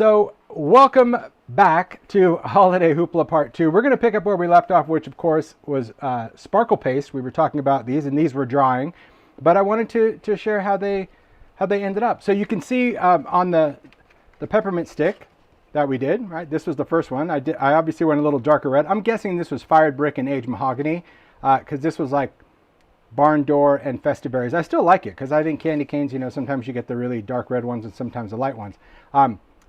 So welcome back to Holiday Hoopla Part 2. We're going to pick up where we left off, which of course was sparkle paste. We were talking about these, and these were drying, but I wanted to share how they ended up. So you can see on the peppermint stick that we did, right? This was the first one. I obviously went a little darker red. I'm guessing this was fired brick and aged mahogany because this was like barn door and festive berries. I still like it because I think candy canes, you know, sometimes you get the really dark red ones and sometimes the light ones.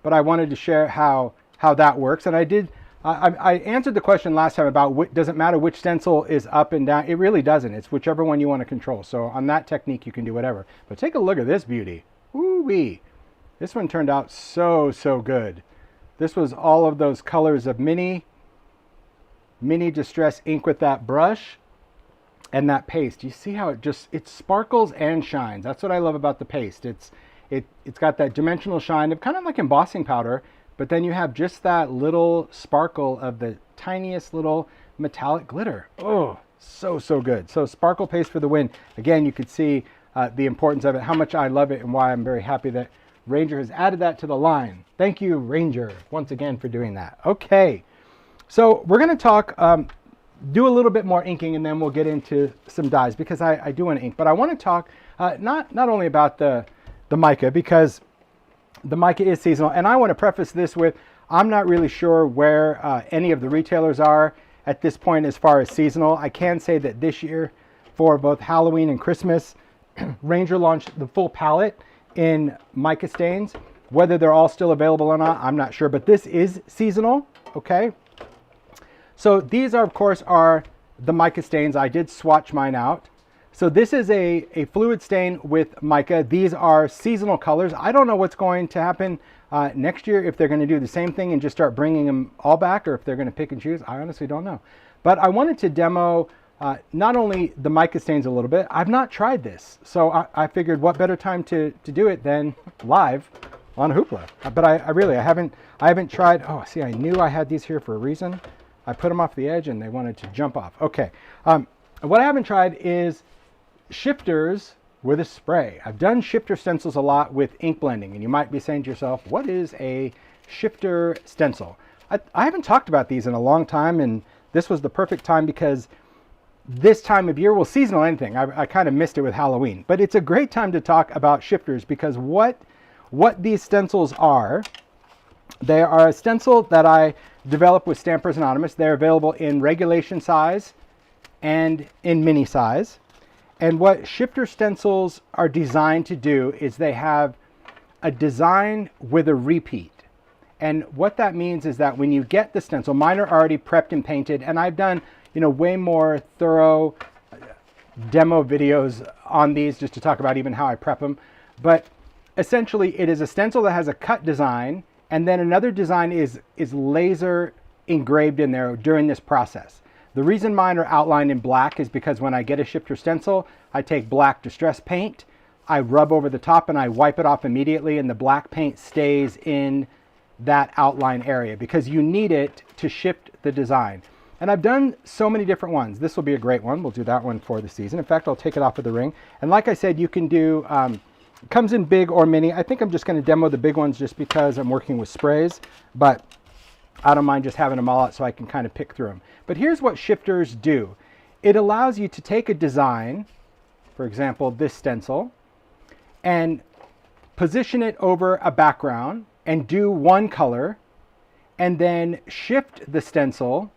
But I wanted to share how that works. And I answered the question last time about does it matter which stencil is up and down? It really doesn't. It's whichever one you want to control. So on that technique, you can do whatever. But take a look at this beauty. Ooh-wee. This one turned out so good. This was all of those colors of mini distress ink with that brush and that paste. You see how it sparkles and shines. That's what I love about the paste. It's got that dimensional shine of kind of like embossing powder, but then you have just that little sparkle of the tiniest little metallic glitter. Oh, so good. So sparkle paste for the win. Again, you could see the importance of it, how much I love it, and why I'm very happy that Ranger has added that to the line. Thank you, Ranger, once again for doing that. Okay, so we're going to talk, do a little bit more inking, and then we'll get into some dyes because I do want to ink. But I want to talk not only about the mica, because the mica is seasonal, and I want to preface this with I'm not really sure where any of the retailers are at this point as far as seasonal. I can say that this year for both Halloween and Christmas, Ranger launched the full palette in mica stains. Whether they're all still available or not, I'm not sure, but this is seasonal. Okay, so these are, of course, are the mica stains. I did swatch mine out. So this is a fluid stain with mica. These are seasonal colors. I don't know what's going to happen next year, if they're going to do the same thing and just start bringing them all back, or if they're going to pick and choose. I honestly don't know. But I wanted to demo not only the mica stains a little bit. I've not tried this, so I figured what better time to do it than live on Hoopla. But I haven't tried. Oh, see, I knew I had these here for a reason. I put them off the edge and they wanted to jump off. Okay, what I haven't tried is shifters with a spray. I've done shifter stencils a lot with ink blending, and you might be saying to yourself, what is a shifter stencil? I haven't talked about these in a long time, and this was the perfect time because this time of year, well, seasonal anything, I kind of missed it with Halloween, but it's a great time to talk about shifters because what these stencils are, they are a stencil that I developed with Stampers Anonymous. They're available in regulation size and in mini size. And what shifter stencils are designed to do is they have a design with a repeat. And what that means is that when you get the stencil, mine are already prepped and painted, and I've done, you know, way more thorough demo videos on these just to talk about even how I prep them. But essentially it is a stencil that has a cut design, and then another design is laser engraved in there during this process. The reason mine are outlined in black is because when I get a shifter stencil, I take black distress paint, I rub over the top, and I wipe it off immediately, and the black paint stays in that outline area because you need it to shift the design. And I've done so many different ones. This will be a great one. We'll do that one for the season. In fact, I'll take it off of the ring. And like I said, you can do, comes in big or mini. I think I'm just going to demo the big ones just because I'm working with sprays, but I don't mind just having them all out so I can kind of pick through them. But here's what shifters do. It allows you to take a design, for example, this stencil, and position it over a background and do one color, and then shift the stencil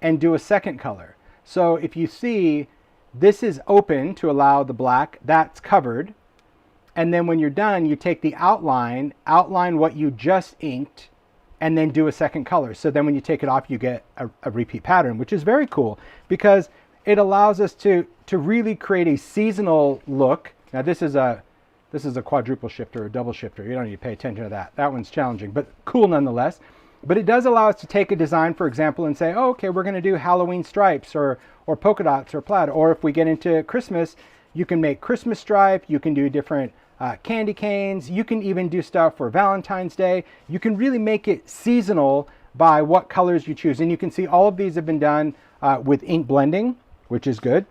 and do a second color. So if you see, this is open to allow the black, that's covered. And then when you're done, you take the outline what you just inked, and then do a second color. So then when you take it off, you get a repeat pattern, which is very cool because it allows us to really create a seasonal look. Now this is a quadruple shifter or double shifter. You don't need to pay attention to that. That one's challenging, but cool nonetheless. But it does allow us to take a design, for example, and say, oh, okay, we're going to do Halloween stripes or polka dots or plaid. Or if we get into Christmas, you can make Christmas stripe. You can do different candy canes. You can even do stuff for Valentine's Day. You can really make it seasonal by what colors you choose. And you can see all of these have been done with ink blending, which is good.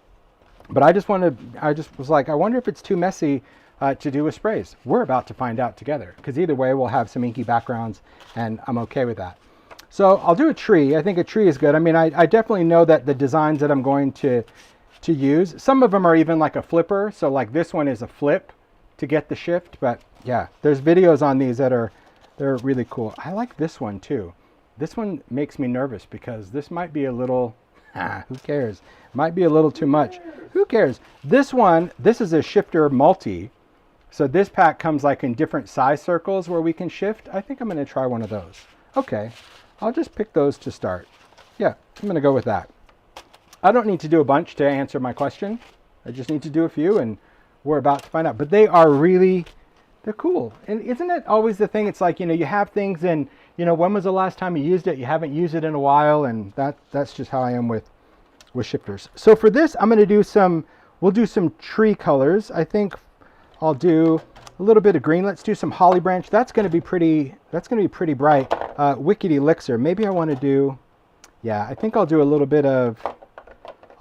But I just was like, I wonder if it's too messy to do with sprays? We're about to find out together, because either way we'll have some inky backgrounds and I'm okay with that. So I'll do a tree. I think a tree is good. I mean, I definitely know that the designs that I'm going to use, some of them are even like a flipper. So like this one is a flip to get the shift, but yeah, there's videos on these that they're really cool. I like this one too. This one makes me nervous because this might be a little, who cares? Might be a little too much. Who cares? This one, this is a shifter multi. So this pack comes like in different size circles where we can shift. I think I'm going to try one of those. Okay, I'll just pick those to start. Yeah, I'm going to go with that. I don't need to do a bunch to answer my question. I just need to do a few and we're about to find out. But they are really, they're cool. And isn't it always the thing? It's like, you know, you have things and, you know, when was the last time you used it? You haven't used it in a while, and that's just how I am with shifters. So for this, I'm going to do we'll do some tree colors. I think I'll do a little bit of green. Let's do some holly branch. That's going to be pretty bright. Wicked Elixir. Maybe I want to do, yeah, I think I'll do a little bit of,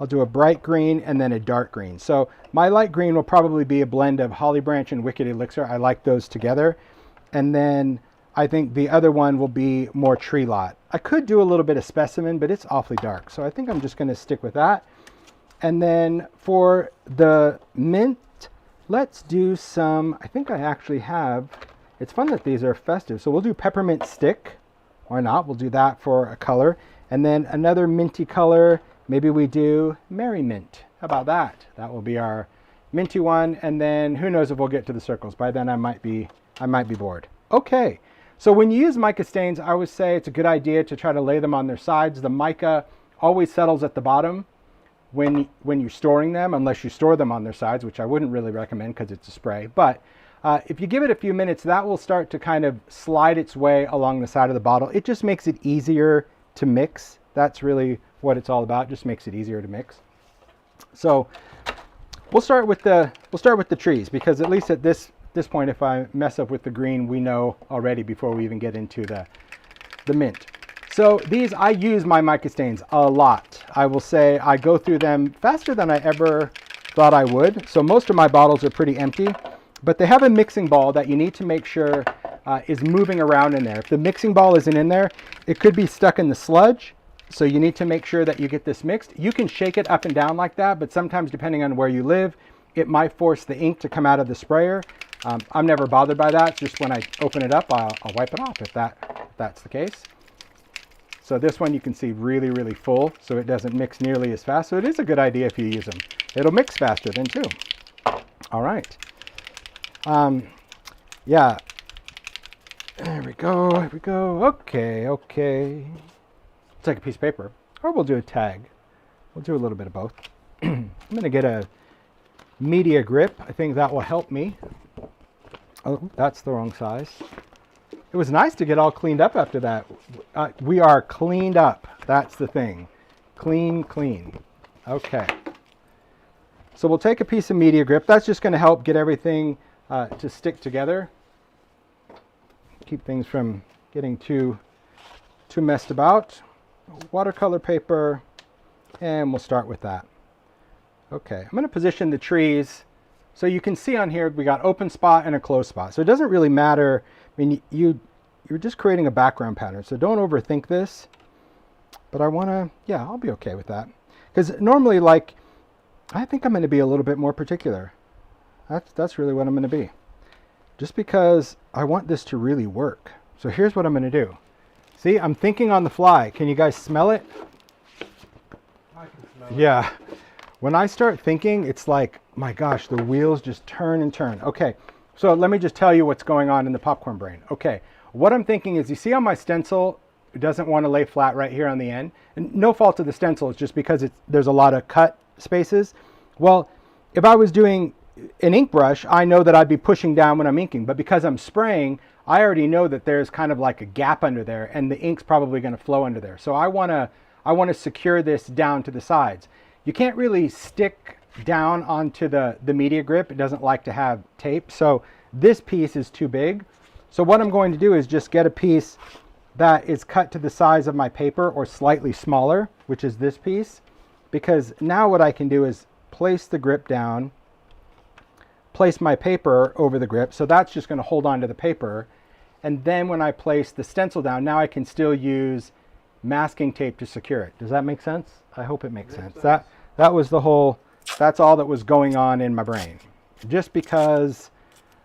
I'll do a bright green and then a dark green. So my light green will probably be a blend of Holly Branch and Wicked Elixir. I like those together. And then I think the other one will be more Tree Lot. I could do a little bit of Specimen, but it's awfully dark. So I think I'm just going to stick with that. And then for the mint, let's do some, I think I actually have, it's fun that these are festive. So we'll do Peppermint Stick. Why not? We'll do that for a color. And then another minty color. Maybe we do Merry Mint. How about that? That will be our minty one. And then who knows if we'll get to the circles. By then I might be bored. Okay. So when you use mica stains, I would say it's a good idea to try to lay them on their sides. The mica always settles at the bottom when you're storing them, unless you store them on their sides, which I wouldn't really recommend because it's a spray. But if you give it a few minutes, that will start to kind of slide its way along the side of the bottle. It just makes it easier to mix. That's really what it's all about. Just makes it easier to mix. So we'll start with the trees, because at least at this point, if I mess up with the green, we know already before we even get into the mint. So these, I use my mica stains a lot. I will say I go through them faster than I ever thought I would. So most of my bottles are pretty empty, but they have a mixing ball that you need to make sure is moving around in there. If the mixing ball isn't in there, it could be stuck in the sludge. So you need to make sure that you get this mixed. You can shake it up and down like that, but sometimes depending on where you live, it might force the ink to come out of the sprayer. I'm never bothered by that. It's just when I open it up, I'll wipe it off if that's the case. So this one you can see really, really full, so it doesn't mix nearly as fast. So it is a good idea if you use them. It'll mix faster then too. All right. Yeah. There we go. Here we go. Okay. Take a piece of paper, or we'll do a tag. We'll do a little bit of both. I'm going to get a media grip. I think that will help me. Oh, that's the wrong size. It was nice to get all cleaned up after that. We are cleaned up. That's the thing. Clean. Okay. So we'll take a piece of media grip. That's just going to help get everything to stick together. Keep things from getting too messed about. Watercolor paper, and we'll start with that. Okay, I'm going to position the trees so you can see on here we got open spot and a closed spot. So it doesn't really matter. I mean, you're just creating a background pattern, so don't overthink this. But I want to, yeah, I'll be okay with that. Because normally, like, I think I'm going to be a little bit more particular. That's really what I'm going to be. Just because I want this to really work. So here's what I'm going to do. See, I'm thinking on the fly. Can you guys smell it? I can smell it. Yeah. When I start thinking, it's like, my gosh, the wheels just turn and turn. Okay, so let me just tell you what's going on in the popcorn brain. Okay, what I'm thinking is, you see on my stencil, it doesn't want to lay flat right here on the end. And no fault of the stencil, it's just because there's a lot of cut spaces. Well, if I was doing an ink brush, I know that I'd be pushing down when I'm inking, but because I'm spraying, I already know that there's kind of like a gap under there, and the ink's probably going to flow under there. So I want to secure this down to the sides. You can't really stick down onto the media grip. It doesn't like to have tape. So this piece is too big. So what I'm going to do is just get a piece that is cut to the size of my paper or slightly smaller, which is this piece. Because now what I can do is place the grip down, place my paper over the grip. So that's just going to hold on to the paper. And then when I place the stencil down, now I can still use masking tape to secure it. Does that make sense? I hope it makes sense. That was the whole, that's all that was going on in my brain. Just because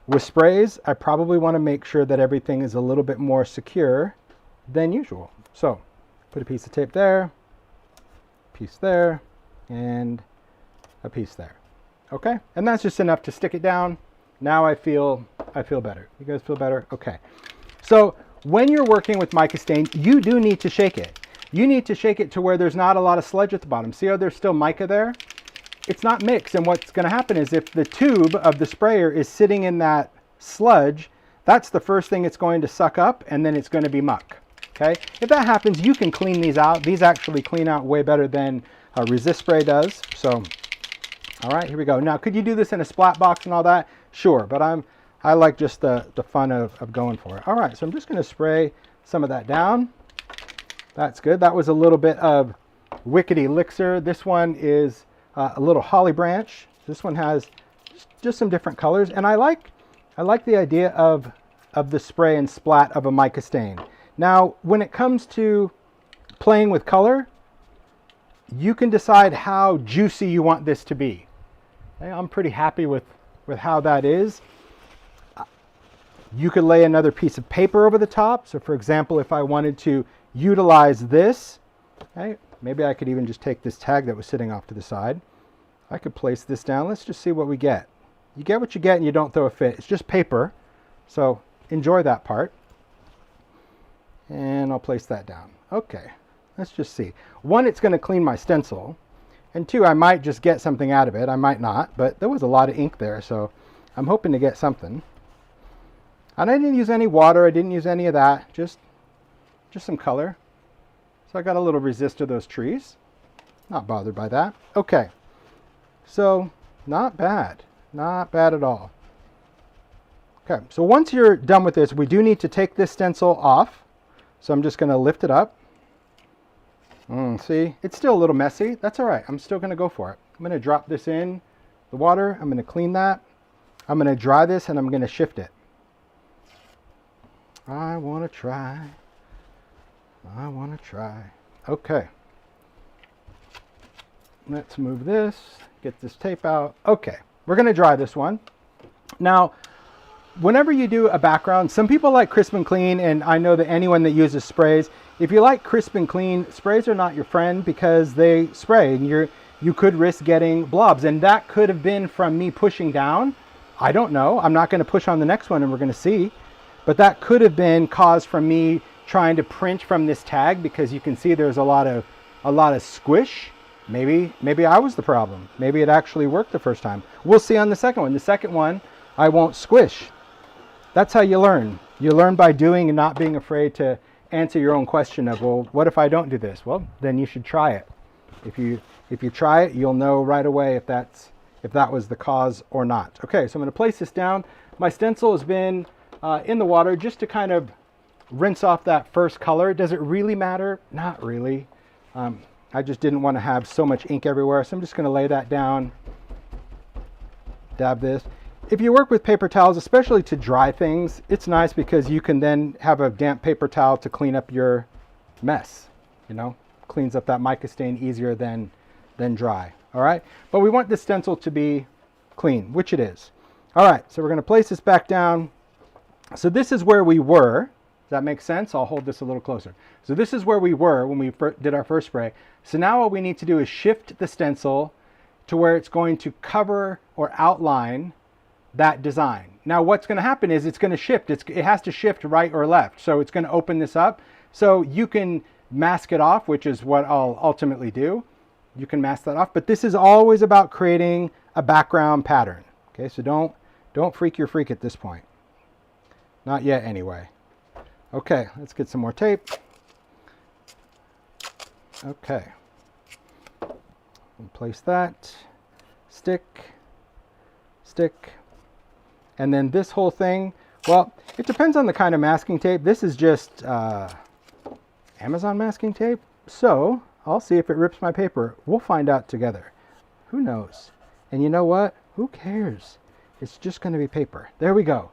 with sprays, I probably want to make sure that everything is a little bit more secure than usual. So put a piece of tape there, piece there, and a piece there. Okay, and that's just enough to stick it down. Now I feel better. You guys feel better? Okay. So when you're working with mica stain, you do need to shake it. You need to shake it to where there's not a lot of sludge at the bottom. See how there's still mica there? It's not mixed, and what's going to happen is if the tube of the sprayer is sitting in that sludge, that's the first thing it's going to suck up, and then it's going to be muck. Okay? If that happens, you can clean these out. These actually clean out way better than resist spray does. So, all right, here we go. Now, could you do this in a splat box and all that? Sure, but I like just the fun of going for it. All right, so I'm just going to spray some of that down. That's good. That was a little bit of Wickedy Elixir. This one is a little holly branch. This one has just some different colors, and I like the idea of the spray and splat of a mica stain. Now, when it comes to playing with color, you can decide how juicy you want this to be. Okay, I'm pretty happy with how that is. You could lay another piece of paper over the top. So for example, if I wanted to utilize this, okay, maybe I could even just take this tag that was sitting off to the side. I could place this down. Let's just see what we get. You get what you get and you don't throw a fit. It's just paper. So enjoy that part. And I'll place that down. Okay, let's just see. One, it's going to clean my stencil. And two, I might just get something out of it. I might not, but there was a lot of ink there, so I'm hoping to get something. And I didn't use any water. I didn't use any of that. Just some color. So I got a little resist of those trees. Not bothered by that. Okay. So not bad. Not bad at all. Okay. So once you're done with this, we do need to take this stencil off. So I'm just going to lift it up. See, it's still a little messy. That's all right. I'm still going to go for it. I'm going to drop this in the water. I'm going to clean that. I'm going to dry this and I'm going to shift it. I want to try. I want to try. Okay. Let's move this. Get this tape out. Okay. We're going to dry this one. Now, whenever you do a background, some people like crisp and clean, and I know that anyone that uses sprays, if you like crisp and clean, sprays are not your friend because they spray and you could risk getting blobs. And that could have been from me pushing down. I don't know. I'm not going to push on the next one and we're going to see. But that could have been caused from me trying to print from this tag because you can see there's a lot of squish. Maybe I was the problem. Maybe it actually worked the first time. We'll see on the second one. The second one, I won't squish. That's how you learn. You learn by doing and not being afraid to answer your own question of, well, what if I don't do this? Well, then you should try it. If you try it, you'll know right away if that was the cause or not. Okay, so I'm going to place this down. My stencil has been in the water just to kind of rinse off that first color. Does it really matter? Not really. I just didn't want to have so much ink everywhere, so I'm just going to lay that down, dab this. If you work with paper towels, especially to dry things, it's nice because you can then have a damp paper towel to clean up your mess. You know, cleans up that mica stain easier than dry. All right, but we want this stencil to be clean, which it is. All right, so we're going to place this back down. So this is where we were. Does that make sense? I'll hold this a little closer. So this is where we were when we did our first spray. So now what we need to do is shift the stencil to where it's going to cover or outline that design. Now what's going to happen is it's going to shift. It has to shift right or left. So it's going to open this up. So you can mask it off, which is what I'll ultimately do. You can mask that off. But this is always about creating a background pattern. Okay, so don't freak your freak at this point. Not yet anyway. Okay, let's get some more tape. Okay. And place that. Stick. And then this whole thing, well, it depends on the kind of masking tape. This is just Amazon masking tape. So I'll see if it rips my paper. We'll find out together. Who knows? And you know what? Who cares? It's just going to be paper. There we go.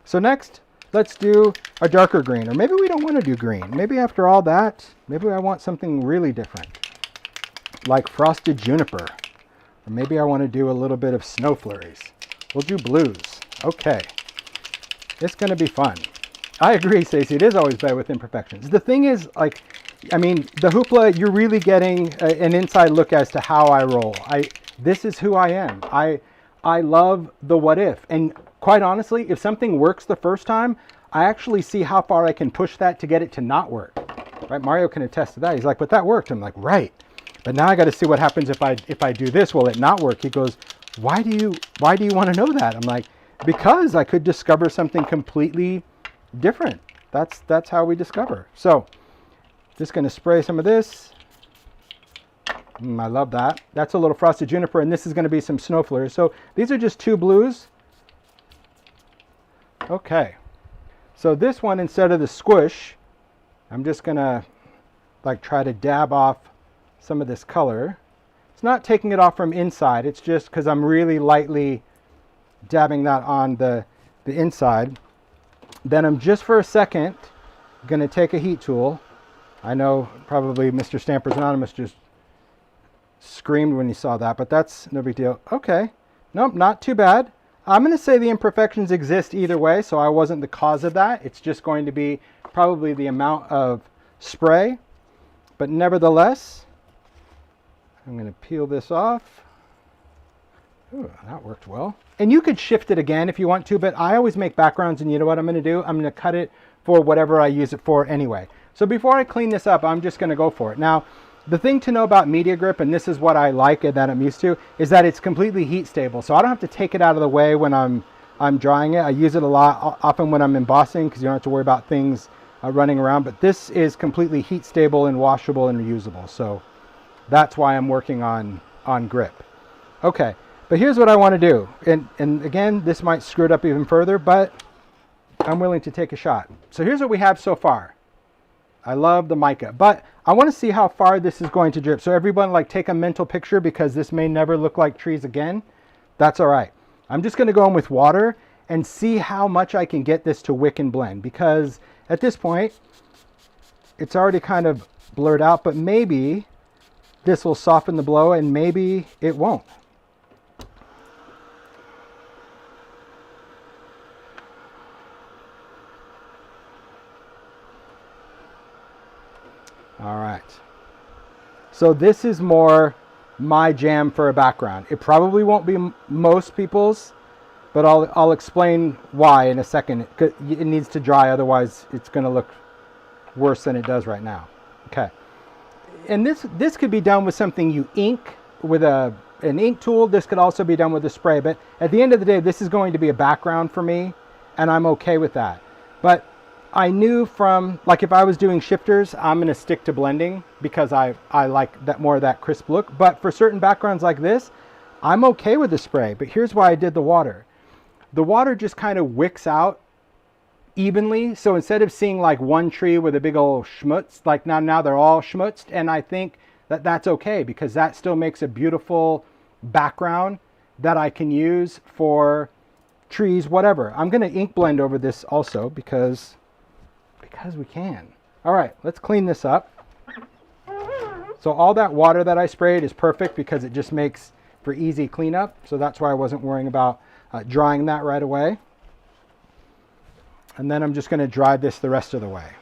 So next, let's do a darker green. Or maybe we don't want to do green. Maybe after all that, maybe I want something really different. Like frosted juniper. Or maybe I want to do a little bit of snow flurries. We'll do blues. Okay. It's going to be fun. I agree, Stacey. It is always better with imperfections. The thing is, like, I mean, the Hoopla, you're really getting an inside look as to how I roll. This is who I am. I love the what if. And quite honestly, if something works the first time, I actually see how far I can push that to get it to not work. Right? Mario can attest to that. He's like, but that worked. I'm like, right. But now I got to see what happens if I do this. Will it not work? He goes, why do you want to know that? I'm like, because I could discover something completely different. That's how we discover. So just going to spray some of this. I love that. That's a little frosted juniper, and this is going to be some snow flurries. So these are just two blues. Okay. So this one, instead of the squish, I'm just going to like try to dab off some of this color. It's not taking it off from inside. It's just because I'm really lightly dabbing that on the inside. Then I'm just for a second going to take a heat tool. I know probably Mr. Stampers Anonymous just screamed when he saw that, but that's no big deal. Okay. Nope, not too bad. I'm going to say the imperfections exist either way, so I wasn't the cause of that. It's just going to be probably the amount of spray. But nevertheless, I'm going to peel this off. Ooh, that worked well. And you could shift it again if you want to, but I always make backgrounds, and you know what I'm going to do? I'm going to cut it for whatever I use it for anyway. So before I clean this up, I'm just going to go for it. Now, the thing to know about media grip, and this is what I like and that I'm used to, is that it's completely heat stable. So I don't have to take it out of the way when I'm drying it. I use it a lot, often when I'm embossing, because you don't have to worry about things running around. But this is completely heat stable and washable and reusable. So that's why I'm working on grip. Okay, but here's what I want to do. And again, this might screw it up even further, but I'm willing to take a shot. So here's what we have so far. I love the mica, but I want to see how far this is going to drip. So everyone, like, take a mental picture, because this may never look like trees again. That's all right. I'm just going to go in with water and see how much I can get this to wick and blend, because at this point it's already kind of blurred out, but maybe this will soften the blow and maybe it won't. All right. So this is more my jam for a background. It probably won't be most people's, but I'll explain why in a second. It needs to dry, otherwise it's going to look worse than it does right now. Okay. And this could be done with something you ink with an ink tool. This could also be done with a spray, but at the end of the day, this is going to be a background for me, and I'm okay with that. But I knew from, like, if I was doing shifters, I'm going to stick to blending because I like that more of that crisp look. But for certain backgrounds like this, I'm okay with the spray. But here's why I did the water. The water just kind of wicks out evenly. So instead of seeing like one tree with a big old schmutz, like now they're all schmutzed. And I think that that's okay, because that still makes a beautiful background that I can use for trees, whatever. I'm going to ink blend over this also because we can. All right, let's clean this up. So all that water that I sprayed is perfect because it just makes for easy cleanup. So that's why I wasn't worrying about drying that right away. And then I'm just going to dry this the rest of the way.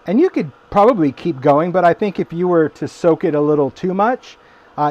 And you could probably keep going, but I think if you were to soak it a little too much,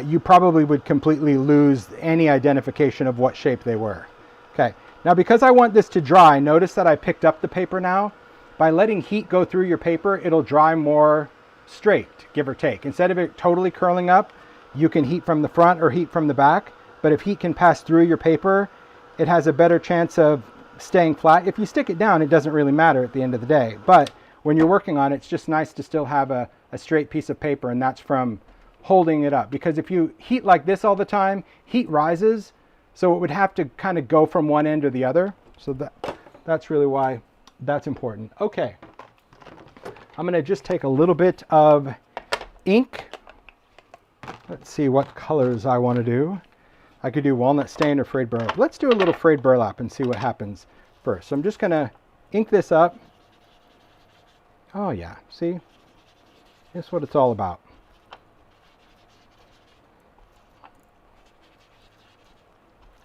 you probably would completely lose any identification of what shape they were. Okay. Now, because I want this to dry, notice that I picked up the paper now. By letting heat go through your paper, it'll dry more straight, give or take. Instead of it totally curling up, you can heat from the front or heat from the back. But if heat can pass through your paper, it has a better chance of staying flat. If you stick it down, it doesn't really matter at the end of the day. But when you're working on it, it's just nice to still have a straight piece of paper, and that's from holding it up. Because if you heat like this all the time, heat rises. So it would have to kind of go from one end or the other. So that's really why that's important. Okay. I'm going to just take a little bit of ink. Let's see what colors I want to do. I could do walnut stain or frayed burlap. Let's do a little frayed burlap and see what happens first. So I'm just going to ink this up. Oh yeah, see? That's what it's all about.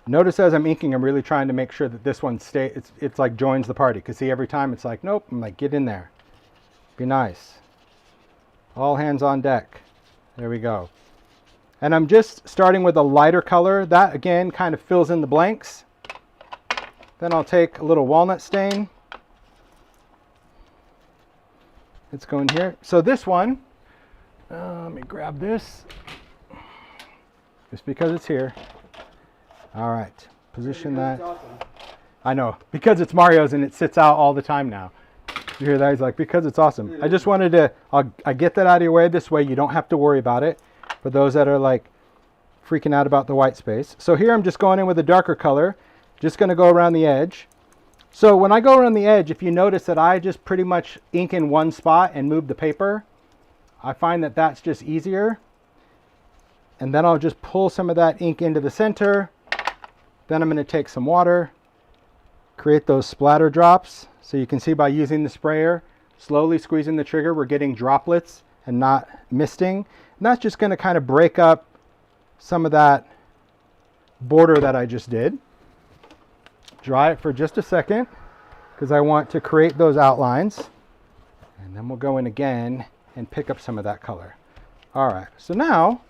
Notice as I'm inking, I'm really trying to make sure that this one it's like joins the party. Because see, every time it's like, nope, I'm like, get in there. Be nice. All hands on deck. There we go. And I'm just starting with a lighter color. That, again, kind of fills in the blanks. Then I'll take a little walnut stain. Let's go in here. So this one, let me grab this. Just because it's here. All right, position that. Awesome. I know, because it's Mario's and it sits out all the time now. You hear that? He's like, because it's awesome. Yeah. I just wanted to, I get that out of your way. This way you don't have to worry about it. For those that are like freaking out about the white space. So here I'm just going in with a darker color. Just going to go around the edge. So when I go around the edge, if you notice that I just pretty much ink in one spot and move the paper, I find that that's just easier. And then I'll just pull some of that ink into the center. Then I'm going to take some water, create those splatter drops. So you can see by using the sprayer, slowly squeezing the trigger, we're getting droplets and not misting. And that's just going to kind of break up some of that border that I just did. Dry it for just a second because I want to create those outlines. And then we'll go in again and pick up some of that color. All right, so now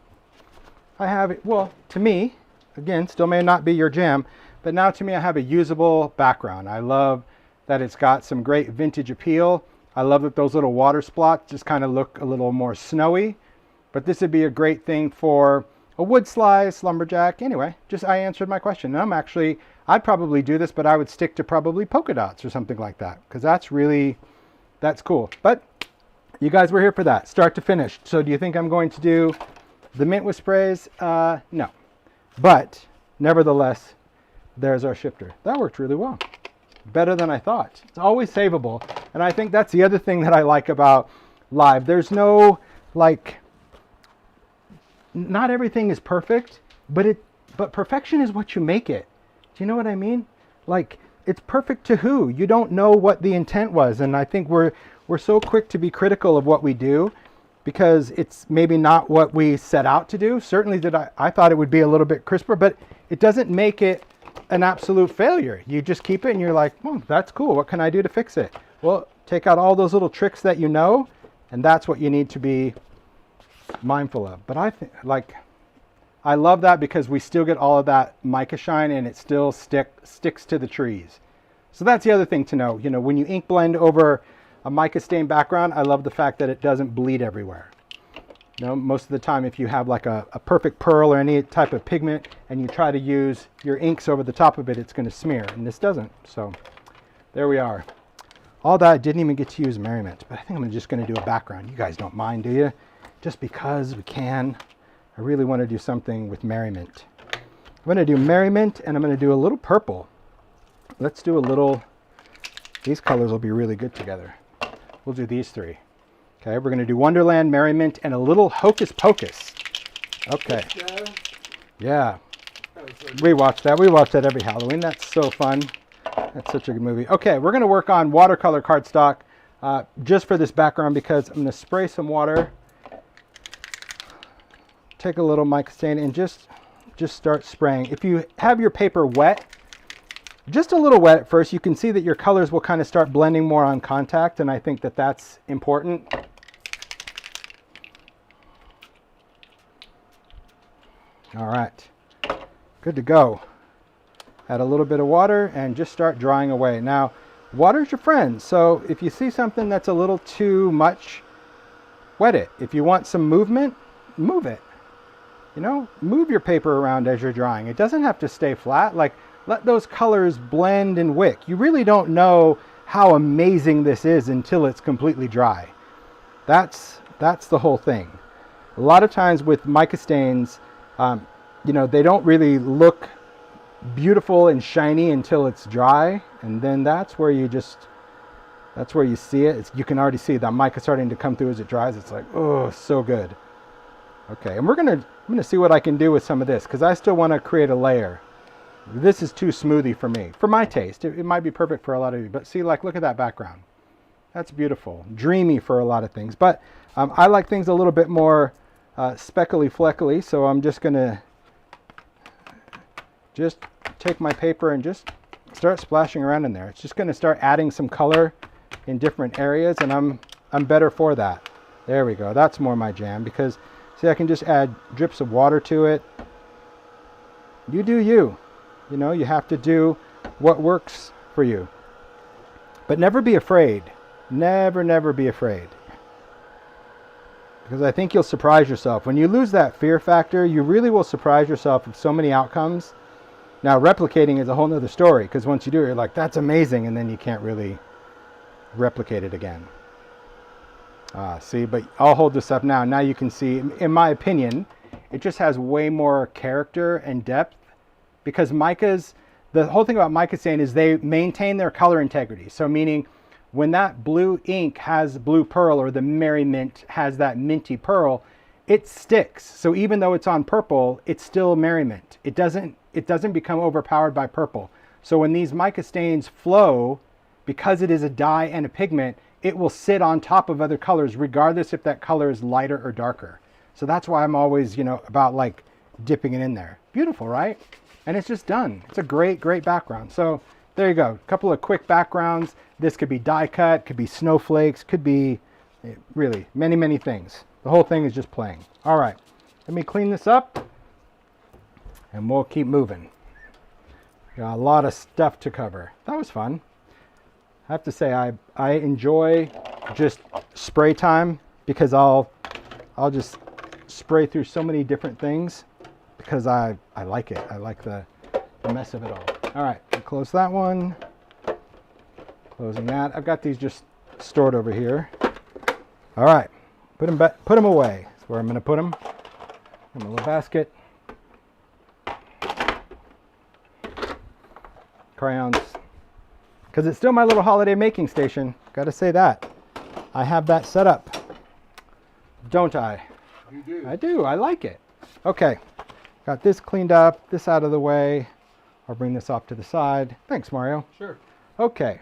I have it, well, to me, again, still may not be your jam, but now to me I have a usable background. I love that it's got some great vintage appeal. I love that those little water splots just kind of look a little more snowy, but this would be a great thing for a Woodslice, lumberjack. Anyway, just I answered my question. And I'd probably do this, but I would stick to probably polka dots or something like that, because that's cool. But you guys were here for that, start to finish. So do you think I'm going to do the mint with sprays? No. But nevertheless, there's our shifter. That worked really well. Better than I thought. It's always savable. And I think that's the other thing that I like about live. There's no, like, not everything is perfect, but perfection is what you make it. Do you know what I mean? Like, it's perfect to who? You don't know what the intent was. And I think we're so quick to be critical of what we do because it's maybe not what we set out to do. Certainly I thought it would be a little bit crisper, but it doesn't make it an absolute failure. You just keep it and you're like, oh, that's cool. What can I do to fix it? Well, take out all those little tricks that you know, and that's what you need to be mindful of. But I think, like, I love that because we still get all of that mica shine and it still sticks to the trees. So that's the other thing to know. You know, when you ink blend over a mica stain background, I love the fact that it doesn't bleed everywhere. You know, most of the time if you have like a perfect pearl or any type of pigment and you try to use your inks over the top of it, it's going to smear, and this doesn't. So there we are. All that, I didn't even get to use merriment, but I think I'm just going to do a background. You guys don't mind, do you? Just because we can. I really want to do something with merriment. I'm going to do merriment and I'm going to do a little purple. Let's do a little, these colors will be really good together. We'll do these three. Okay, we're going to do Wonderland, Merriment, and a little Hocus Pocus. Okay. Yeah. We watch that. We watch that every Halloween. That's so fun. That's such a good movie. Okay, we're going to work on watercolor cardstock just for this background because I'm going to spray some water. Take a little mica stain and just start spraying. If you have your paper wet, just a little wet at first, you can see that your colors will kind of start blending more on contact, and I think that that's important. All right, good to go. Add a little bit of water and just start drying away. Now, water's your friend, so if you see something that's a little too much, wet it. If you want some movement, move it. You know, move your paper around as you're drying. It doesn't have to stay flat. Like, let those colors blend and wick. You really don't know how amazing this is until it's completely dry. That's the whole thing. A lot of times with mica stains, you know, they don't really look beautiful and shiny until it's dry, and then that's where you see it. You can already see that mica starting to come through as it dries. It's like, oh, so good. Okay, and I'm gonna see what I can do with some of this because I still want to create a layer. This is too smoothie for me, for my taste. It might be perfect for a lot of you, but see, like, look at that background. That's beautiful, dreamy for a lot of things. But I like things a little bit more speckly fleckly, so I'm just gonna take my paper and just start splashing around in there. It's just gonna start adding some color in different areas, and I'm better for that. There we go. That's more my jam because, see, I can just add drips of water to it. You do you. You know, you have to do what works for you. But never be afraid. Never, never be afraid. Because I think you'll surprise yourself. When you lose that fear factor, you really will surprise yourself with so many outcomes. Now, replicating is a whole nother story, because once you do it, you're like, that's amazing, and then you can't really replicate it again. See, but I'll hold this up now. Now you can see, in my opinion, it just has way more character and depth, because Mica's, the whole thing about Mica stain is they maintain their color integrity. So meaning, when that blue ink has blue pearl, or the Merry Mint has that minty pearl, it sticks. So even though it's on purple, it's still Merry Mint. It doesn't become overpowered by purple. So when these mica stains flow, because it is a dye and a pigment, it will sit on top of other colors regardless if that color is lighter or darker. So that's why I'm always, you know, about like dipping it in there. Beautiful, right? And it's just done. It's a great, great background. So there you go. A couple of quick backgrounds. This could be die cut, could be snowflakes, could be really many, many things. The whole thing is just playing. All right, let me clean this up and we'll keep moving. Got a lot of stuff to cover. That was fun. I have to say I enjoy just spray time because I'll just spray through so many different things because I like it. I like the mess of it all. All right, close that one. Closing that. I've got these just stored over here. All right, put them away. That's where I'm going to put them in a little basket. Crayons, because it's still my little holiday making station. Got to say that. I have that set up, don't I? You do. I do. I like it. Okay, got this cleaned up, this out of the way. I'll bring this off to the side. Thanks, Mario. Sure. Okay,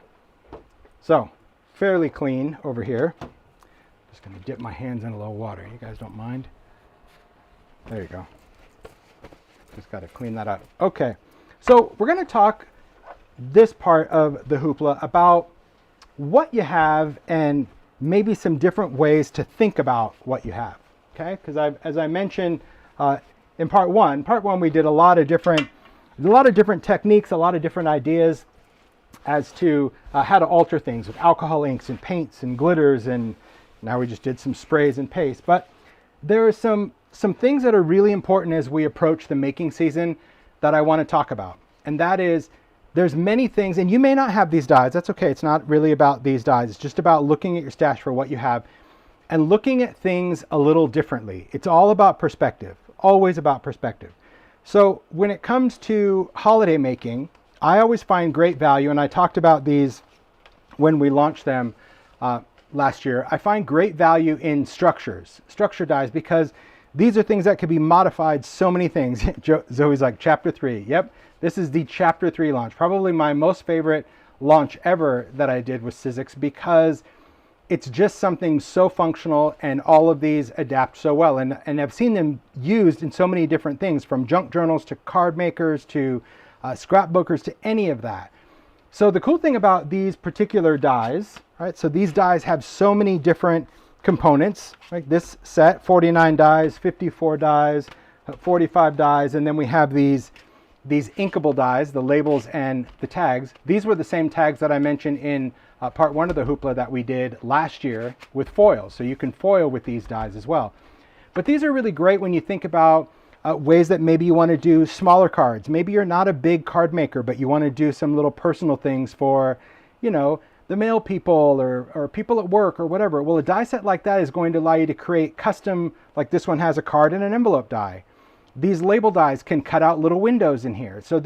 so fairly clean over here. Just gonna dip my hands in a little water. You guys don't mind? There you go. Just got to clean that up. Okay, so we're gonna talk this part of the hoopla about what you have and maybe some different ways to think about what you have. Okay, because as I mentioned in part one we did a lot of different techniques, a lot of different ideas as to how to alter things with alcohol inks and paints and glitters, and now we just did some sprays and paste. But there are some things that are really important as we approach the making season that I want to talk about, and that is there's many things, and you may not have these dyes. That's okay. It's not really about these dyes. It's just about looking at your stash for what you have and looking at things a little differently. It's all about perspective, always about perspective. So when it comes to holiday making, I always find great value, and I talked about these when we launched them last year. I find great value in structure dyes, because these are things that can be modified so many things. Zoe's like, chapter 3. Yep, this is the chapter 3 launch. Probably my most favorite launch ever that I did with Sizzix, because it's just something so functional, and all of these adapt so well. And I've seen them used in so many different things, from junk journals to card makers to scrapbookers to any of that. So the cool thing about these particular dyes, right? So these dyes have so many different components, like this set, 49 dyes, 54 dyes, 45 dyes, and then we have these inkable dyes, the labels and the tags. These were the same tags that I mentioned in part 1 of the hoopla that we did last year with foils. So you can foil with these dyes as well. But these are really great when you think about ways that maybe you want to do smaller cards. Maybe you're not a big card maker, but you want to do some little personal things for, you know, the mail people or people at work or whatever. Well, a die set like that is going to allow you to create custom, like this one has a card and an envelope die. These label dies can cut out little windows in here. So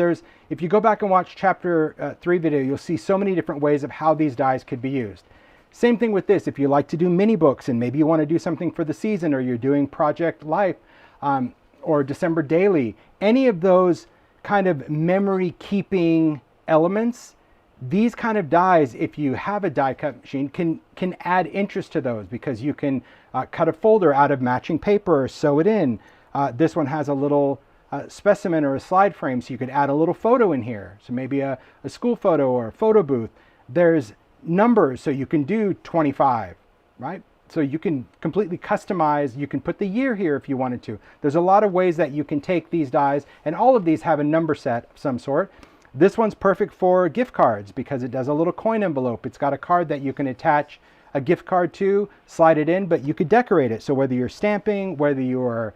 if you go back and watch chapter 3 video, you'll see so many different ways of how these dies could be used. Same thing with this. If you like to do mini books and maybe you want to do something for the season, or you're doing project life, or December Daily, any of those kind of memory keeping elements, these kind of dies, if you have a die cut machine, can add interest to those, because you can cut a folder out of matching paper or sew it in. This one has a little specimen or a slide frame, so you could add a little photo in here. So maybe a school photo or a photo booth. There's numbers, so you can do 25, right? So you can completely customize. You can put the year here if you wanted to. There's a lot of ways that you can take these dies, and all of these have a number set of some sort. This one's perfect for gift cards because it does a little coin envelope. It's got a card that you can attach a gift card to, slide it in, but you could decorate it. So whether you're stamping, whether you're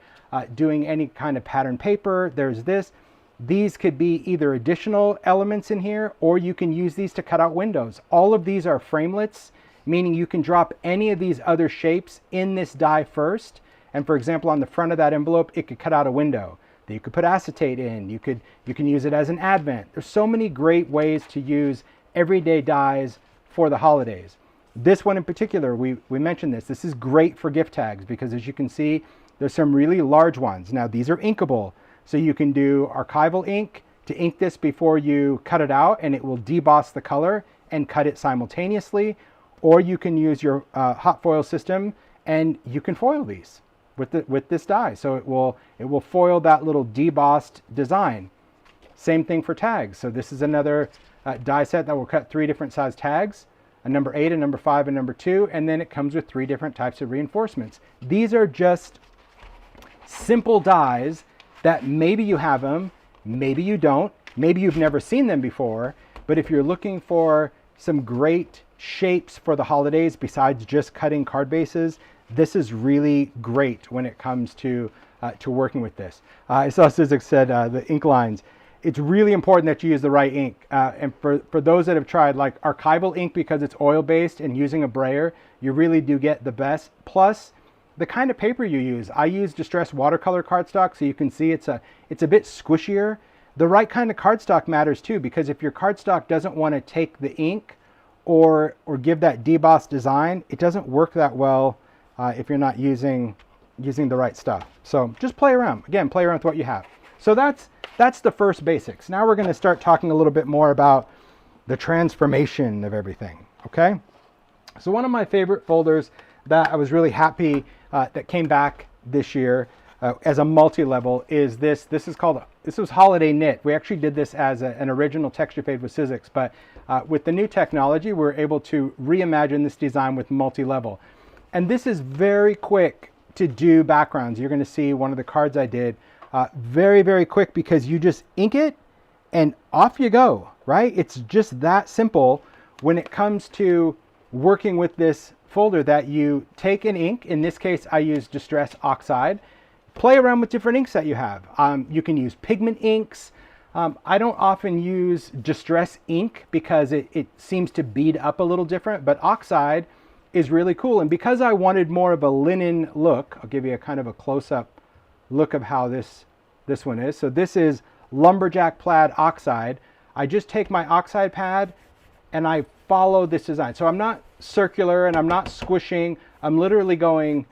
doing any kind of pattern paper, there's this. These could be either additional elements in here, or you can use these to cut out windows. All of these are framelets, meaning you can drop any of these other shapes in this die first. And for example, on the front of that envelope, it could cut out a window that you could put acetate in. You can use it as an advent. There's so many great ways to use everyday dies for the holidays. This one in particular, we mentioned this. This is great for gift tags because, as you can see, there's some really large ones. Now these are inkable, so you can do archival ink to ink this before you cut it out, and it will deboss the color and cut it simultaneously. Or you can use your hot foil system, and you can foil these with this die. So it will foil that little debossed design. Same thing for tags. So this is another die set that will cut 3 different size tags, a number 8, a number 5, and number 2, and then it comes with 3 different types of reinforcements. These are just simple dies that maybe you have them, maybe you don't, maybe you've never seen them before, but if you're looking for some great shapes for the holidays besides just cutting card bases, this is really great when it comes to working with this. I saw Sizzix said the ink lines. It's really important that you use the right ink. And for those that have tried like archival ink, because it's oil-based and using a brayer, you really do get the best. Plus, the kind of paper you use. I use distressed watercolor cardstock, so you can see it's a bit squishier. The right kind of cardstock matters too, because if your cardstock doesn't want to take the ink or give that debossed design, it doesn't work that well if you're not using the right stuff. So just play around. Again, play around with what you have. So that's the first basics. Now we're going to start talking a little bit more about the transformation of everything. Okay. So one of my favorite folders that I was really happy that came back this year as a multi-level is this. This was Holiday Knit. We actually did this as an original texture fade with Sizzix, but with the new technology, we're able to reimagine this design with multi-level. And this is very quick to do backgrounds. You're going to see one of the cards I did. Very, very quick, because you just ink it and off you go, right? It's just that simple when it comes to working with this folder, that you take an ink. In this case, I use Distress Oxide. Play around with different inks that you have. You can use pigment inks. I don't often use Distress ink because it seems to bead up a little different, but Oxide is really cool. And because I wanted more of a linen look, I'll give you a kind of a close-up look of how this one is. So this is Lumberjack Plaid Oxide. I just take my Oxide pad and I follow this design. So I'm not circular and I'm not squishing. I'm literally going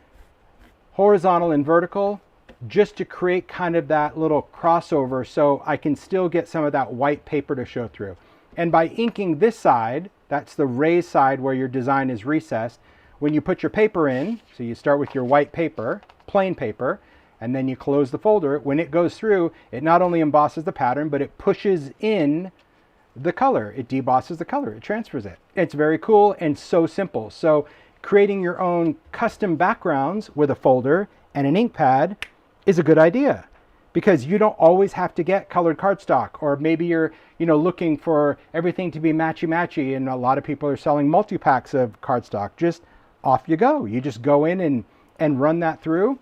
horizontal and vertical just to create kind of that little crossover, so I can still get some of that white paper to show through. And by inking this side, that's the raised side where your design is recessed, when you put your paper in, so you start with your white paper, plain paper, and then you close the folder, when it goes through, it not only embosses the pattern, but it pushes in the color. It debosses the color, it transfers it. It's very cool and so simple. So creating your own custom backgrounds with a folder and an ink pad is a good idea, because you don't always have to get colored cardstock, or maybe you're looking for everything to be matchy-matchy, and a lot of people are selling multi-packs of cardstock. Just off you go. You just go in and run that through,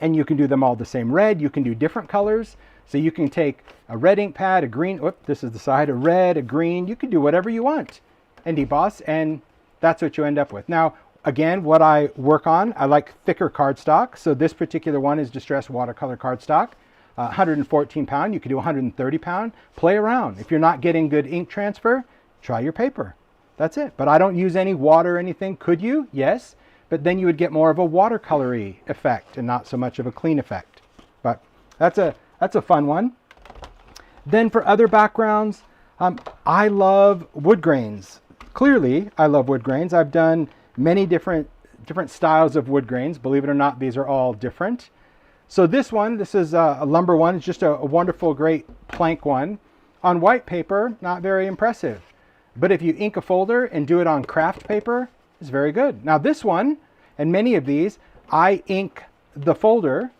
and you can do them all the same red. You can do different colors. So you can take a red ink pad, a green, this is the side, a red, a green. You can do whatever you want and deboss, and that's what you end up with. Now, again, what I work on, I like thicker cardstock. So this particular one is Distressed Watercolor cardstock, 114 pound. You could do 130 pound. Play around. If you're not getting good ink transfer, try your paper. That's it. But I don't use any water or anything. Could you? Yes. But then you would get more of a watercolory effect and not so much of a clean effect. That's a fun one. Then for other backgrounds, I love wood grains. Clearly, I love wood grains. I've done many different styles of wood grains. Believe it or not, these are all different. So this one, this is a lumber one. It's just a wonderful, great plank one. On white paper, not very impressive. But if you ink a folder and do it on craft paper, it's very good. Now this one, and many of these, I ink the folder,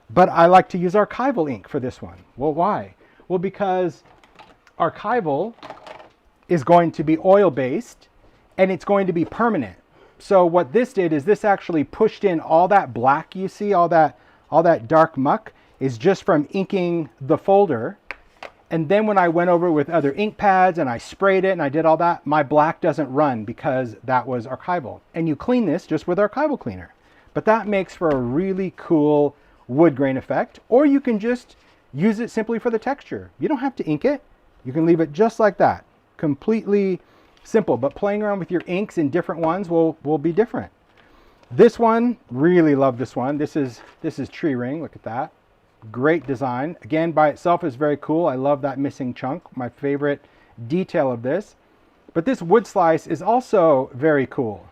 but I like to use archival ink for this one. Well, why? Well, because archival is going to be oil-based and it's going to be permanent. So what this did is this actually pushed in all that black you see, all that dark muck is just from inking the folder. And then when I went over with other ink pads and I sprayed it and I did all that, my black doesn't run because that was archival. And you clean this just with archival cleaner. But that makes for a really cool wood grain effect. Or you can just use it simply for the texture. You don't have to ink it. You can leave it just like that. Completely simple, but playing around with your inks in different ones will be different. This one, really love this one. This is tree ring, look at that. Great design. Again, by itself is very cool. I love that missing chunk, my favorite detail of this. But this Woodslice is also very cool.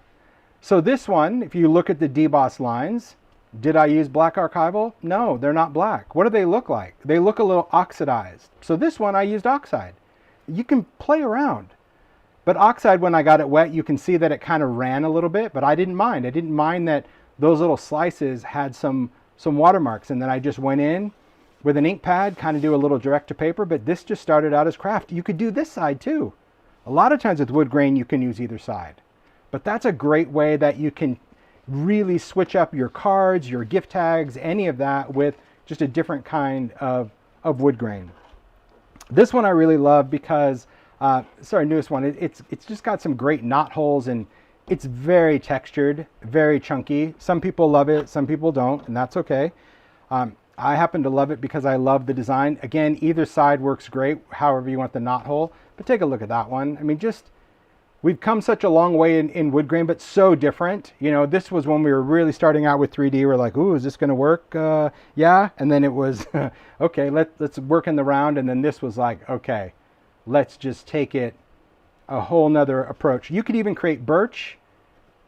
So this one, if you look at the deboss lines, did I use black archival? No, they're not black. What do they look like? They look a little oxidized. So this one I used oxide. You can play around. But oxide, when I got it wet, you can see that it kind of ran a little bit, but I didn't mind. I didn't mind that those little slices had some watermarks, and then I just went in with an ink pad, kind of do a little direct to paper, but this just started out as craft. You could do this side too. A lot of times with wood grain, you can use either side. But that's a great way that you can really switch up your cards, your gift tags, any of that with just a different kind of wood grain. This one I really love because sorry, newest one. It's just got some great knot holes and it's very textured, very chunky. Some people love it, some people don't, and that's okay. I happen to love it because I love the design. Again, either side works great, however you want the knot hole. But take a look at that one. I mean, just we've come such a long way in wood grain, but so different. You know, this was when we were really starting out with 3D. We're like, ooh, is this going to work? Yeah. And then it was, okay, let's work in the round. And then this was like, okay, let's just take it a whole nother approach. You could even create birch,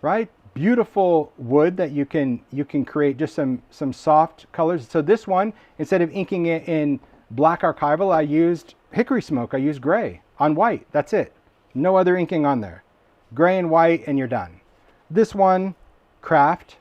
right? Beautiful wood that you can create just some soft colors. So this one, instead of inking it in black archival, I used hickory smoke. I used gray on white. That's it. No other inking on there. Gray and white and you're done. This one, craft.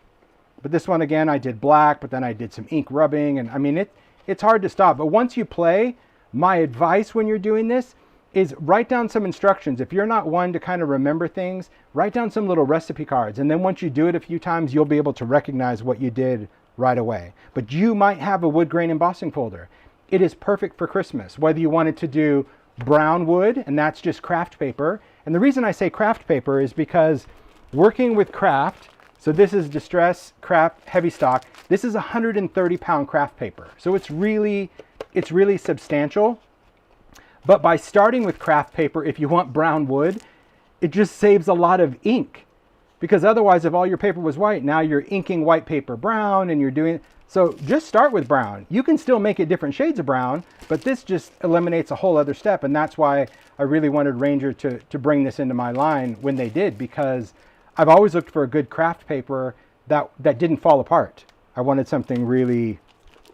But this one again, I did black, but then I did some ink rubbing. And I mean, it's hard to stop. But once you play, my advice when you're doing this is write down some instructions. If you're not one to kind of remember things, write down some little recipe cards. And then once you do it a few times, you'll be able to recognize what you did right away. But you might have a wood grain embossing folder. It is perfect for Christmas, whether you wanted to do brown wood, and that's just craft paper. And the reason I say craft paper is because working with craft, so this is Distress Craft Heavy Stock. This is 130-pound craft paper. So it's really substantial. But by starting with craft paper, if you want brown wood, it just saves a lot of ink. Because otherwise, if all your paper was white, now you're inking white paper brown and you're doing... So just start with brown. You can still make it different shades of brown, but this just eliminates a whole other step. And that's why I really wanted Ranger to bring this into my line when they did, because I've always looked for a good craft paper that didn't fall apart. I wanted something really,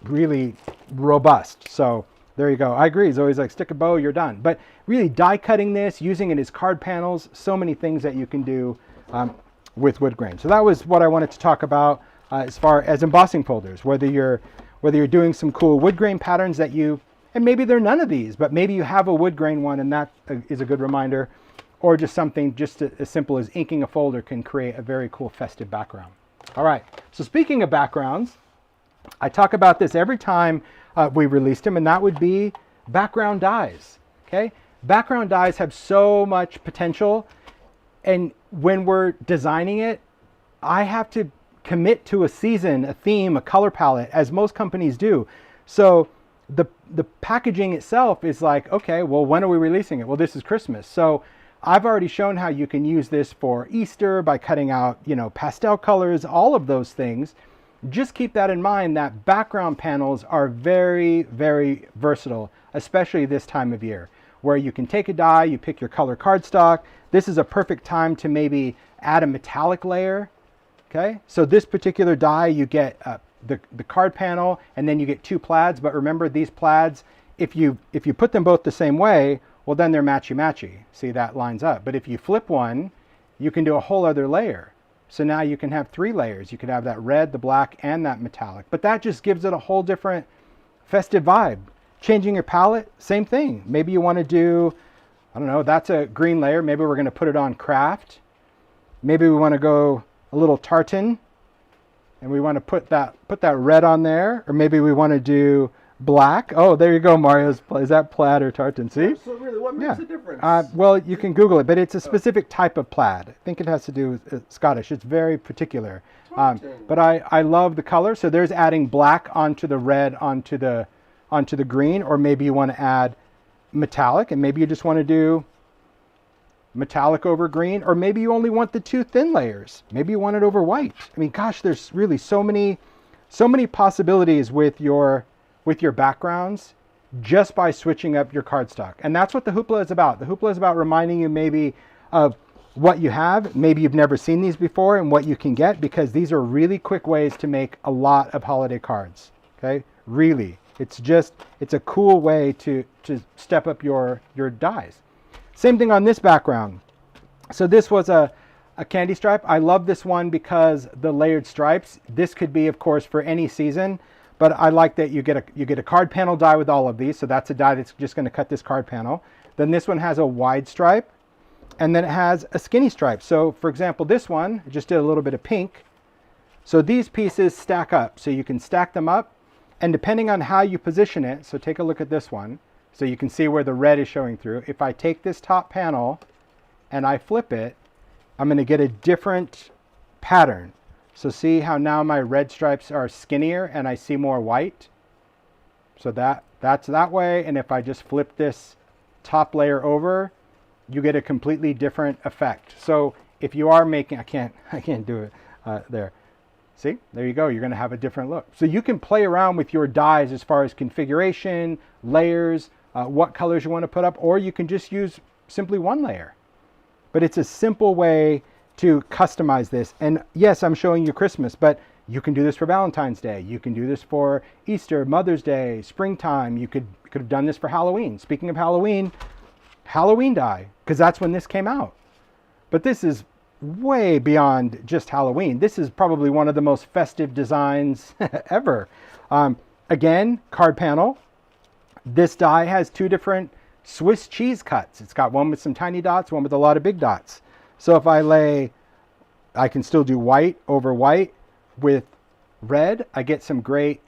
really robust. So there you go. I agree. It's always like stick a bow, you're done. But really die cutting this, using it as card panels, so many things that you can do with wood grain. So that was what I wanted to talk about as far as embossing folders, whether you're doing some cool wood grain patterns that and maybe they're none of these, but maybe you have a wood grain one and that is a good reminder, or just something just as simple as inking a folder can create a very cool festive background. All right, so speaking of backgrounds, I talk about this every time we released them, and that would be background dies, okay? Background dies have so much potential, and when we're designing it, I have to commit to a season, a theme, a color palette, as most companies do. So the packaging itself is like, okay, well, when are we releasing it? Well, this is Christmas. So I've already shown how you can use this for Easter by cutting out, pastel colors, all of those things. just keep that in mind, that background panels are very, very versatile, especially this time of year, where you can take a die, you pick your color cardstock. This is a perfect time to maybe add a metallic layer. Okay, so this particular die, you get the card panel, and then you get 2 plaids. But remember, these plaids, if you put them both the same way, well, then they're matchy-matchy. See, that lines up. But if you flip one, you can do a whole other layer. So now you can have 3 layers. You could have that red, the black, and that metallic. But that just gives it a whole different festive vibe. Changing your palette, same thing. Maybe you want to do, I don't know, that's a green layer. Maybe we're going to put it on craft. Maybe we want to go a little tartan, and we want to put that red on there. Or maybe we want to do black. Oh, there you go, Mario. Is that plaid or tartan? See? So really, what makes the difference? Well, you can Google it, but it's a specific type of plaid. I think it has to do with Scottish. It's very particular. But I love the color. So there's adding black onto the red, onto the green, or maybe you want to add metallic, and maybe you just want to do metallic over green, or maybe you only want the 2 thin layers. Maybe you want it over white. I mean, gosh, there's really so many possibilities with your backgrounds just by switching up your cardstock. And that's what the Hoopla is about. The Hoopla is about reminding you maybe of what you have. Maybe you've never seen these before and what you can get, because these are really quick ways to make a lot of holiday cards. Okay, really. It's a cool way to step up your dies. Same thing on this background. So this was a candy stripe. I love this one because the layered stripes. This could be, of course, for any season, but I like that you get a card panel die with all of these. So that's a die that's just going to cut this card panel. Then this one has a wide stripe, and then it has a skinny stripe. So for example, this one, I just did a little bit of pink. So these pieces stack up. So you can stack them up, and depending on how you position it, so take a look at this one. So you can see where the red is showing through. If I take this top panel and I flip it, I'm going to get a different pattern. So see how now my red stripes are skinnier and I see more white? So that's that way. And if I just flip this top layer over, you get a completely different effect. So if you are making, I can't do it there. See, there you go. You're going to have a different look. So you can play around with your dies as far as configuration, layers, what colors you want to put up, or you can just use simply 1 layer. But it's a simple way to customize this. And yes, I'm showing you Christmas, but you can do this for Valentine's Day. You can do this for Easter, Mother's Day, springtime. You could have done this for Halloween. Speaking of Halloween die, because that's when this came out. But this is way beyond just Halloween. This is probably one of the most festive designs ever. Again, card panel. This die has 2 different Swiss cheese cuts. It's got one with some tiny dots, one with a lot of big dots. So if I can still do white over white with red. I get some great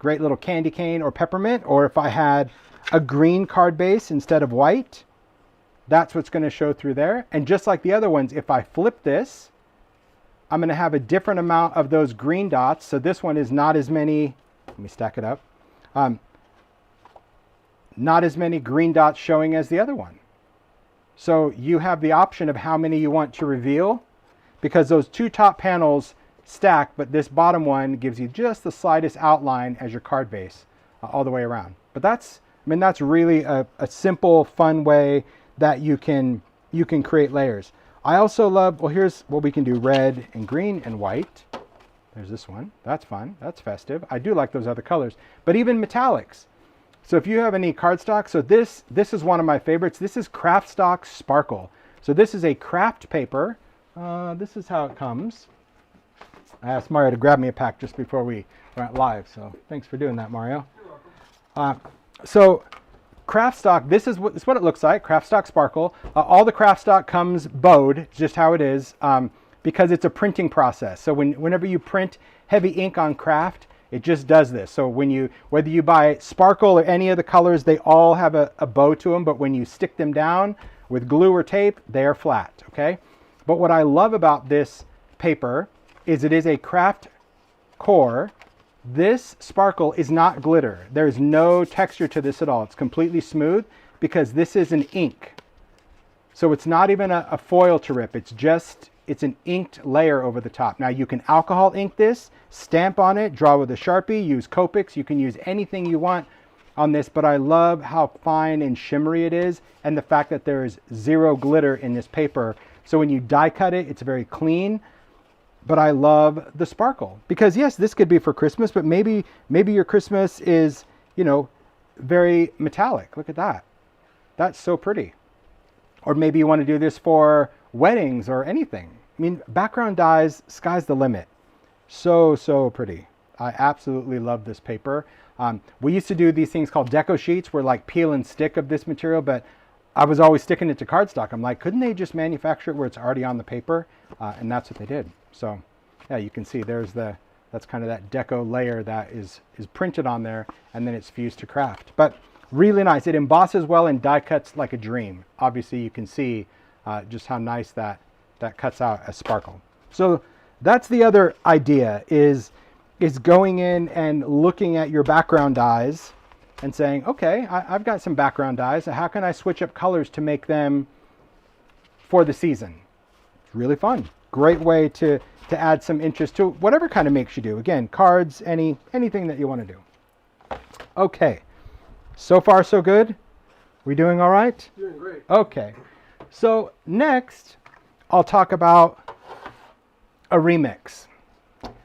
little candy cane or peppermint. Or if I had a green card base instead of white, that's what's going to show through there. And just like the other ones, if I flip this, I'm going to have a different amount of those green dots. So this one is not as many. Let me stack it up. Not as many green dots showing as the other one. So you have the option of how many you want to reveal, because those 2 top panels stack, but this bottom one gives you just the slightest outline as your card base all the way around. But that's really a simple, fun way that you can create layers. I also love, well, here's what we can do: red and green and white. There's this one. That's fun. That's festive. I do like those other colors, but even metallics. So if you have any cardstock, so this is one of my favorites. This is Craft Stock Sparkle. So this is a craft paper. This is how it comes. I asked Mario to grab me a pack just before we went live, so thanks for doing that, Mario. So craft stock, this is what it looks like, Craft Stock Sparkle. All the craft stock comes bowed, just how it is, because it's a printing process. So whenever you print heavy ink on craft, it just does this. So whether you buy sparkle or any of the colors, they all have a bow to them, but when you stick them down with glue or tape, they are flat, okay? But what I love about this paper is it is a craft core. This sparkle is not glitter. There's no texture to this at all. It's completely smooth because this is an ink. So it's not even a foil to rip. It's it's an inked layer over the top. Now you can alcohol ink this, stamp on it, draw with a Sharpie, use Copics. You can use anything you want on this, but I love how fine and shimmery it is, and the fact that there is zero glitter in this paper. So when you die cut it, it's very clean. But I love the sparkle, because yes, this could be for Christmas, but maybe your Christmas is, you know, very metallic. Look at that. That's so pretty. Or maybe you want to do this for weddings or anything. I mean, background dyes, sky's the limit. So, so pretty. I absolutely love this paper. We used to do these things called deco sheets, where like peel and stick of this material, but I was always sticking it to cardstock. I'm like, couldn't they just manufacture it where it's already on the paper? And that's what they did. So yeah, you can see that's kind of that deco layer that is printed on there, and then it's fused to craft. But really nice. It embosses well and die cuts like a dream. Obviously you can see just how nice that cuts out a sparkle. So that's the other idea, is going in and looking at your background dyes and saying, okay, I've got some background dyes. How can I switch up colors to make them for the season? It's really fun. Great way to add some interest to whatever kind of makes you do. Again, cards, anything that you want to do. Okay, so far so good? We doing all right? Doing great. Okay, so next I'll talk about a remix.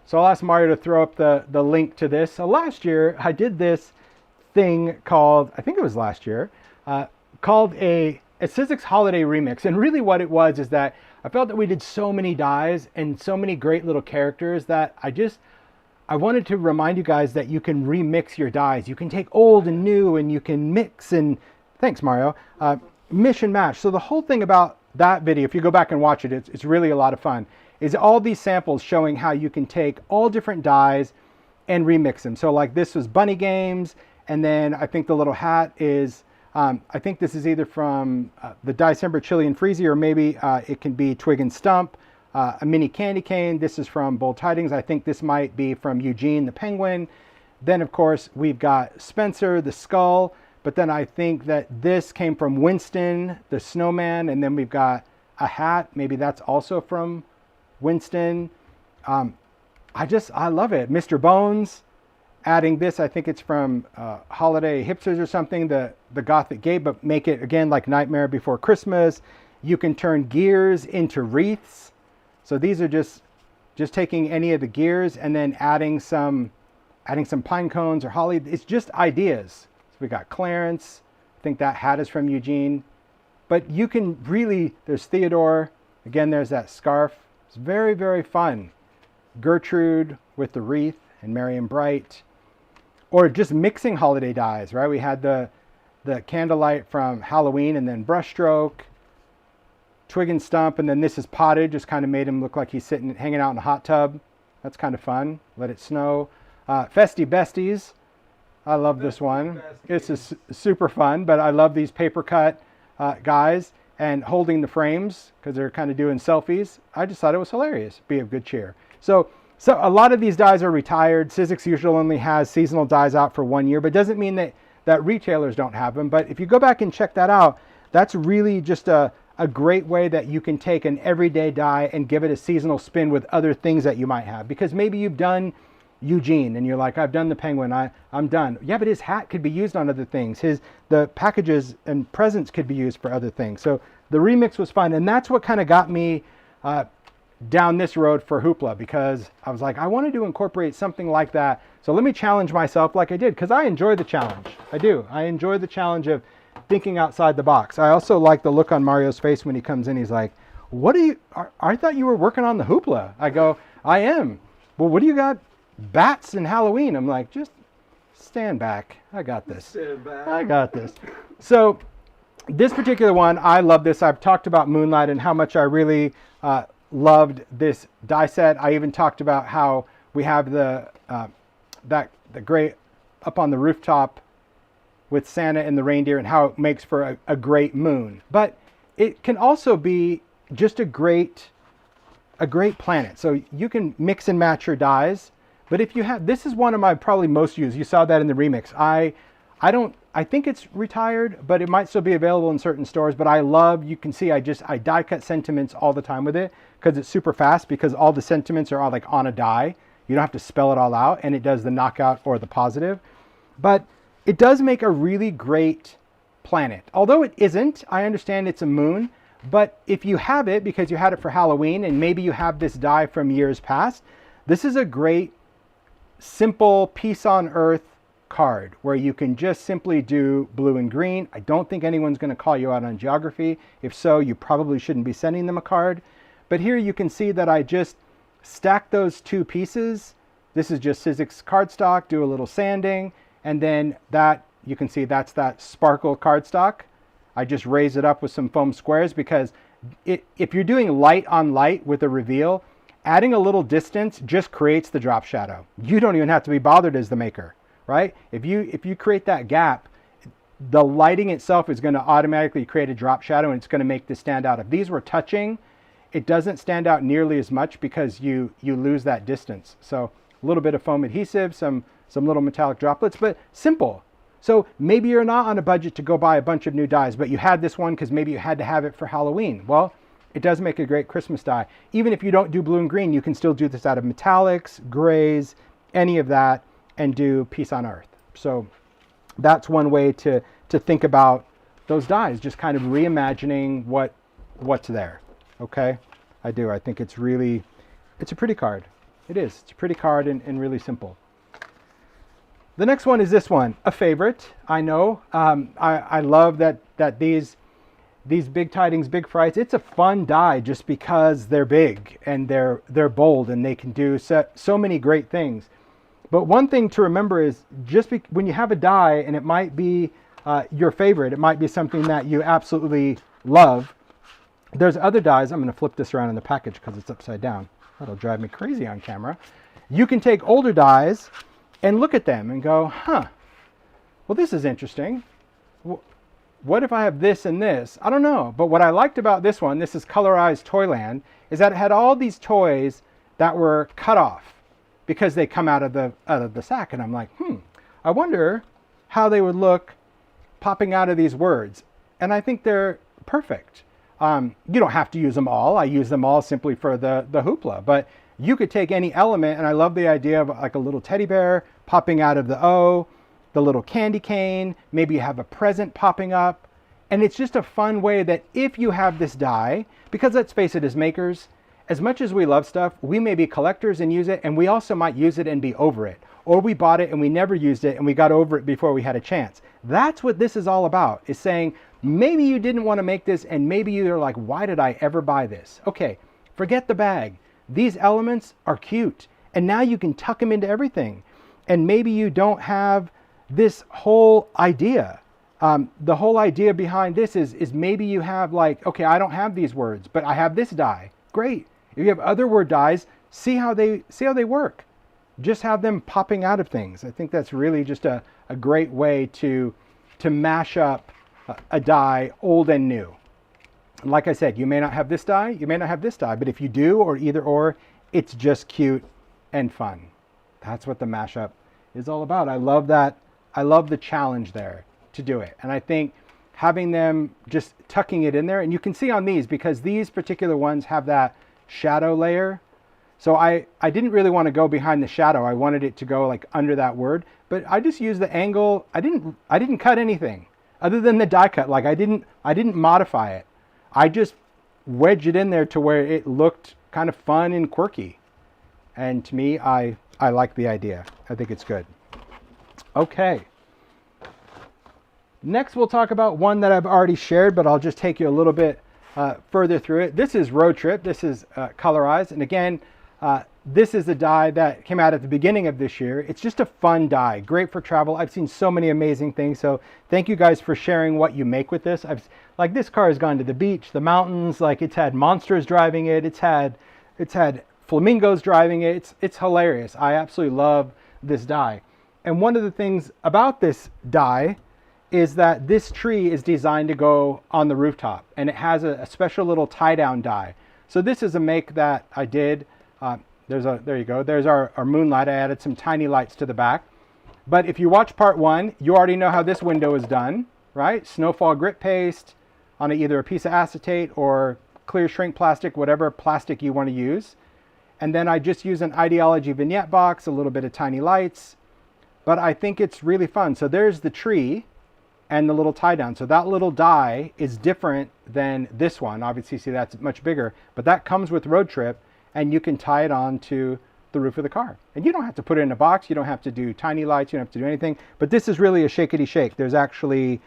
So I'll ask Mario to throw up the link to this. So last year I did this thing called, I think it was last year, called a Sizzix holiday remix. And really what it was is that I felt that we did so many dyes and so many great little characters that I wanted to remind you guys that you can remix your dyes. You can take old and new, and you can mix and, thanks Mario, mish and match. So the whole thing about that video, if you go back and watch it, it's really a lot of fun, is all these samples showing how you can take all different dyes and remix them. So like this was Bunny Games, and then I think the little hat is, I think this is either from the December Chili and Freezy, or maybe it can be Twig and Stump, a mini candy cane. This is from Bold Tidings. I think this might be from Eugene the Penguin. Then of course we've got Spencer the Skull, but then I think that this came from Winston the Snowman, and then we've got a hat. Maybe that's also from Winston. I love it. Mr. Bones adding this, I think it's from Holiday Hipsters or something, the Gothic Gate, but make it again like Nightmare Before Christmas. You can turn gears into wreaths. So these are just taking any of the gears and then adding some pine cones or holly. It's just ideas. So we got Clarence. I think that hat is from Eugene. But you can really, there's Theodore. Again, there's that scarf. It's very, very fun. Gertrude with the wreath, and Marion Bright. Or just mixing holiday dyes, right? We had the Candlelight from Halloween, and then Brushstroke, Twig and Stump, and then this is potted. Just kind of made him look like he's hanging out in a hot tub. That's kind of fun. Let It Snow. Festive Besties. I love this one. This is super fun, but I love these Papercut guys and holding the frames because they're kind of doing selfies. I just thought it was hilarious. Be of good cheer. So a lot of these dyes are retired. Sizzix usually only has seasonal dyes out for 1 year, but doesn't mean that retailers don't have them. But if you go back and check that out, that's really just a great way that you can take an everyday dye and give it a seasonal spin with other things that you might have. Because maybe you've done Eugene and you're like, I've done the Penguin, I'm done. Yeah, but his hat could be used on other things. The packages and presents could be used for other things. So the remix was fun, and that's what kind of got me down this road for Hoopla, because I was like, I wanted to incorporate something like that. So let me challenge myself like I did, because I enjoy the challenge. I do. I enjoy the challenge of thinking outside the box. I also like the look on Mario's face when he comes in. He's like, I thought you were working on the Hoopla. I go, I am. Well, what do you got? Bats and Halloween. I'm like, just stand back. I got this. Stand back. I got this. So this particular one, I love this. I've talked about Moonlight and how much I really loved this die set. I even talked about how we have the great up on the rooftop with Santa and the reindeer, and how it makes for a great moon. But it can also be just a great planet. So you can mix and match your dyes. But if you have, this is one of my probably most used. You saw that in the remix. I I think it's retired, but it might still be available in certain stores. But I love, you can see I die cut sentiments all the time with it because it's super fast, because all the sentiments are all like on a die. You don't have to spell it all out, and it does the knockout or the positive. But it does make a really great planet. Although it isn't, I understand it's a moon, but if you have it because you had it for Halloween and maybe you have this die from years past, this is a great, simple peace on earth card where you can just simply do blue and green. I don't think anyone's going to call you out on geography. If so, you probably shouldn't be sending them a card. But here you can see that I just stack those two pieces. This is just Sizzix cardstock, do a little sanding, and then that, you can see that's that sparkle cardstock. I just raise it up with some foam squares because if you're doing light on light with a reveal, adding a little distance just creates the drop shadow. You don't even have to be bothered as the maker, right? If you create that gap, the lighting itself is going to automatically create a drop shadow, and it's going to make this stand out. If these were touching, it doesn't stand out nearly as much because you lose that distance. So a little bit of foam adhesive, some little metallic droplets, but simple. So maybe you're not on a budget to go buy a bunch of new dies, but you had this one because maybe you had to have it for Halloween. Well, it does make a great Christmas die. Even if you don't do blue and green, you can still do this out of metallics, grays, any of that, and do peace on earth. So that's one way to think about those dies, just kind of reimagining what's there. Okay, I do. I think it's a pretty card. It is. It's a pretty card and really simple. The next one is this one, a favorite. I know. I love that these big Tidings, big Frights. It's a fun die just because they're big and they're bold and they can do so many great things. But one thing to remember is when you have a die and it might be your favorite, it might be something that you absolutely love. There's other dies. I'm going to flip this around in the package because it's upside down. That'll drive me crazy on camera. You can take older dies and look at them and go, huh, well, this is interesting. What if I have this and this? I don't know. But what I liked about this one, this is colorized Toyland, is that it had all these toys that were cut off because they come out of the sack. And I'm like, I wonder how they would look popping out of these words. And I think they're perfect. You don't have to use them all. I use them all simply for the hoopla, but you could take any element, and I love the idea of like a little teddy bear popping out of the O, the little candy cane, maybe you have a present popping up, and it's just a fun way that if you have this die, because let's face it, as makers, as much as we love stuff, we may be collectors and use it, and we also might use it and be over it, or we bought it and we never used it and we got over it before we had a chance. That's what this is all about, is saying, maybe you didn't want to make this, and maybe you're like, why did I ever buy this? Okay, forget the bag. These elements are cute, and now you can tuck them into everything. And maybe you don't have this whole idea. The whole idea behind this is maybe you have like, okay, I don't have these words, but I have this die. Great. If you have other word dies, see how they work. Just have them popping out of things. I think that's really just a great way to mash up a die, old and new. And like I said, you may not have this die, you may not have this die, but if you do, or either or, it's just cute and fun. That's what the mashup is all about. I love that. I love the challenge there to do it. And I think having them just tucking it in there, and you can see on these, because these particular ones have that shadow layer. So I didn't really want to go behind the shadow. I wanted it to go like under that word, but I just used the angle. I didn't cut anything other than the die cut. Like I didn't modify it. I just wedged it in there to where it looked kind of fun and quirky. And to me, I like the idea. I think it's good. Okay. Next, we'll talk about one that I've already shared, but I'll just take you a little bit further through it. This is Road Trip. This is colorized. And again, this is a die that came out at the beginning of this year. It's just a fun die, great for travel. I've seen so many amazing things. So thank you guys for sharing what you make with this. Like this car has gone to the beach, the mountains, like it's had monsters driving it. It's had flamingos driving it. It's hilarious. I absolutely love this die. And one of the things about this die is that this tree is designed to go on the rooftop, and it has a special little tie down die. So this is a make that I did. There you go. There's our Moonlight. I added some tiny lights to the back. But if you watch part 1, you already know how this window is done, right? Snowfall grit paste on either a piece of acetate or clear shrink plastic, whatever plastic you want to use. And then I just use an Ideology vignette box, a little bit of tiny lights, but I think it's really fun. So there's the tree and the little tie down. So that little die is different than this one. Obviously, see, that's much bigger, but that comes with Road Trip, and you can tie it on to the roof of the car. And you don't have to put it in a box. You don't have to do tiny lights. You don't have to do anything. But this is really a shakety shake. There's actually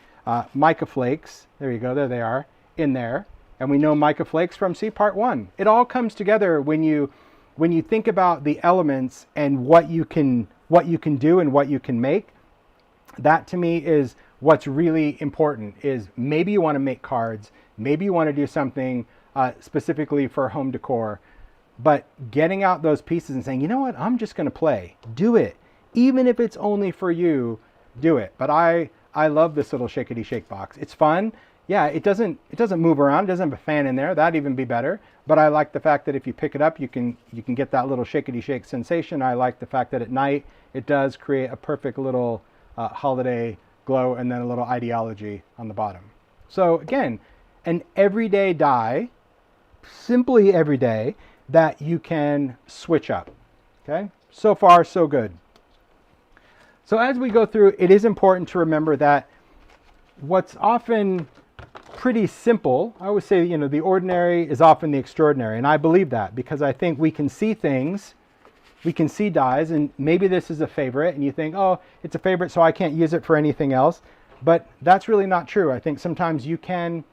mica flakes. There you go. There they are in there. And we know mica flakes from, see, part 1. It all comes together when you think about the elements and what you can do and what you can make. That to me is what's really important. Is maybe you want to make cards, maybe you want to do something specifically for home decor, but getting out those pieces and saying, you know what, I'm just going to play. Do it. Even if it's only for you, do it. But I love this little shakety shake box. It's fun. Yeah, it doesn't move around. It doesn't have a fan in there. That'd even be better. But I like the fact that if you pick it up, you can get that little shakety shake sensation. I like the fact that at night it does create a perfect little holiday glow, and then a little Ideology on the bottom. So again, an everyday die, simply everyday, that you can switch up. Okay, so far so good. So as we go through, it is important to remember that what's often pretty simple, I always say, the ordinary is often the extraordinary. And I believe that because I think we can see things, we can see dies, and maybe this is a favorite and you think, oh, it's a favorite, so I can't use it for anything else. But that's really not true. I think sometimes you can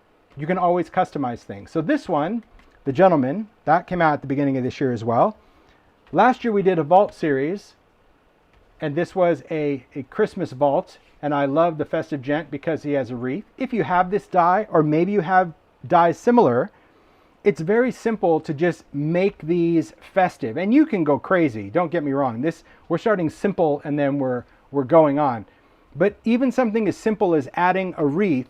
always customize things. So this one, the Gentleman, that came out at the beginning of this year as well. Last year we did a vault series, and this was a Christmas vault. And I love the Festive Gent because he has a wreath. If you have this die, or maybe you have dies similar, it's very simple to just make these festive. And you can go crazy, don't get me wrong. We're starting simple and then we're going on. But even something as simple as adding a wreath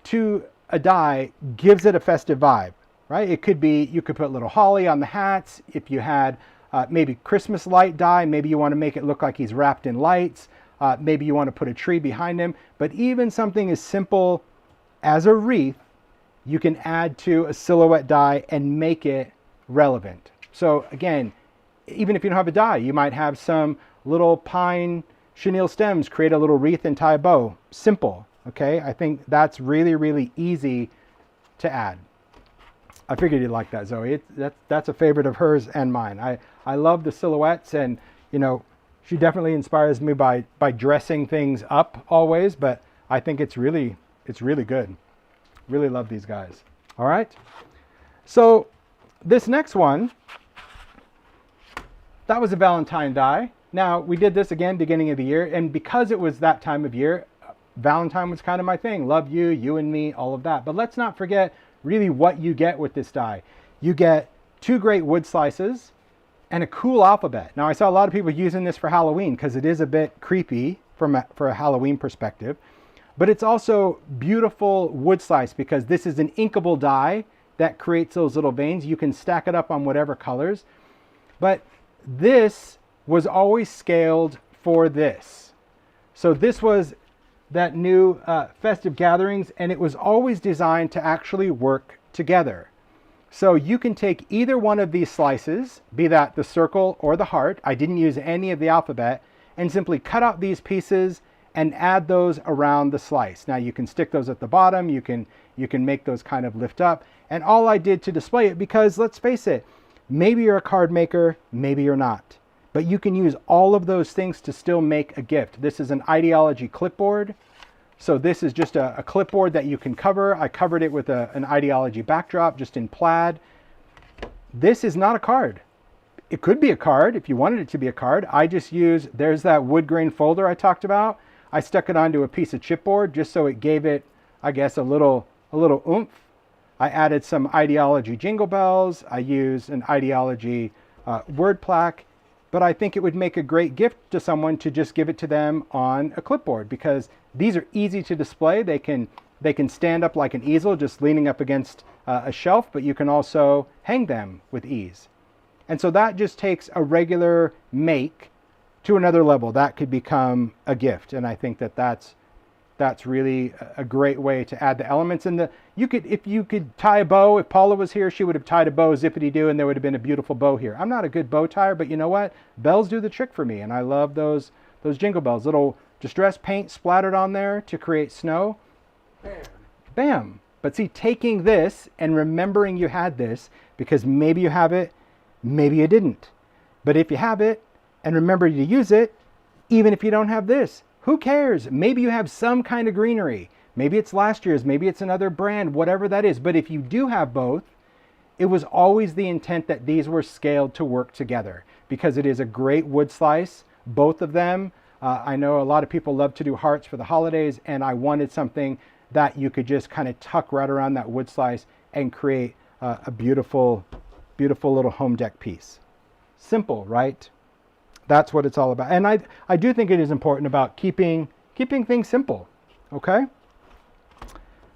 to a die gives it a festive vibe, right? It could be, you could put little holly on the hats. If you had maybe Christmas light die, maybe you want to make it look like he's wrapped in lights. Maybe you want to put a tree behind him, but even something as simple as a wreath, you can add to a silhouette die and make it relevant. So again, even if you don't have a die, you might have some little pine chenille stems, create a little wreath and tie a bow. Simple, okay? I think that's really, really easy to add. I figured you'd like that, Zoe. That's a favorite of hers and mine. I love the silhouettes, and she definitely inspires me by dressing things up always, but I think it's really good. Really love these guys. All right. So this next one, that was a Valentine die. Now we did this again beginning of the year, and because it was that time of year, Valentine was kind of my thing. Love you, you and me, all of that. But let's not forget really what you get with this die. You get 2 great wood slices and a cool alphabet. Now I saw a lot of people using this for Halloween because it is a bit creepy for a Halloween perspective, but it's also beautiful wood slice because this is an inkable die that creates those little veins. You can stack it up on whatever colors, but this was always scaled for this. So this was that new Festive Gatherings, and it was always designed to actually work together. So you can take either one of these slices, be that the circle or the heart, I didn't use any of the alphabet, and simply cut out these pieces and add those around the slice. Now you can stick those at the bottom, you can make those kind of lift up, and all I did to display it, because let's face it, maybe you're a card maker, maybe you're not, but you can use all of those things to still make a gift. This is an Ideology clipboard. So this is just a clipboard that you can cover. I covered it with an Ideology backdrop just in plaid. This is not a card. It could be a card if you wanted it to be a card. I just used, there's that wood grain folder I talked about. I stuck it onto a piece of chipboard just so it gave it, I guess, a little oomph. I added some Ideology jingle bells. I used an Ideology word plaque. But I think it would make a great gift to someone to just give it to them on a clipboard, because these are easy to display. They can stand up like an easel, just leaning up against a shelf, but you can also hang them with ease. And so that just takes a regular make to another level. That could become a gift. And I think that that's really a great way to add the elements. And if you could tie a bow, if Paula was here, she would have tied a bow zippity-doo, and there would have been a beautiful bow here. I'm not a good bow tire, but you know what? Bells do the trick for me, and I love those jingle bells. Little distress paint splattered on there to create snow. Bam. Bam. But see, taking this and remembering you had this, because maybe you have it, maybe you didn't. But if you have it and remember to use it, even if you don't have this, who cares? Maybe you have some kind of greenery. Maybe it's last year's, maybe it's another brand, whatever that is. But if you do have both, it was always the intent that these were scaled to work together, because it is a great wood slice, both of them. I know a lot of people love to do hearts for the holidays, and I wanted something that you could just kind of tuck right around that wood slice and create a beautiful, beautiful little home deck piece. Simple, right? That's what it's all about. And I do think it is important about keeping things simple. Okay?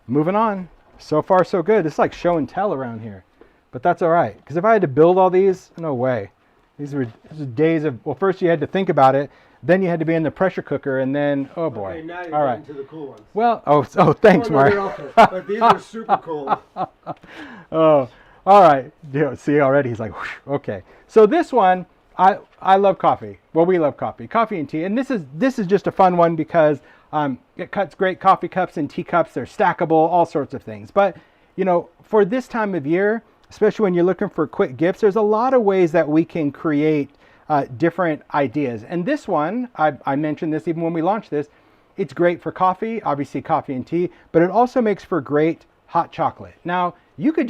Moving on. So far, so good. It's like show and tell around here. But that's all right. Because if I had to build all these, no way. These were days of, well, first you had to think about it. Then you had to be in the pressure cooker. And then, oh boy. Okay, now you're all right. into the cool ones. Well, oh thanks, Mark. But these are super cool. Oh, all right. Yeah, see, already he's like, whoosh, okay. So this one, I love coffee. Well, we love coffee and tea. And this is just a fun one because it cuts great coffee cups and teacups. They're stackable, all sorts of things. But, you know, for this time of year, especially when you're looking for quick gifts, there's a lot of ways that we can create different ideas. And this one, I mentioned this even when we launched this, it's great for coffee, obviously coffee and tea, but it also makes for great hot chocolate. Now, you could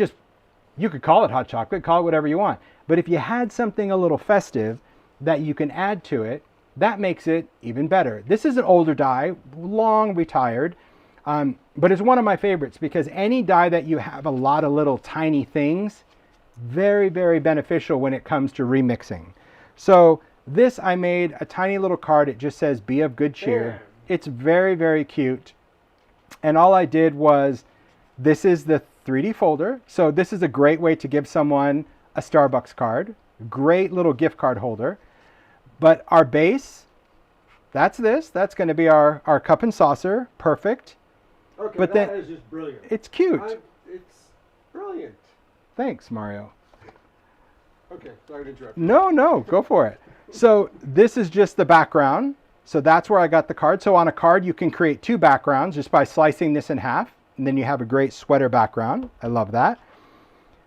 call it hot chocolate, call it whatever you want. But if you had something a little festive that you can add to it, that makes it even better. This is an older die, long retired, but it's one of my favorites because any die that you have a lot of little tiny things, very, very beneficial when it comes to remixing. So this, I made a tiny little card. It just says, "Be of good cheer." It's very, very cute. And all I did was, this is the 3D folder. So this is a great way to give someone a Starbucks card. Great little gift card holder. But our base, that's this. That's going to be our cup and saucer. Perfect. Okay, but that then, is just brilliant. It's cute. It's brilliant. Thanks, Mario. Okay, sorry to interrupt. No, go for it. So this is just the background. So that's where I got the card. So on a card, you can create two backgrounds just by slicing this in half. And then you have a great sweater background. I love that.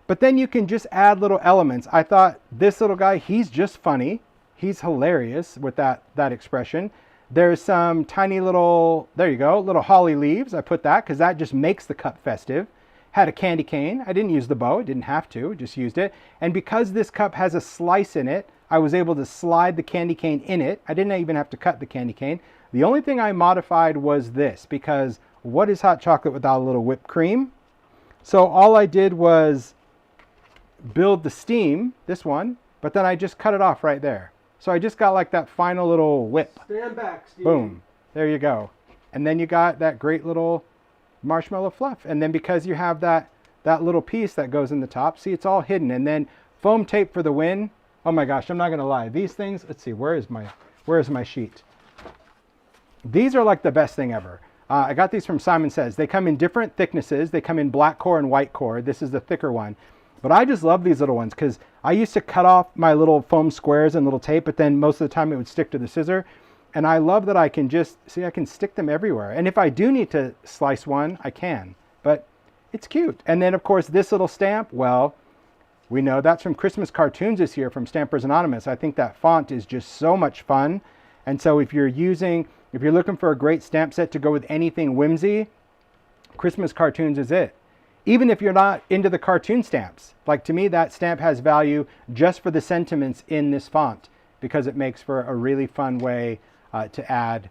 But then you can just add little elements. I thought this little guy, he's just funny. He's hilarious with that expression. There's some tiny little, there you go, little holly leaves. I put that because that just makes the cup festive. Had a candy cane. I didn't use the bow. I didn't have to. Just used it. And because this cup has a slice in it, I was able to slide the candy cane in it. I didn't even have to cut the candy cane. The only thing I modified was this, because what is hot chocolate without a little whipped cream? So all I did was build the steam, this one, but then I just cut it off right there. So I just got like that final little whip. Stand back, Steve. Boom. There you go. And then you got that great little marshmallow fluff. And then because you have that little piece that goes in the top, see, it's all hidden. And then foam tape for the win. Oh my gosh, I'm not going to lie. These things, let's see, where is my sheet? These are like the best thing ever. I got these from Simon Says. They come in different thicknesses. They come in black core and white core. This is the thicker one. But I just love these little ones because I used to cut off my little foam squares and little tape, but then most of the time it would stick to the scissor. And I love that I can just, see, I can stick them everywhere. And if I do need to slice one, I can. But it's cute. And then, of course, this little stamp, well, we know that's from Christmas cartoons this year from Stampers Anonymous. I think that font is just so much fun. And so if you're looking for a great stamp set to go with anything whimsy, Christmas cartoons is it. Even if you're not into the cartoon stamps. Like, to me, that stamp has value just for the sentiments in this font because it makes for a really fun way to add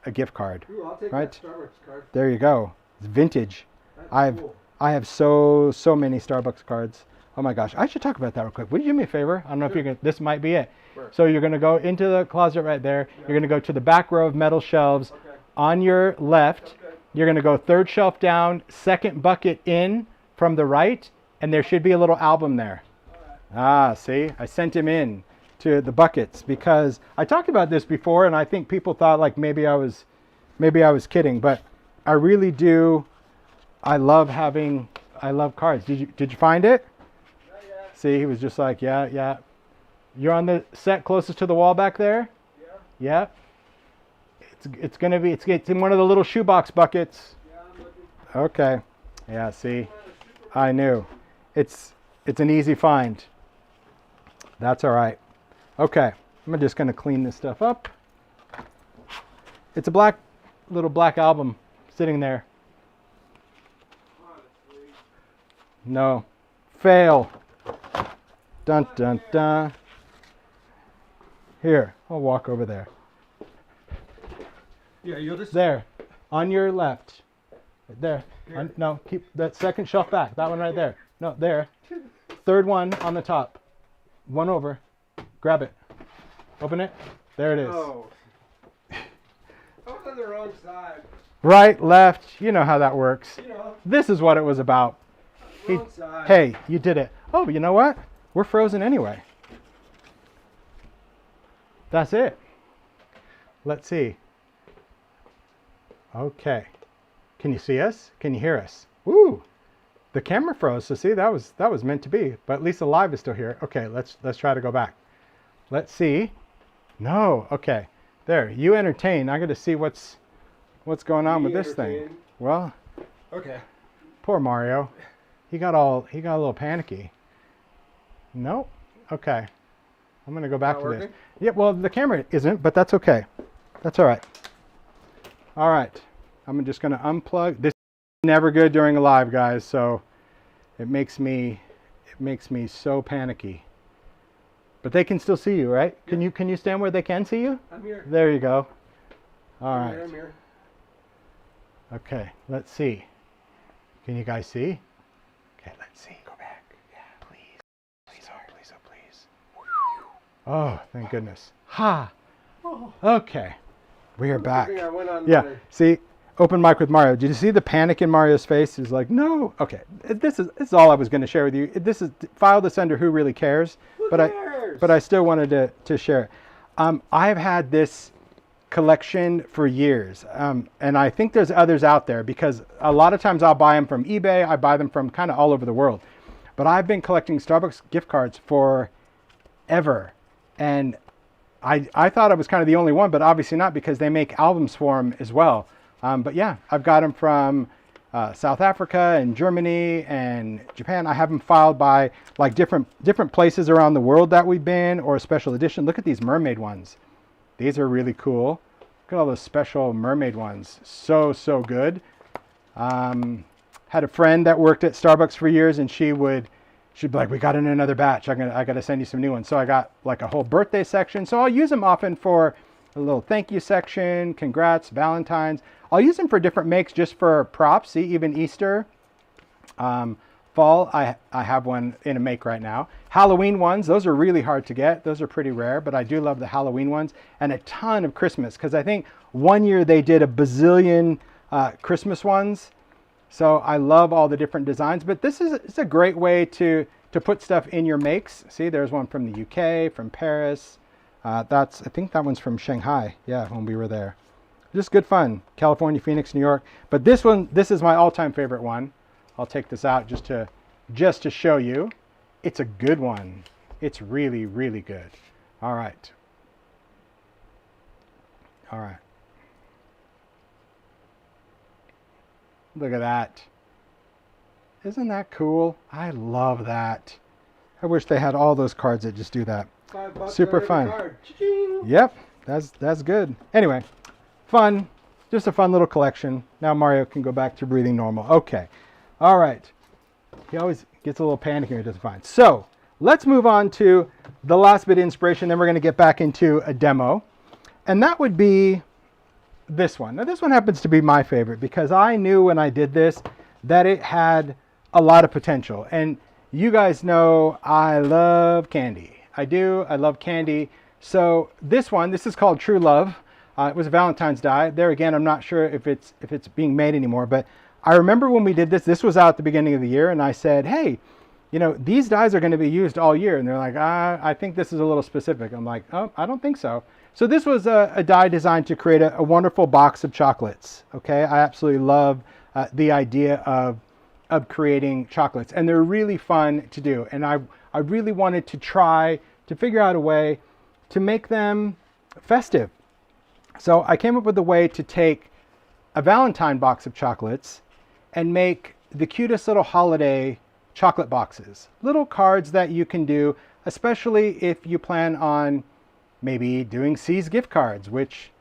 a gift card. Ooh, I'll take right? that Starbucks card. There you go. It's vintage. That's cool. I have so many Starbucks cards. Oh my gosh, I should talk about that real quick. Would you do me a favor? I don't know if you're going to, this might be it. Sure. So you're going to go into the closet right there. Yeah. You're going to go to the back row of metal shelves. Okay. On your left, okay. You're going to go third shelf down, second bucket in from the right, and there should be a little album there. All right. Ah, see, I sent him in. to the buckets, because I talked about this before and I think people thought like maybe I was kidding, but I really do. I love cards. Did you find it? Not yet. See, he was just like, yeah. You're on the set closest to the wall back there? Yeah. Yeah. It's in one of the little shoebox buckets. Yeah, I'm looking. Okay. Yeah, see. I knew. It's an easy find. That's all right. Okay. I'm just going to clean this stuff up. It's a little black album sitting there. Honestly. No. Fail. Dun dun dun. Here, I'll walk over there. Yeah, you'll just. There. On your left. Right there. No, keep that second shelf back. That one right there. No, there. Third one on the top. One over. Grab it. Open it. There it is. Oh. I was on the wrong side. Right, left. You know how that works. You know, This is what it was about. wrong side. Hey, you did it. Oh, you know what? We're frozen anyway. That's it. Let's see. Okay. Can you see us? Can you hear us? Woo! The camera froze. So see, that was meant to be. But at least the live is still here. Okay, let's try to go back. Let's see. No. Okay. There. You entertain. I got to see what's going on with this thing. Entertain. Well, Okay. poor Mario. He got a little panicky. Nope. Okay. I'm going to go back Not to this. working? Yeah, well, the camera isn't, but that's okay. That's all right. All right. I'm just going to unplug. This is never good during a live, guys, so it makes me so panicky. But they can still see you, right? Yeah. Can you stand where they can see you? I'm here. There you go. All I'm right. here, I'm here. Okay, let's see. Can you guys see? Okay, let's see. Go back. Yeah, please. Please, oh, please, oh, please. Oh, thank goodness. Ha! Oh. Okay, we are back. I went on Yeah, my- see, open mic with Mario. Did you see the panic in Mario's face? He's like, no. Okay, this is all I was going to share with you. This is, file this under Who Really Cares. Who But cares? I still wanted to share it. I've had this collection for years, and I think there's others out there, because a lot of times I'll buy them from eBay. I buy them from kind of all over the world. But I've been collecting Starbucks gift cards forever, and I thought I was kind of the only one, but obviously not, because they make albums for them as well. But yeah, I've got them from South Africa and Germany and Japan. I have them filed by like different places around the world that we've been, or a special edition. Look at these mermaid ones. These are really cool. Look at all those special mermaid ones. So good. Had a friend that worked at Starbucks for years, and she'd be like, we got in another batch. I got to send you some new ones. So I got like a whole birthday section. So I'll use them often for a little thank you section, congrats, Valentine's. I'll use them for different makes, just for props. See, even Easter, fall, I have one in a make right now. Halloween ones, those are really hard to get. Those are pretty rare, but I do love the Halloween ones, and a ton of Christmas, because I think one year they did a bazillion Christmas ones. So I love all the different designs, but it's a great way to put stuff in your makes. See, there's one from the UK, from Paris. I think that one's from Shanghai. Yeah, when we were there. Just good fun. California, Phoenix, New York. But this is my all-time favorite one. I'll take this out just to show you. It's a good one. It's really, really good. All right. All right. Look at that. Isn't that cool? I love that. I wish they had all those cards that just do that. $5 Super on every fun. card. Cha-ching. Yep, that's good. Anyway, fun. Just a fun little collection. Now Mario can go back to breathing normal. Okay. All right. He always gets a little panicky when he doesn't find. So let's move on to the last bit of inspiration. Then we're going to get back into a demo. And that would be this one. Now this one happens to be my favorite, because I knew when I did this that it had a lot of potential. And you guys know I love candy. I do. I love candy. So this is called True Love. It was a Valentine's die. There again, I'm not sure if it's being made anymore, but I remember when we did this was out at the beginning of the year, and I said, hey, you know, these dies are going to be used all year. And they're like, I think this is a little specific. I'm like, oh, I don't think so. So this was a die designed to create a wonderful box of chocolates. Okay, I absolutely love the idea of creating chocolates, and they're really fun to do. And I really wanted to try to figure out a way to make them festive. So I came up with a way to take a Valentine box of chocolates and make the cutest little holiday chocolate boxes. Little cards that you can do, especially if you plan on maybe doing C's gift cards, which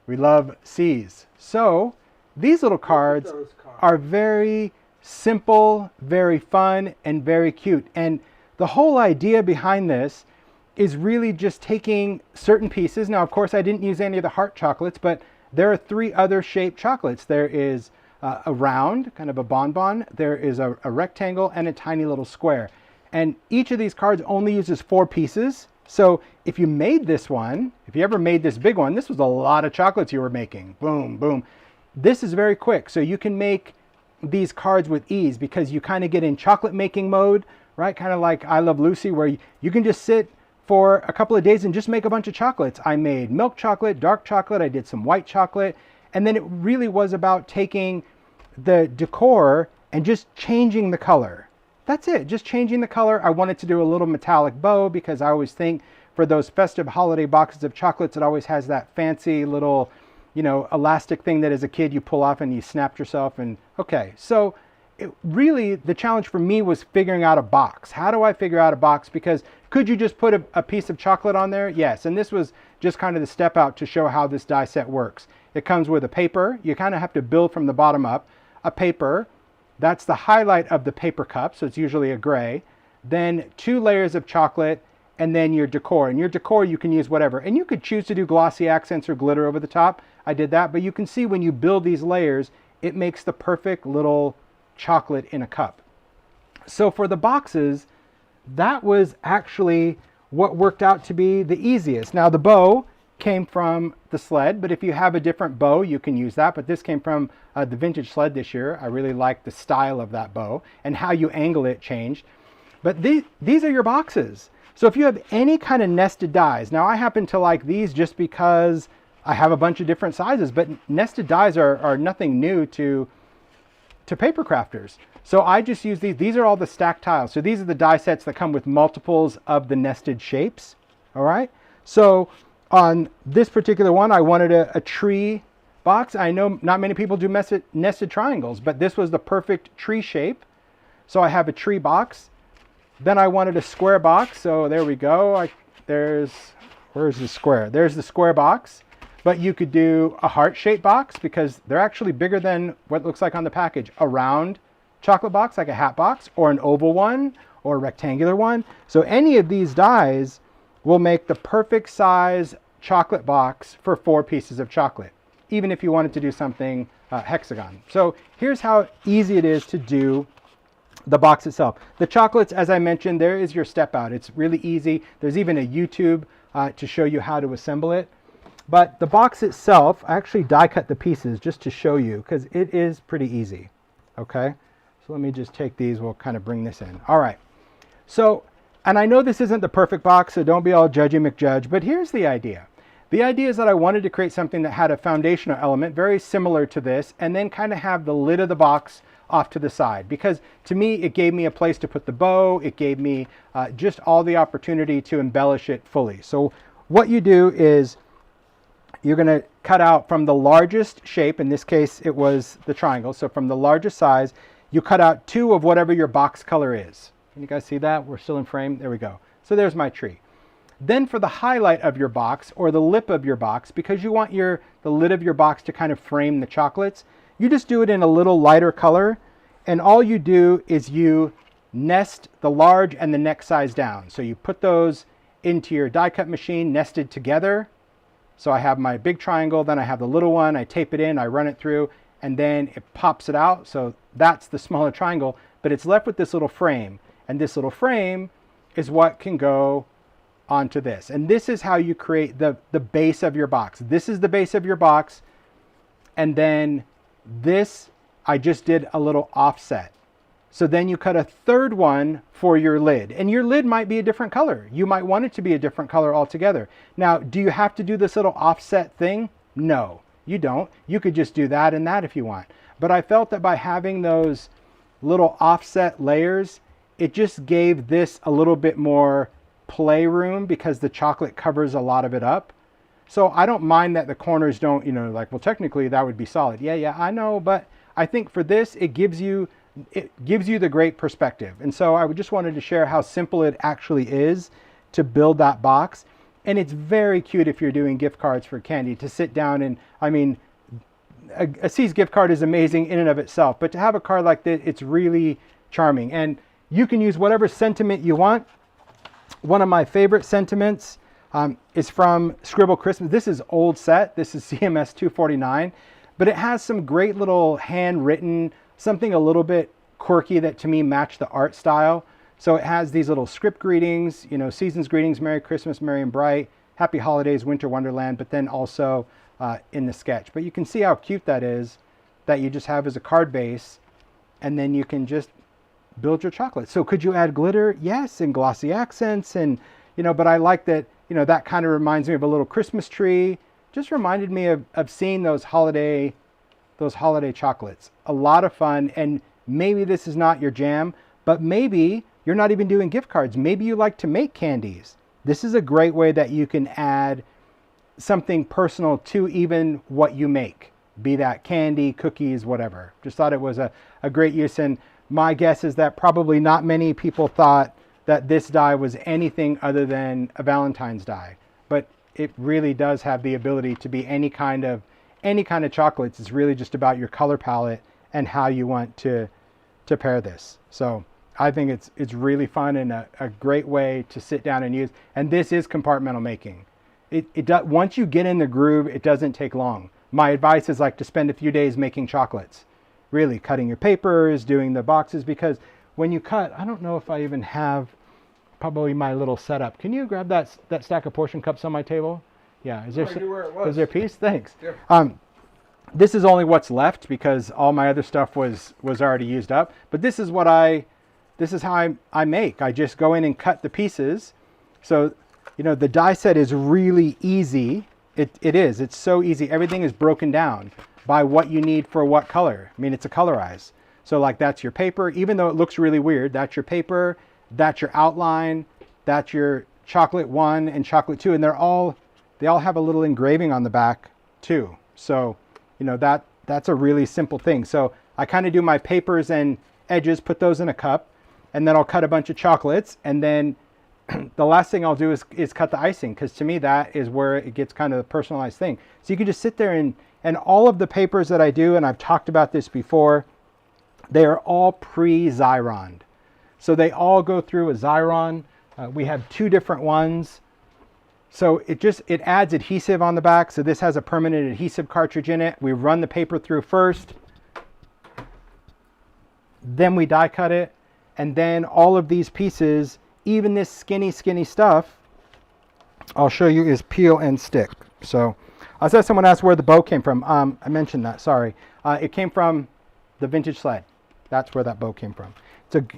we love C's. So these little cards are very simple, very fun, and very cute. And the whole idea behind this is really just taking certain pieces. Now, of course, I didn't use any of the heart chocolates, but there are 3 other shaped chocolates. There is a round, kind of a bonbon. There is a rectangle and a tiny little square. And each of these cards only uses 4 pieces. So if you made this one, if you ever made this big one, this was a lot of chocolates you were making. Boom, boom. This is very quick. So you can make these cards with ease because you kind of get in chocolate making mode, right? Kind of like I Love Lucy, where you can just sit for a couple of days and just make a bunch of chocolates. I made milk chocolate, dark chocolate, I did some white chocolate, and then it really was about taking the decor and just changing the color. That's it, just changing the color. I wanted to do a little metallic bow because I always think for those festive holiday boxes of chocolates, it always has that fancy little, you know, elastic thing that as a kid you pull off and you snapped yourself. And okay, so really the challenge for me was figuring out a box. How do I figure out a box? Because could you just put a piece of chocolate on there? Yes, and this was just kind of the step out to show how this die set works. It comes with a paper. You kind of have to build from the bottom up. A paper, that's the highlight of the paper cup, so it's usually a gray. Then 2 layers of chocolate, and then your decor. And your decor, you can use whatever. And you could choose to do glossy accents or glitter over the top. I did that, but you can see when you build these layers, it makes the perfect little chocolate in a cup. So for the boxes, that was actually what worked out to be the easiest. Now the bow came from the sled, but if you have a different bow, you can use that. But this came from the vintage sled this year. I really like the style of that bow and how you angle it changed. But these are your boxes. So if you have any kind of nested dies, now I happen to like these just because I have a bunch of different sizes, but nested dies are nothing new to paper crafters. So I just use these. These are all the stacked tiles. So these are the die sets that come with multiples of the nested shapes. All right. So on this particular one, I wanted a tree box. I know not many people do nested triangles, but this was the perfect tree shape. So I have a tree box. Then I wanted a square box. So there we go. Where's the square? There's the square box. But you could do a heart-shaped box because they're actually bigger than what it looks like on the package. A round chocolate box, like a hat box, or an oval one, or a rectangular one. So any of these dies will make the perfect size chocolate box for 4 pieces of chocolate, even if you wanted to do something hexagon. So here's how easy it is to do the box itself. The chocolates, as I mentioned, there is your step out. It's really easy. There's even a YouTube to show you how to assemble it. But the box itself, I actually die cut the pieces just to show you because it is pretty easy. Okay, so let me just take these. We'll kind of bring this in. All right. So, and I know this isn't the perfect box, so don't be all judgy McJudge, but here's the idea. The idea is that I wanted to create something that had a foundational element very similar to this, and then kind of have the lid of the box off to the side, because to me it gave me a place to put the bow. It gave me just all the opportunity to embellish it fully. So what you do is you're going to cut out from the largest shape. In this case it was the triangle. So from the largest size you cut out 2 of whatever your box color is. Can you guys see that? We're still in frame. There we go. So there's my tree. Then for the highlight of your box, or the lip of your box, because you want the lid of your box to kind of frame the chocolates, you just do it in a little lighter color. And all you do is you nest the large and the next size down. So you put those into your die cut machine nested together. So I have my big triangle, then I have the little one, I tape it in, I run it through, and then it pops it out. So that's the smaller triangle, but it's left with this little frame. And this little frame is what can go onto this. And this is how you create the base of your box. This is the base of your box. And then this, I just did a little offset. So then you cut a third one for your lid, and your lid might be a different color. You might want it to be a different color altogether. Now, do you have to do this little offset thing? No, you don't. You could just do that and that if you want. But I felt that by having those little offset layers, it just gave this a little bit more playroom because the chocolate covers a lot of it up. So I don't mind that the corners don't, you know, like, well, technically that would be solid. Yeah, I know, but I think for this, it gives you the great perspective. And so I just wanted to share how simple it actually is to build that box. And it's very cute if you're doing gift cards for candy to sit down and, I mean, a C's gift card is amazing in and of itself, but to have a card like this, it's really charming. And you can use whatever sentiment you want. One of my favorite sentiments is from Scribble Christmas. This is old set. This is CMS 249, but it has some great little handwritten, something a little bit quirky that to me matched the art style. So it has these little script greetings, you know, season's greetings, Merry Christmas, Merry and Bright, Happy Holidays, Winter Wonderland, but then also in the sketch. But you can see how cute that is, that you just have as a card base, and then you can just build your chocolate. So could you add glitter? Yes, and glossy accents, and, you know, but I like that, you know, that kind of reminds me of a little Christmas tree. Just reminded me of seeing those holiday chocolates. A lot of fun, and maybe this is not your jam, but maybe you're not even doing gift cards. Maybe you like to make candies. This is a great way that you can add something personal to even what you make, be that candy, cookies, whatever. Just thought it was a great use, and my guess is that probably not many people thought that this die was anything other than a Valentine's die, but it really does have the ability to be any kind of chocolates. It's really just about your color palette and how you want to pair this. So I think it's really fun and a great way to sit down and use. And this is compartmental making. Once you get in the groove, it doesn't take long. My advice is like to spend a few days making chocolates, really cutting your papers, doing the boxes, because when you cut, I don't know if I even have probably my little setup. Can you grab that stack of portion cups on my table? Yeah, is there a piece? Thanks. Yeah. This is only what's left because all my other stuff was already used up. But this is how I make. I just go in and cut the pieces. So, you know, the die set is really easy. It is. It's so easy. Everything is broken down by what you need for what color. I mean, it's a colorize. So like that's your paper, even though it looks really weird, that's your paper, that's your outline, that's your chocolate 1 and chocolate 2, and they all have a little engraving on the back too. So, you know, that's a really simple thing. So I kind of do my papers and edges, put those in a cup, and then I'll cut a bunch of chocolates, and then the last thing I'll do is cut the icing, because to me that is where it gets kind of a personalized thing. So you can just sit there and all of the papers that I do, and I've talked about this before, they are all pre-Xyroned. So they all go through a Xyron. We have 2 different ones. So it adds adhesive on the back. So this has a permanent adhesive cartridge in it. We run the paper through first, then we die cut it, and then all of these pieces, even this skinny stuff, I'll show you, is peel and stick. So I saw someone asked where the bow came from. I mentioned that, sorry. It came from the vintage sled. That's where that bow came from.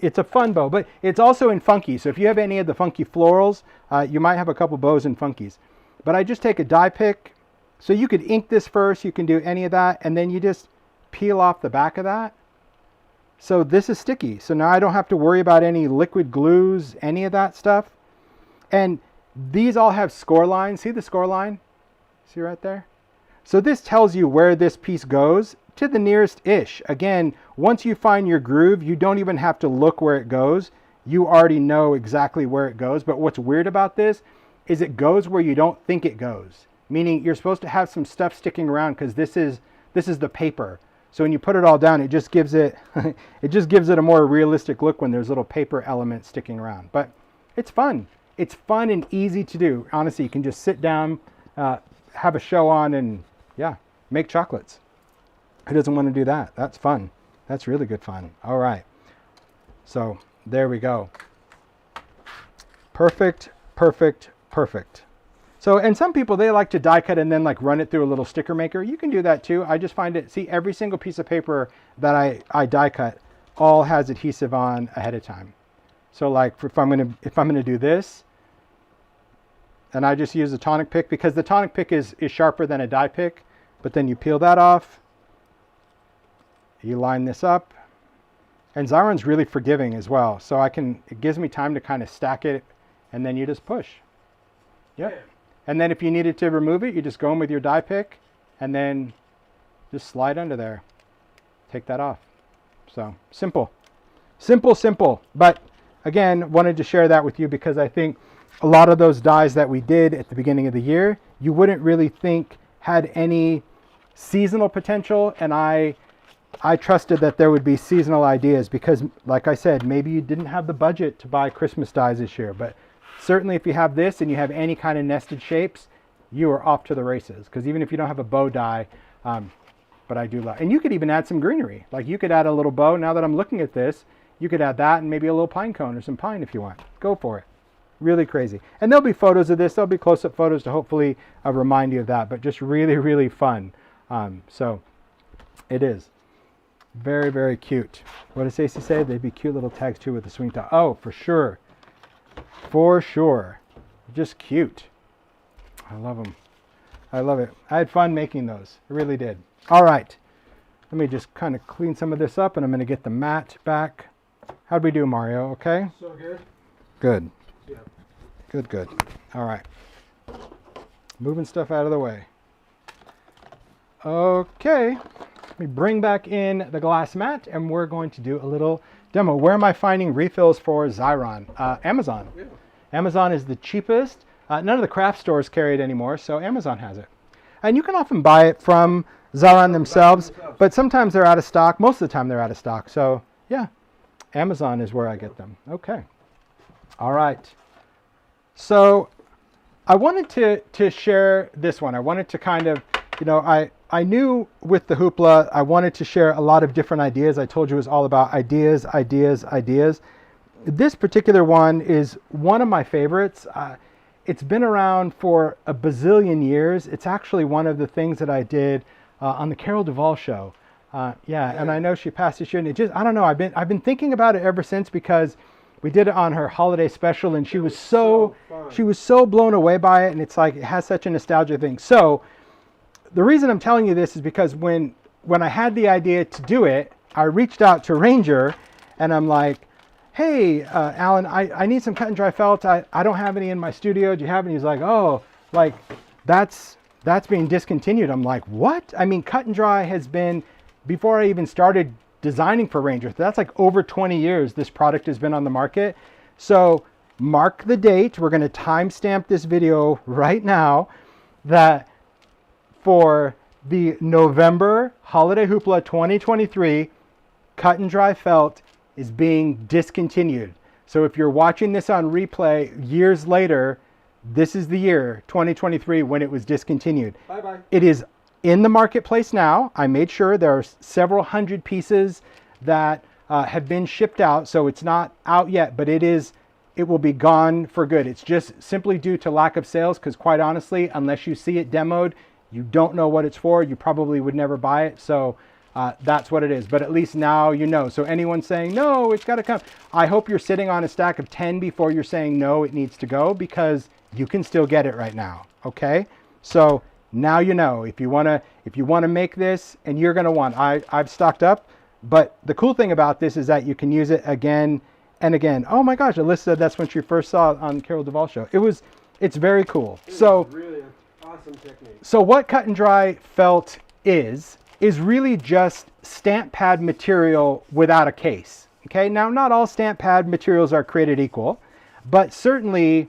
It's a fun bow, but it's also in funky. So if you have any of the funky florals, you might have a couple bows in funkies. But I just take a die pick. So you could ink this first, you can do any of that, and then you just peel off the back of that. So this is sticky. So now I don't have to worry about any liquid glues, any of that stuff. And these all have score lines. See the score line? See right there? So this tells you where this piece goes to the nearest ish. Again, once you find your groove, you don't even have to look where it goes. You already know exactly where it goes. But what's weird about this is it goes where you don't think it goes. Meaning you're supposed to have some stuff sticking around because this is the paper. So when you put it all down, it just gives it a more realistic look when there's little paper elements sticking around. But it's fun. It's fun and easy to do. Honestly, you can just sit down, have a show on, and yeah, make chocolates. Who doesn't want to do that? That's fun. That's really good fun. All right. So there we go. Perfect, perfect, perfect. So, and some people, they like to die cut and then like run it through a little sticker maker. You can do that too. I just find it, see, every single piece of paper that I die cut all has adhesive on ahead of time. So like if I'm gonna do this, and I just use a tonic pick, because the tonic pick is sharper than a die pick, but then you peel that off, you line this up, and Xyron's really forgiving as well. So it gives me time to kind of stack it, and then you just push. Yep. Yeah. And then if you needed to remove it, you just go in with your die pick, and then just slide under there. Take that off. So simple. Simple, simple. But again, wanted to share that with you because I think a lot of those dies that we did at the beginning of the year, you wouldn't really think had any seasonal potential, and I trusted that there would be seasonal ideas because, like I said, maybe you didn't have the budget to buy Christmas dies this year, but certainly if you have this and you have any kind of nested shapes, you are off to the races. Because even if you don't have a bow die, but I do love, and you could even add some greenery. Like you could add a little bow. Now that I'm looking at this, you could add that and maybe a little pine cone or some pine if you want. Go for it. Really crazy. And there'll be photos of this. There'll be close-up photos to hopefully remind you of that, but just really, really fun. So it is. Very, very cute. What does Stacey say? They'd be cute little tags too with the swing top. Oh, for sure. For sure. Just cute. I love them. I love it. I had fun making those. I really did. All right. Let me just kind of clean some of this up, and I'm going to get the mat back. How'd we do, Mario? Okay? So good. Good. Yeah. Good, good. All right. Moving stuff out of the way. Okay. Let me bring back in the glass mat, and we're going to do a little demo. Where am I finding refills for Xyron? Amazon. Yeah. Amazon is the cheapest. None of the craft stores carry it anymore, so Amazon has it. And you can often buy it from Xyron themselves, but sometimes they're out of stock. Most of the time they're out of stock. So yeah, Amazon is where I get them. Okay. All right. So I wanted to share this one. I wanted to kind of, I knew with the Hoopla, I wanted to share a lot of different ideas. I told you it was all about ideas, ideas, ideas. This particular one is one of my favorites. It's been around for a bazillion years. It's actually one of the things that I did on the Carol Duvall show. And I know she passed this year, and it just, I don't know, I've been thinking about it ever since because we did it on her holiday special, and she was so blown away by it, and it's like it has such a nostalgia thing. So the reason I'm telling you this is because when I had the idea to do it, I reached out to Ranger, and I'm like, hey, Alan, I need some cut and dry felt. I don't have any in my studio. Do you have any? He's like, oh, like that's being discontinued. I'm like, what? I mean, cut and dry has been, before I even started designing for Ranger, that's like over 20 years this product has been on the market. So mark the date. We're going to timestamp this video right now that for the November Holiday Hoopla 2023 cut and dry felt is being discontinued. So if you're watching this on replay years later, this is the year 2023 when it was discontinued. Bye-bye. It is in the marketplace now. I made sure there are several hundred pieces that have been shipped out. So it's not out yet, but it will be gone for good. It's just simply due to lack of sales because quite honestly, unless you see it demoed, you don't know what it's for. You probably would never buy it. So that's what it is. But at least now you know. So anyone saying, no, it's got to come. I hope you're sitting on a stack of 10 before you're saying, no, it needs to go, because you can still get it right now. Okay. So now you know, if you want to make this, and you're going to want, I've stocked up, but the cool thing about this is that you can use it again and again. Oh my gosh. Alyssa said that's when she first saw it on Carol Duvall show. It's very cool. So really awesome technique. So what cut and dry felt is really just stamp pad material without a case. Okay, now not all stamp pad materials are created equal, but certainly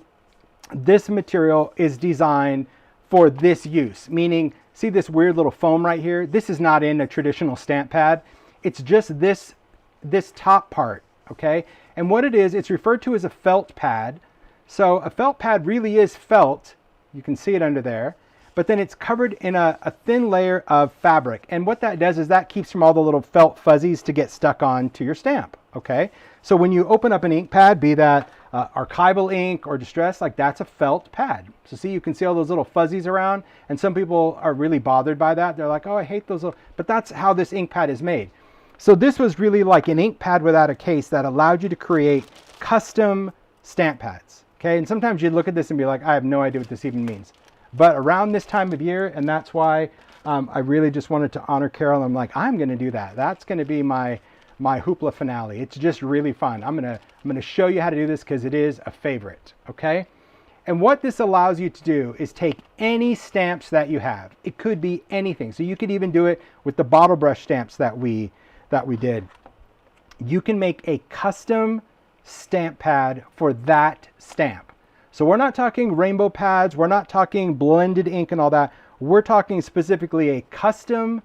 this material is designed for this use, meaning, see this weird little foam right here? This is not in a traditional stamp pad. It's just this top part, okay? And what it is, it's referred to as a felt pad. So a felt pad really is felt. You can see it under there. But then it's covered in a thin layer of fabric. And what that does is that keeps from all the little felt fuzzies to get stuck on to your stamp, okay? So when you open up an ink pad, be that archival ink or distress, like that's a felt pad. So see, you can see all those little fuzzies around, and some people are really bothered by that. They're like, oh, I hate those little, but that's how this ink pad is made. So this was really like an ink pad without a case that allowed you to create custom stamp pads. Okay, and sometimes you'd look at this and be like, I have no idea what this even means. But around this time of year, and that's why I really just wanted to honor Carol. I'm like, I'm going to do that. That's going to be my Hoopla finale. It's just really fun. I'm gonna show you how to do this because it is a favorite. Okay, and what this allows you to do is take any stamps that you have. It could be anything. So you could even do it with the bottle brush stamps that we did. You can make a custom stamp pad for that stamp. So we're not talking rainbow pads, we're not talking blended ink and all that. We're talking specifically a custom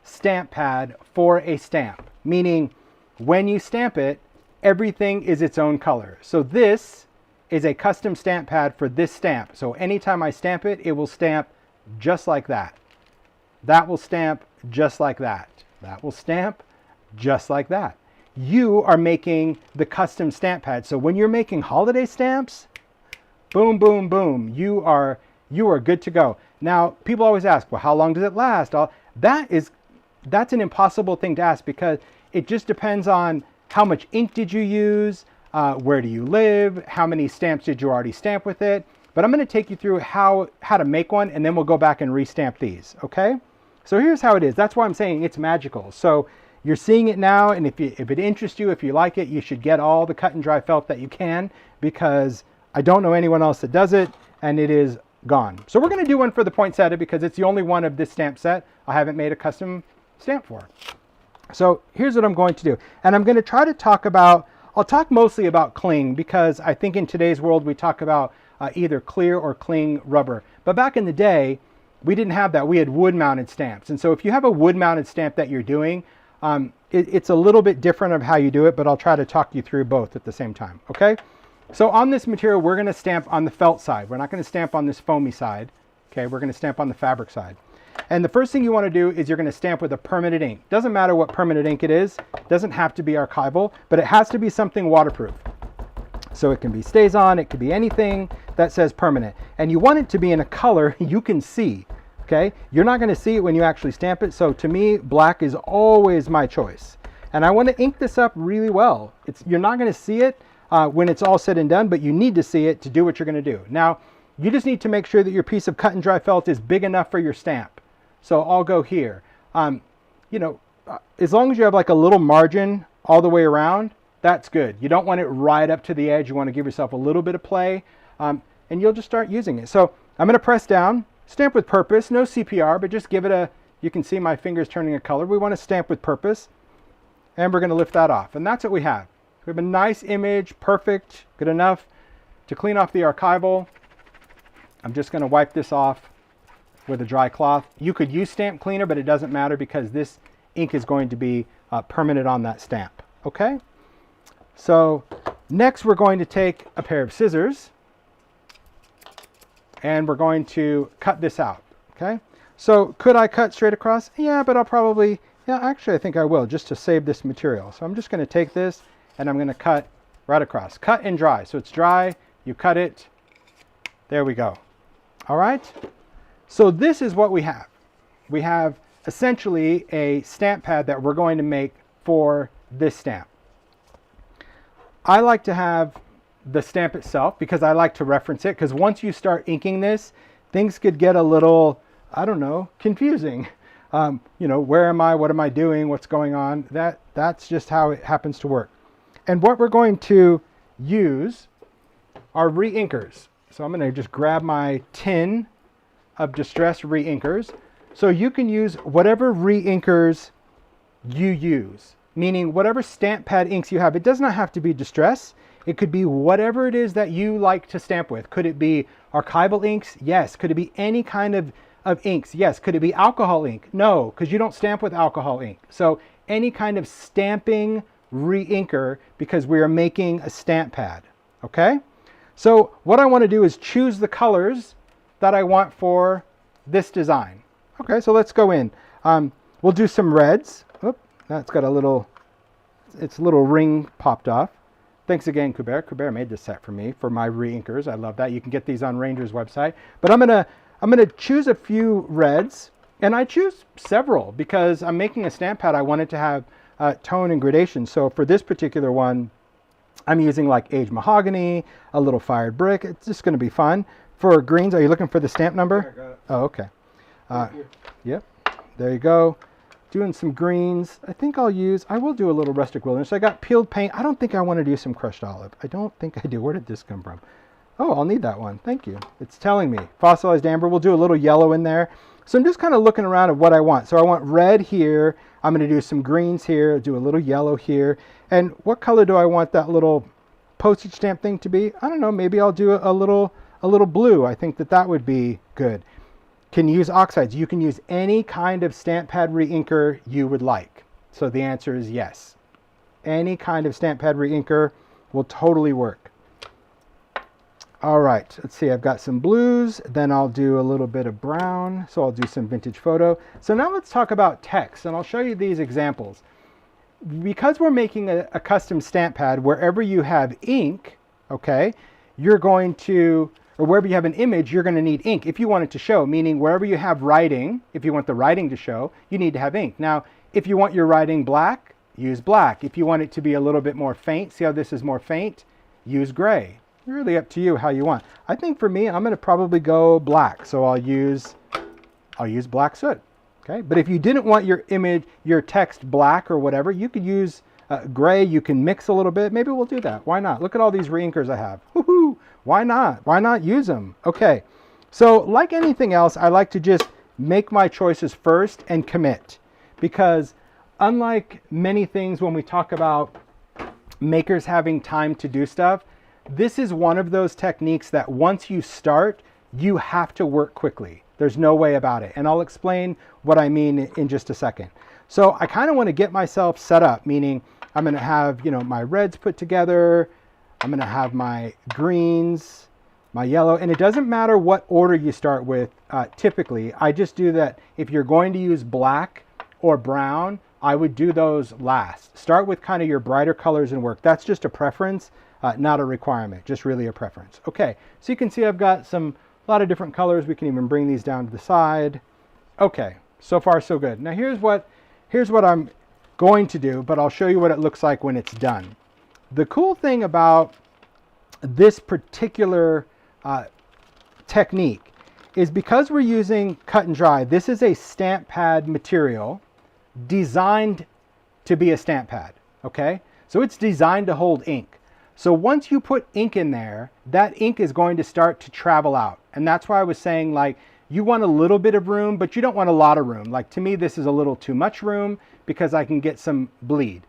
stamp pad for a stamp, meaning when you stamp it, everything is its own color. So this is a custom stamp pad for this stamp. So anytime I stamp it, it will stamp just like that. That will stamp just like that. That will stamp just like that. You are making the custom stamp pad. So when you're making holiday stamps, boom, boom, boom, you are good to go. Now, people always ask, well, how long does it last? That's an impossible thing to ask because it just depends on how much ink did you use, where do you live, how many stamps did you already stamp with it. But I'm going to take you through how to make one, and then we'll go back and restamp these, okay? So here's how it is. That's why I'm saying it's magical. So you're seeing it now, and if it interests you, if you like it, you should get all the cut and dry felt that you can because I don't know anyone else that does it, and it is gone. So we're going to do one for the poinsettia because it's the only one of this stamp set I haven't made a custom stamp for. So here's what I'm going to do. And I'm going to try to talk about, I'll talk mostly about cling because I think in today's world we talk about either clear or cling rubber. But back in the day, we didn't have that. We had wood mounted stamps. And so if you have a wood mounted stamp that you're doing, it's a little bit different of how you do it, but I'll try to talk you through both at the same time. Okay. So on this material, we're going to stamp on the felt side. We're not going to stamp on this foamy side. Okay. We're going to stamp on the fabric side. And the first thing you want to do is you're going to stamp with a permanent ink. Doesn't matter what permanent ink it is. Doesn't have to be archival, but it has to be something waterproof. So it can be StazOn, it could be anything that says permanent. And you want it to be in a color you can see, okay? You're not going to see it when you actually stamp it. So to me, black is always my choice. And I want to ink this up really well. You're not going to see it when it's all said and done, but you need to see it to do what you're going to do. Now, you just need to make sure that your piece of cut and dry felt is big enough for your stamp. So I'll go here. As long as you have like a little margin all the way around, that's good. You don't want it right up to the edge. You want to give yourself a little bit of play, and you'll just start using it. So I'm going to press down, stamp with purpose, no CPR, but just give it you can see my fingers turning a color. We want to stamp with purpose, and we're going to lift that off. And that's what we have. We have a nice image, perfect, good enough to clean off the archival. I'm just going to wipe this off with a dry cloth. You could use stamp cleaner, but it doesn't matter because this ink is going to be permanent on that stamp. Okay? So next we're going to take a pair of scissors and we're going to cut this out. Okay? So could I cut straight across? Yeah, but actually I think I will just to save this material. So I'm just going to take this and I'm going to cut right across. Cut and dry. So it's dry, you cut it. There we go. All right? So this is what we have. We have essentially a stamp pad that we're going to make for this stamp. I like to have the stamp itself because I like to reference it, because once you start inking this, things could get a little, I don't know, confusing. Where am I? What am I doing? What's going on? That's just how it happens to work. And what we're going to use are re-inkers. So I'm going to just grab my tin of distressed re-inkers. So you can use whatever re-inkers you use, meaning whatever stamp pad inks you have. It does not have to be distress. It could be whatever it is that you like to stamp with. Could it be archival inks? Yes. Could it be any kind of inks? Yes. Could it be alcohol ink? No, because you don't stamp with alcohol ink. So any kind of stamping re-inker, because we are making a stamp pad. Okay? So what I want to do is choose the colors that I want for this design. Okay, so let's go in. We'll do some reds. Oop, that's got a little ring popped off. Thanks again, Kubert. Kubert made this set for me for my re-inkers. I love that. You can get these on Ranger's website. But I'm gonna choose a few reds, and I choose several because I'm making a stamp pad. I want it to have tone and gradation. So for this particular one, I'm using like aged mahogany, a little fired brick. It's just going to be fun. For greens, are you looking for the stamp number? Yeah, I got it. Oh, okay. Thank you. Yep, there you go. Doing some greens. I think I will do a little rustic wilderness. I got peeled paint. I don't think I want to do some crushed olive. I don't think I do. Where did this come from? Oh, I'll need that one. Thank you. It's telling me. Fossilized amber. We'll do a little yellow in there. So I'm just kind of looking around at what I want. So I want red here. I'm going to do some greens here. Do a little yellow here. And what color do I want that little postage stamp thing to be? I don't know. Maybe I'll do a little blue. I think that would be good. Can you use oxides? You can use any kind of stamp pad reinker you would like. So the answer is yes. Any kind of stamp pad reinker will totally work. All right, let's see, I've got some blues, then I'll do a little bit of brown, so I'll do some vintage photo. So now let's talk about text, and I'll show you these examples. Because we're making a custom stamp pad, wherever you have ink, okay, you're going to, or wherever you have an image, you're going to need ink if you want it to show, meaning wherever you have writing, if you want the writing to show, you need to have ink. Now, if you want your writing black, use black. If you want it to be a little bit more faint, see how this is more faint? Use gray. Really up to you how you want. I think for me, I'm going to probably go black, so I'll use black soot. Okay, but if you didn't want your image, your text black or whatever, you could use gray. You can mix a little bit. Maybe we'll do that. Why not? Look at all these reinkers I have. Woohoo! Why not? Why not use them? Okay, so like anything else, I like to just make my choices first and commit, because unlike many things when we talk about makers having time to do stuff, this is one of those techniques that once you start, you have to work quickly. There's no way about it. And I'll explain what I mean in just a second. So I kind of want to get myself set up, meaning I'm going to have, my reds put together. I'm going to have my greens, my yellow, and it doesn't matter what order you start with. Typically, I just do that. If you're going to use black or brown, I would do those last. Start with kind of your brighter colors and work. That's just a preference. Not a requirement, just really a preference. Okay, so you can see I've got a lot of different colors. We can even bring these down to the side. Okay, so far so good. Now here's what I'm going to do, but I'll show you what it looks like when it's done. The cool thing about this particular technique is because we're using cut and dry, this is a stamp pad material designed to be a stamp pad, okay? So it's designed to hold ink. So once you put ink in there, that ink is going to start to travel out. And that's why I was saying, like, you want a little bit of room, but you don't want a lot of room. Like, to me, this is a little too much room because I can get some bleed.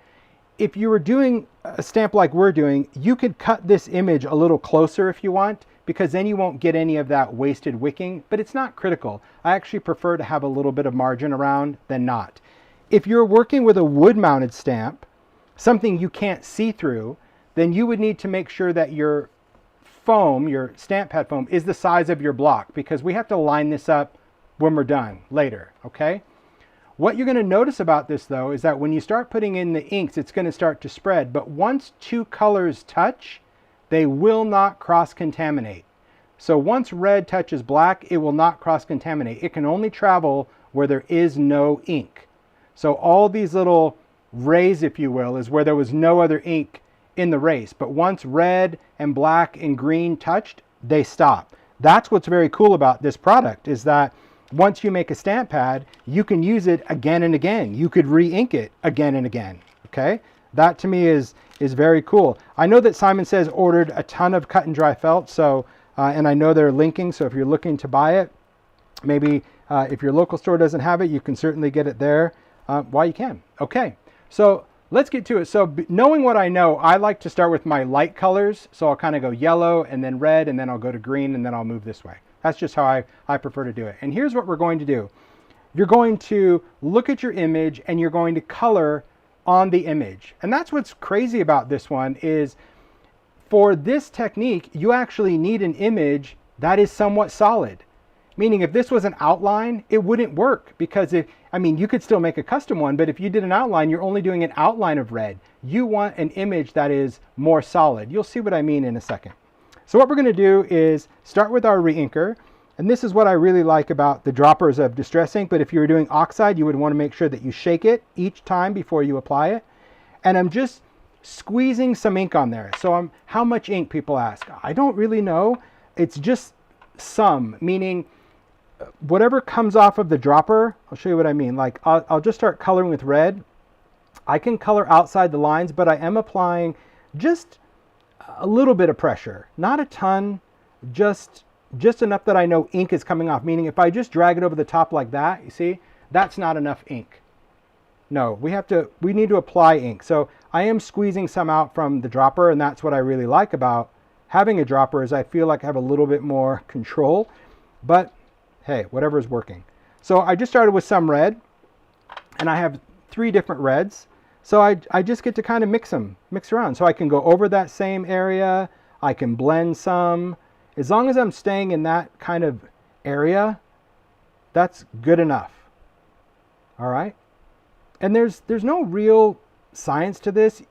If you were doing a stamp like we're doing, you could cut this image a little closer if you want, because then you won't get any of that wasted wicking, but it's not critical. I actually prefer to have a little bit of margin around than not. If you're working with a wood-mounted stamp, something you can't see through, then you would need to make sure that your foam, your stamp pad foam, is the size of your block, because we have to line this up when we're done later, okay? What you're going to notice about this, though, is that when you start putting in the inks, it's going to start to spread. But once two colors touch, they will not cross-contaminate. So once red touches black, it will not cross-contaminate. It can only travel where there is no ink. So all these little rays, if you will, is where there was no other ink in the race. But once red and black and green touched, they stop. That's what's very cool about this product, is that once you make a stamp pad, you can use it again and again. You could re-ink it again and again, okay? That to me is very cool. I know that Simon Says ordered a ton of cut and dry felt, so and I know they're linking, so if you're looking to buy it, maybe if your local store doesn't have it, you can certainly get it there while you can. Okay, so let's get to it. So knowing what I know, I like to start with my light colors. So I'll kind of go yellow and then red, and then I'll go to green, and then I'll move this way. That's just how I prefer to do it. And here's what we're going to do. You're going to look at your image and you're going to color on the image. And that's what's crazy about this one, is for this technique, you actually need an image that is somewhat solid. Meaning if this was an outline, it wouldn't work, because you could still make a custom one, but if you did an outline, you're only doing an outline of red. You want an image that is more solid. You'll see what I mean in a second. So what we're going to do is start with our reinker, And this is what I really like about the droppers of Distress Ink, but if you were doing oxide, you would want to make sure that you shake it each time before you apply it. And I'm just squeezing some ink on there. So how much ink, people ask? I don't really know. It's just some, meaning whatever comes off of the dropper. I'll show you what I mean. Like I'll just start coloring with red. I can color outside the lines, but I am applying just a little bit of pressure, not a ton, just enough that I know ink is coming off. Meaning if I just drag it over the top like that, you see, that's not enough ink. No, we need to apply ink. So I am squeezing some out from the dropper, and that's what I really like about having a dropper is I feel like I have a little bit more control, but hey, whatever is working. So I just started with some red, and I have 3 different reds. So I just get to kind of mix around. So I can go over that same area, I can blend some. As long as I'm staying in that kind of area, that's good enough. All right. And there's no real science to this.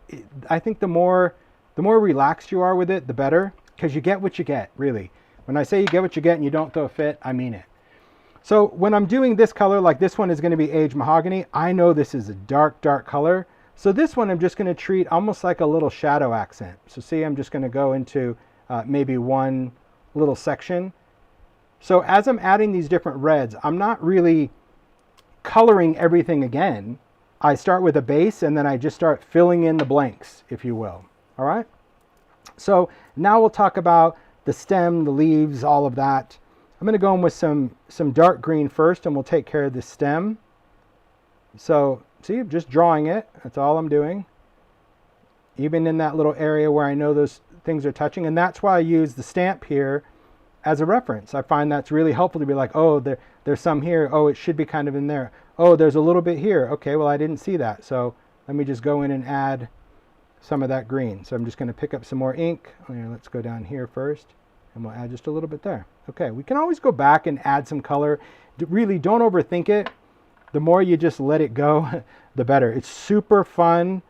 I think the more relaxed you are with it, the better, because you get what you get, really. When I say you get what you get and you don't throw a fit, I mean it. So when I'm doing this color, like this one is going to be aged mahogany, I know this is a dark, dark color. So this one I'm just going to treat almost like a little shadow accent. So see, I'm just going to go into maybe one little section. So as I'm adding these different reds, I'm not really coloring everything again. I start with a base and then I just start filling in the blanks, if you will. All right. So now we'll talk about the stem, the leaves, all of that. I'm going to go in with some dark green first, and we'll take care of the stem. So see, just drawing it. That's all I'm doing. Even in that little area where I know those things are touching. And that's why I use the stamp here as a reference. I find that's really helpful to be like, oh, there's some here. Oh, it should be kind of in there. Oh, there's a little bit here. Okay, well, I didn't see that. So let me just go in and add some of that green. So I'm just going to pick up some more ink. Let's go down here first, and we'll add just a little bit there. Okay, we can always go back and add some color. Really, don't overthink it. The more you just let it go, the better. It's super fun.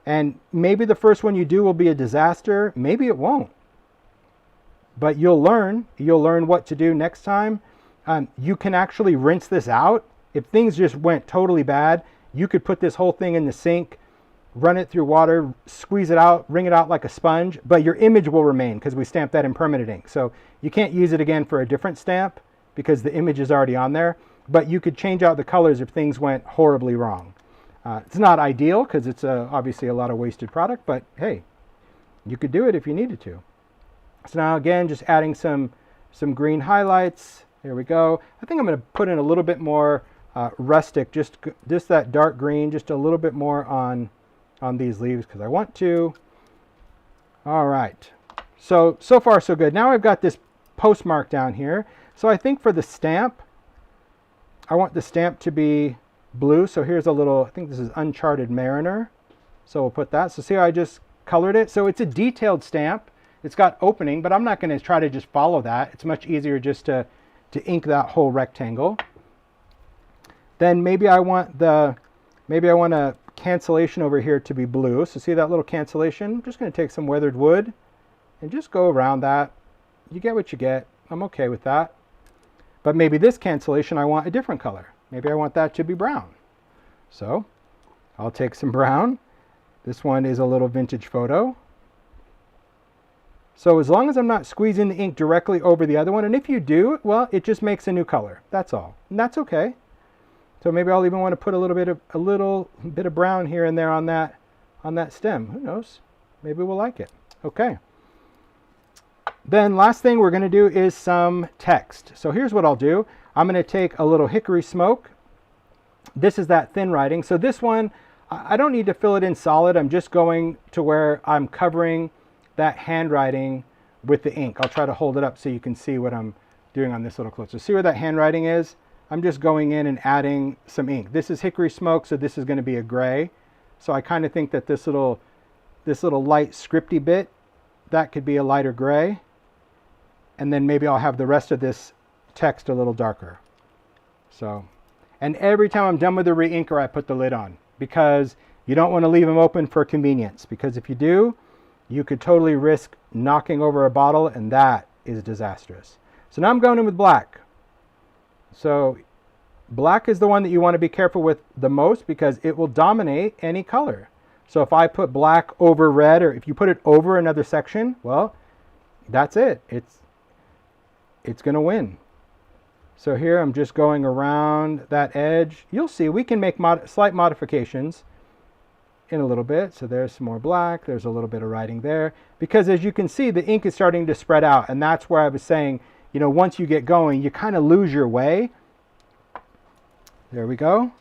And maybe the first one you do will be a disaster. Maybe it won't. But you'll learn. You'll learn what to do next time. You can actually rinse this out. If things just went totally bad, you could put this whole thing in the sink, run it through water, squeeze it out, wring it out like a sponge, but your image will remain because we stamped that in permanent ink. So you can't use it again for a different stamp because the image is already on there, but you could change out the colors if things went horribly wrong. It's not ideal because it's obviously a lot of wasted product, but hey, you could do it if you needed to. So now again, just adding some green highlights. There we go. I think I'm going to put in a little bit more rustic, just that dark green, just a little bit more on these leaves because I want to. All right. So far so good. Now I've got this postmark down here. So I think for the stamp, I want the stamp to be blue. So here's a little, I think this is Uncharted Mariner. So we'll put that. So see how I just colored it? So it's a detailed stamp. It's got opening, but I'm not going to try to just follow that. It's much easier just to ink that whole rectangle. Then maybe I want a cancellation over here to be blue. So see that little cancellation? I'm just going to take some weathered wood and just go around that. You get what you get. I'm okay with that. But maybe this cancellation I want a different color. Maybe I want that to be brown. So I'll take some brown. This one is a little vintage photo. So as long as I'm not squeezing the ink directly over the other one, and if you do, well, it just makes a new color. That's all. And that's okay. So maybe I'll even want to put a little bit of brown here and there on that stem. Who knows? Maybe we'll like it. Okay. Then last thing we're going to do is some text. So here's what I'll do. I'm going to take a little hickory smoke. This is that thin writing. So this one, I don't need to fill it in solid. I'm just going to where I'm covering that handwriting with the ink. I'll try to hold it up so you can see what I'm doing on this little close. So see where that handwriting is? I'm just going in and adding some ink. This is hickory smoke, so this is going to be a gray. So I kind of think that this little light scripty bit, that could be a lighter gray. And then maybe I'll have the rest of this text a little darker. So, and every time I'm done with the re-inker, I put the lid on because you don't want to leave them open for convenience, because if you do, you could totally risk knocking over a bottle, and that is disastrous. So now I'm going in with black. So black is the one that you want to be careful with the most because it will dominate any color. So if I put black over red, or if you put it over another section, well, that's it. It's going to win. So here I'm just going around that edge. You'll see we can make slight modifications in a little bit. So there's some more black. There's a little bit of writing there. Because as you can see, the ink is starting to spread out. And that's where I was saying, you know, once you get going, you kind of lose your way. There we go.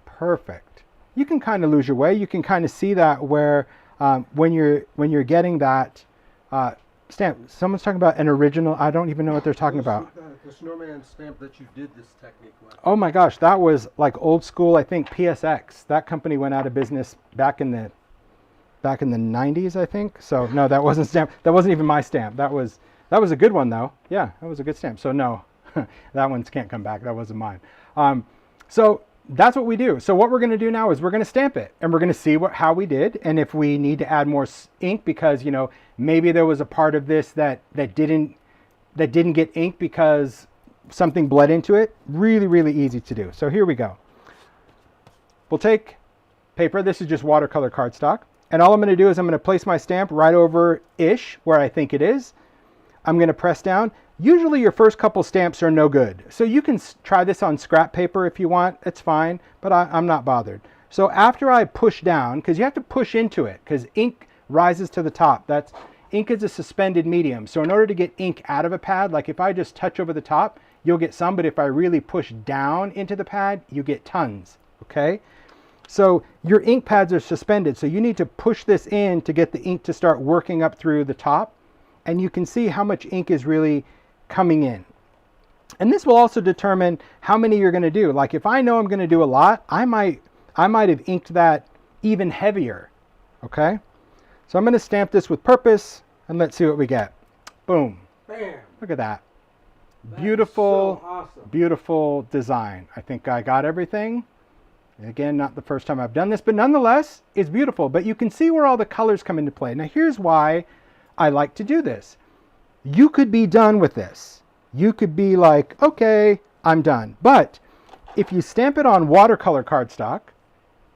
Perfect. You can kind of lose your way. You can kind of see that where when you're getting that stamp. Someone's talking about an original. I don't even know what they're talking about. The snowman stamp that you did this technique with. Oh my gosh, that was like old school. I think PSX. That company went out of business back in the 90s, I think. So no, that wasn't stamp. That wasn't even my stamp. That was a good one though. Yeah, that was a good stamp. So no, that one can't come back. That wasn't mine. So that's what we do. So what we're going to do now is we're going to stamp it, and we're going to see how we did, and if we need to add more ink because, you know, maybe there was a part of this that didn't get ink because something bled into it. Really, really easy to do. So here we go. We'll take paper. This is just watercolor cardstock, and all I'm going to do is I'm going to place my stamp right over-ish where I think it is. I'm going to press down. Usually your first couple stamps are no good. So you can try this on scrap paper if you want. It's fine, but I'm not bothered. So after I push down, because you have to push into it, because ink rises to the top. Ink is a suspended medium. So in order to get ink out of a pad, like if I just touch over the top, you'll get some, but if I really push down into the pad, you get tons, okay? So your ink pads are suspended, so you need to push this in to get the ink to start working up through the top. And you can see how much ink is really coming in. And this will also determine how many you're going to do. Like if I know I'm going to do a lot, I might have inked that even heavier. Okay? So I'm going to stamp this with purpose, and let's see what we get. Boom. Bam. Look at that. That Beautiful, so awesome. Beautiful design. I think I got everything. Again, not the first time I've done this, but nonetheless, it's beautiful. But you can see where all the colors come into play. Now here's why I like to do this. You could be done with this. You could be like, okay, I'm done. But if you stamp it on watercolor cardstock,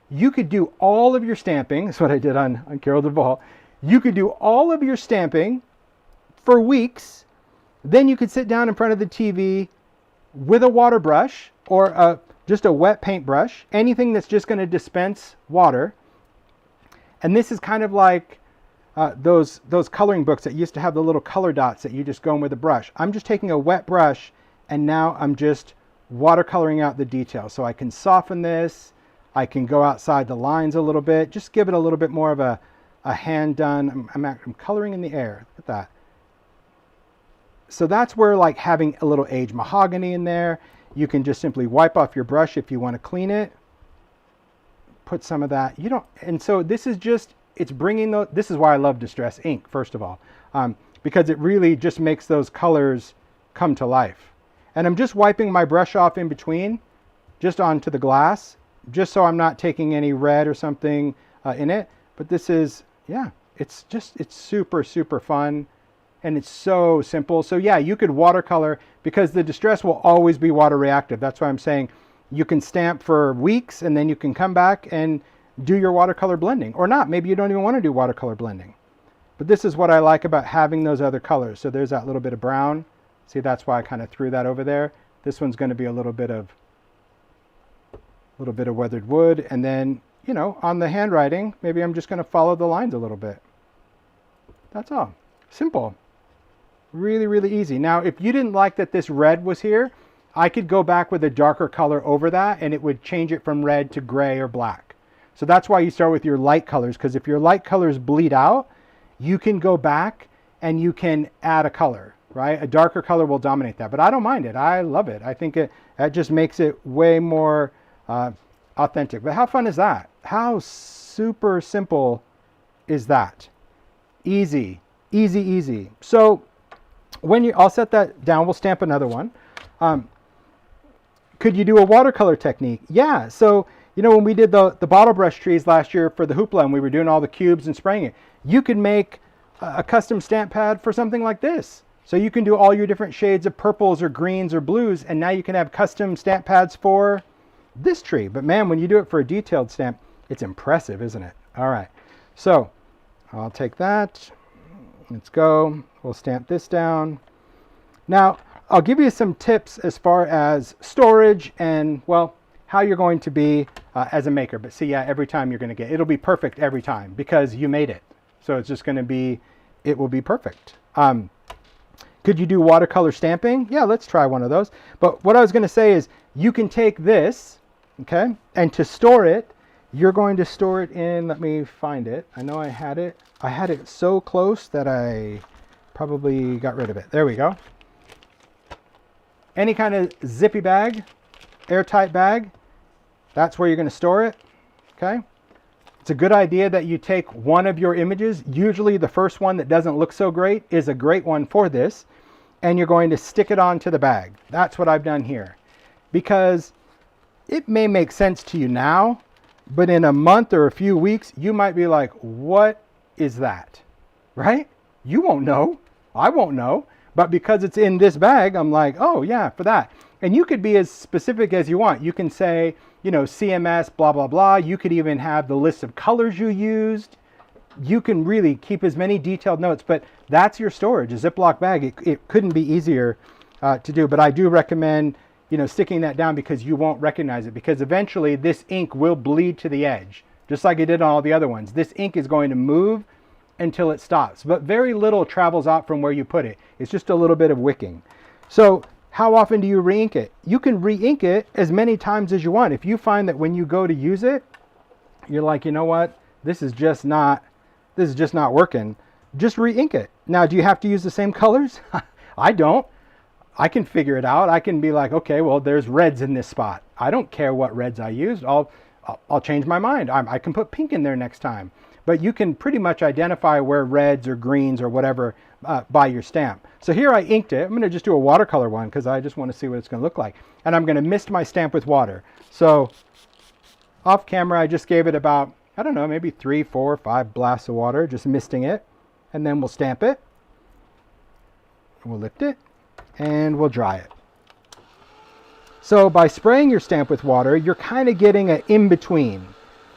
you could do all of your stamping. That's what I did on Carol Duvall. You could do all of your stamping for weeks. Then you could sit down in front of the TV with a water brush or just a wet paintbrush, anything that's just going to dispense water. And this is kind of like those coloring books that used to have the little color dots that you just go in with a brush. I'm just taking a wet brush, and now I'm just watercoloring out the details. So I can soften this. I can go outside the lines a little bit. Just give it a little bit more of a hand done. I'm coloring in the air. Look at that. So that's where, like, having a little aged mahogany in there. You can just simply wipe off your brush if you want to clean it. Put some of that. You don't. And so this is just. It's bringing those. This is why I love Distress ink, first of all, because it really just makes those colors come to life. And I'm just wiping my brush off in between, just onto the glass, just so I'm not taking any red or something in it. But this is, yeah, it's super, super fun, and it's so simple. So yeah, you could watercolor, because the Distress will always be water reactive. That's why I'm saying you can stamp for weeks, and then you can come back and do your watercolor blending, or not. Maybe you don't even want to do watercolor blending. But this is what I like about having those other colors. So there's that little bit of brown. See, that's why I kind of threw that over there. This one's going to be a little bit of weathered wood. And then, you know, on the handwriting, maybe I'm just going to follow the lines a little bit. That's all. Simple. Really, really easy. Now, if you didn't like that this red was here, I could go back with a darker color over that, and it would change it from red to gray or black. So that's why you start with your light colors, because if your light colors bleed out, you can go back and you can add a color, right? A darker color will dominate that, but I don't mind it. I love it. I think that just makes it way more authentic. But how fun is that? How super simple is that? Easy, easy, easy. So I'll set that down. We'll stamp another one. Could you do a watercolor technique? Yeah. So, you know, when we did the bottle brush trees last year for the Hoopla, and we were doing all the cubes and spraying it, you could make a custom stamp pad for something like this. So you can do all your different shades of purples or greens or blues, and now you can have custom stamp pads for this tree. But man, when you do it for a detailed stamp, it's impressive, isn't it? All right, so I'll take that. Let's go. We'll stamp this down. Now, I'll give you some tips as far as storage and, well, how you're going to be as a maker. But see, yeah, every time you're going to it'll be perfect every time because you made it. So it's just going to be, it will be perfect. Could you do watercolor stamping? Yeah, let's try one of those. But what I was going to say is you can take this, okay, and to store it, you're going to store it in, let me find it. I know I had it. I had it so close that I probably got rid of it. There we go. Any kind of zippy bag, airtight bag, that's where you're going to store it, okay? It's a good idea that you take one of your images. Usually the first one that doesn't look so great is a great one for this. And you're going to stick it onto the bag. That's what I've done here. Because it may make sense to you now, but in a month or a few weeks, you might be like, what is that? Right? You won't know. I won't know. But because it's in this bag, I'm like, oh yeah, for that. And you could be as specific as you want. You can say, you know, CMS, blah, blah, blah. You could even have the list of colors you used. You can really keep as many detailed notes, but that's your storage, a Ziploc bag. It couldn't be easier to do, but I do recommend, you know, sticking that down because you won't recognize it, because eventually this ink will bleed to the edge, just like it did on all the other ones. This ink is going to move until it stops, but very little travels out from where you put it. It's just a little bit of wicking. So how often do you re-ink it? You can re-ink it as many times as you want. If you find that when you go to use it, you're like, you know what, this is just not working, just re-ink it. Now, do you have to use the same colors? I don't. I can figure it out. I can be like, okay, well, there's reds in this spot. I don't care what reds I used. I'll change my mind. I can put pink in there next time. But you can pretty much identify where reds or greens or whatever by your stamp. So here I inked it. I'm going to just do a watercolor one because I just want to see what it's going to look like. And I'm going to mist my stamp with water. So off camera, I just gave it about, I don't know, maybe 3, 4, 5 blasts of water, just misting it. And then we'll stamp it. We'll lift it and we'll dry it. So by spraying your stamp with water, you're kind of getting an in-between.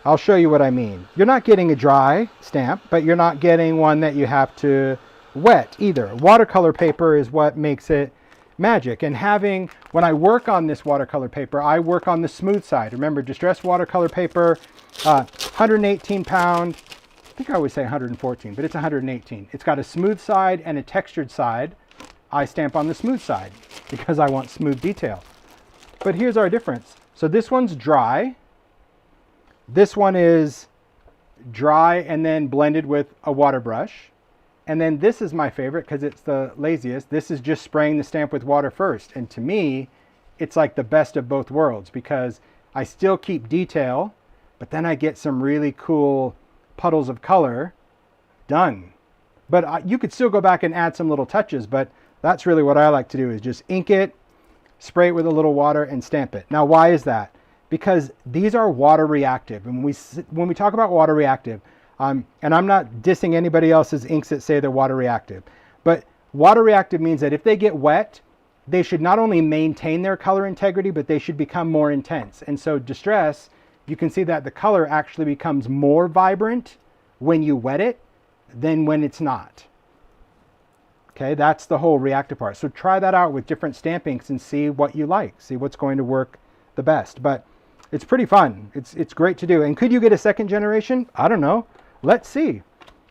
I'll show you what I mean. You're not getting a dry stamp, but you're not getting one that you have to wet either. Watercolor paper is what makes it magic. And when I work on this watercolor paper, I work on the smooth side. Remember, distressed watercolor paper, 118 pound, I think I always say 114, but it's 118. It's got a smooth side and a textured side. I stamp on the smooth side because I want smooth detail. But here's our difference. So this one's dry. This one is dry and then blended with a water brush. And then this is my favorite because it's the laziest. This is just spraying the stamp with water first. And to me, it's like the best of both worlds because I still keep detail, but then I get some really cool puddles of color done. But you could still go back and add some little touches, but that's really what I like to do is just ink it, spray it with a little water and stamp it. Now, why is that? Because these are water reactive. And when we talk about water reactive, and I'm not dissing anybody else's inks that say they're water reactive, but water reactive means that if they get wet, they should not only maintain their color integrity, but they should become more intense. And so distress, you can see that the color actually becomes more vibrant when you wet it than when it's not. Okay, that's the whole reactive part. So try that out with different stamp inks and see what you like, see what's going to work the best. But it's pretty fun. It's great to do. And could you get a second generation? I don't know. Let's see.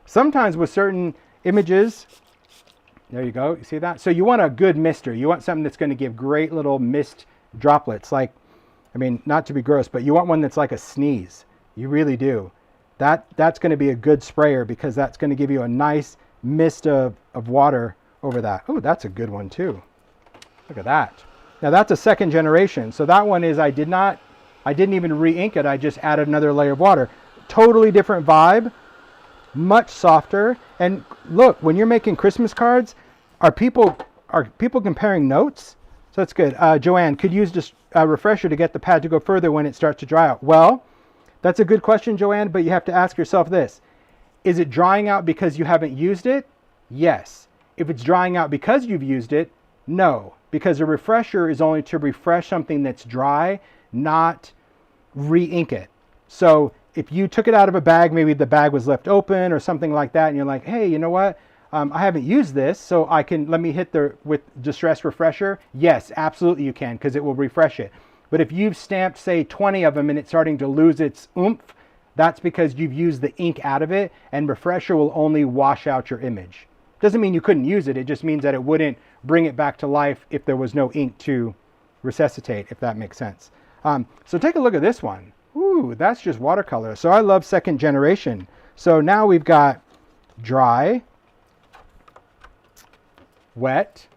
Sometimes with certain images, there you go. You see that? So you want a good mister. You want something that's going to give great little mist droplets. Like, I mean, not to be gross, but you want one that's like a sneeze. You really do. That's going to be a good sprayer because that's going to give you a nice mist of water over that. Oh, that's a good one too. Look at that. Now that's a second generation. So that one is I didn't even re-ink it. I just added another layer of water. Totally different vibe, much softer. And look, when you're making Christmas cards, are people comparing notes? So that's good. Joanne, could use just a refresher to get the pad to go further when it starts to dry out. Well, that's a good question, Joanne, but you have to ask yourself this. Is it drying out because you haven't used it? Yes. If it's drying out because you've used it, no, because a refresher is only to refresh something that's dry, not re-ink it. So if you took it out of a bag, maybe the bag was left open or something like that, and you're like, hey, you know what? I haven't used this, so let me hit with Distress Refresher. Yes, absolutely you can, because it will refresh it. But if you've stamped, say, 20 of them and it's starting to lose its oomph, that's because you've used the ink out of it, and Refresher will only wash out your image. Doesn't mean you couldn't use it, it just means that it wouldn't bring it back to life if there was no ink to resuscitate, if that makes sense. So take a look at this one. Ooh, that's just watercolor. So I love second generation. So now we've got dry, wet,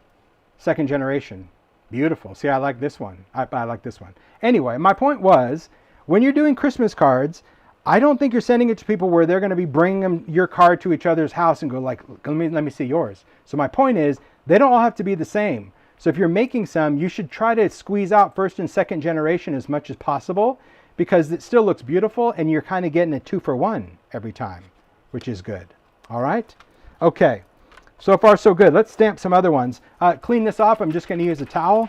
second generation. Beautiful. See, I like this one. I like this one. Anyway, my point was, when you're doing Christmas cards, I don't think you're sending it to people where they're going to be bringing your card to each other's house and go like, let me see yours. So my point is, they don't all have to be the same. So if you're making some, you should try to squeeze out first and second generation as much as possible, because it still looks beautiful and you're kind of getting a 2-for-1 every time, which is good. All right. Okay. So far, so good. Let's stamp some other ones. Clean this off. I'm just going to use a towel.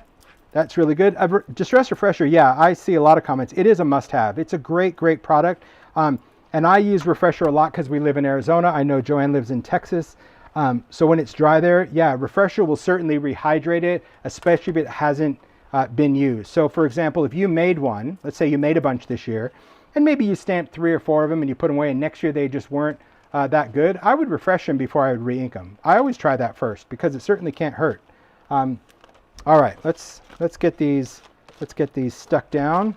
That's really good. Distress Refresher, yeah, I see a lot of comments. It is a must-have. It's a great, great product. And I use Refresher a lot because we live in Arizona. I know Joanne lives in Texas. So when it's dry there, yeah, Refresher will certainly rehydrate it, especially if it hasn't been used. So for example, if you made one, let's say you made a bunch this year, and maybe you stamped 3 or 4 of them and you put them away, and next year they just weren't that good, I would refresh them before I would re-ink them. I always try that first because it certainly can't hurt. All right, let's get these stuck down.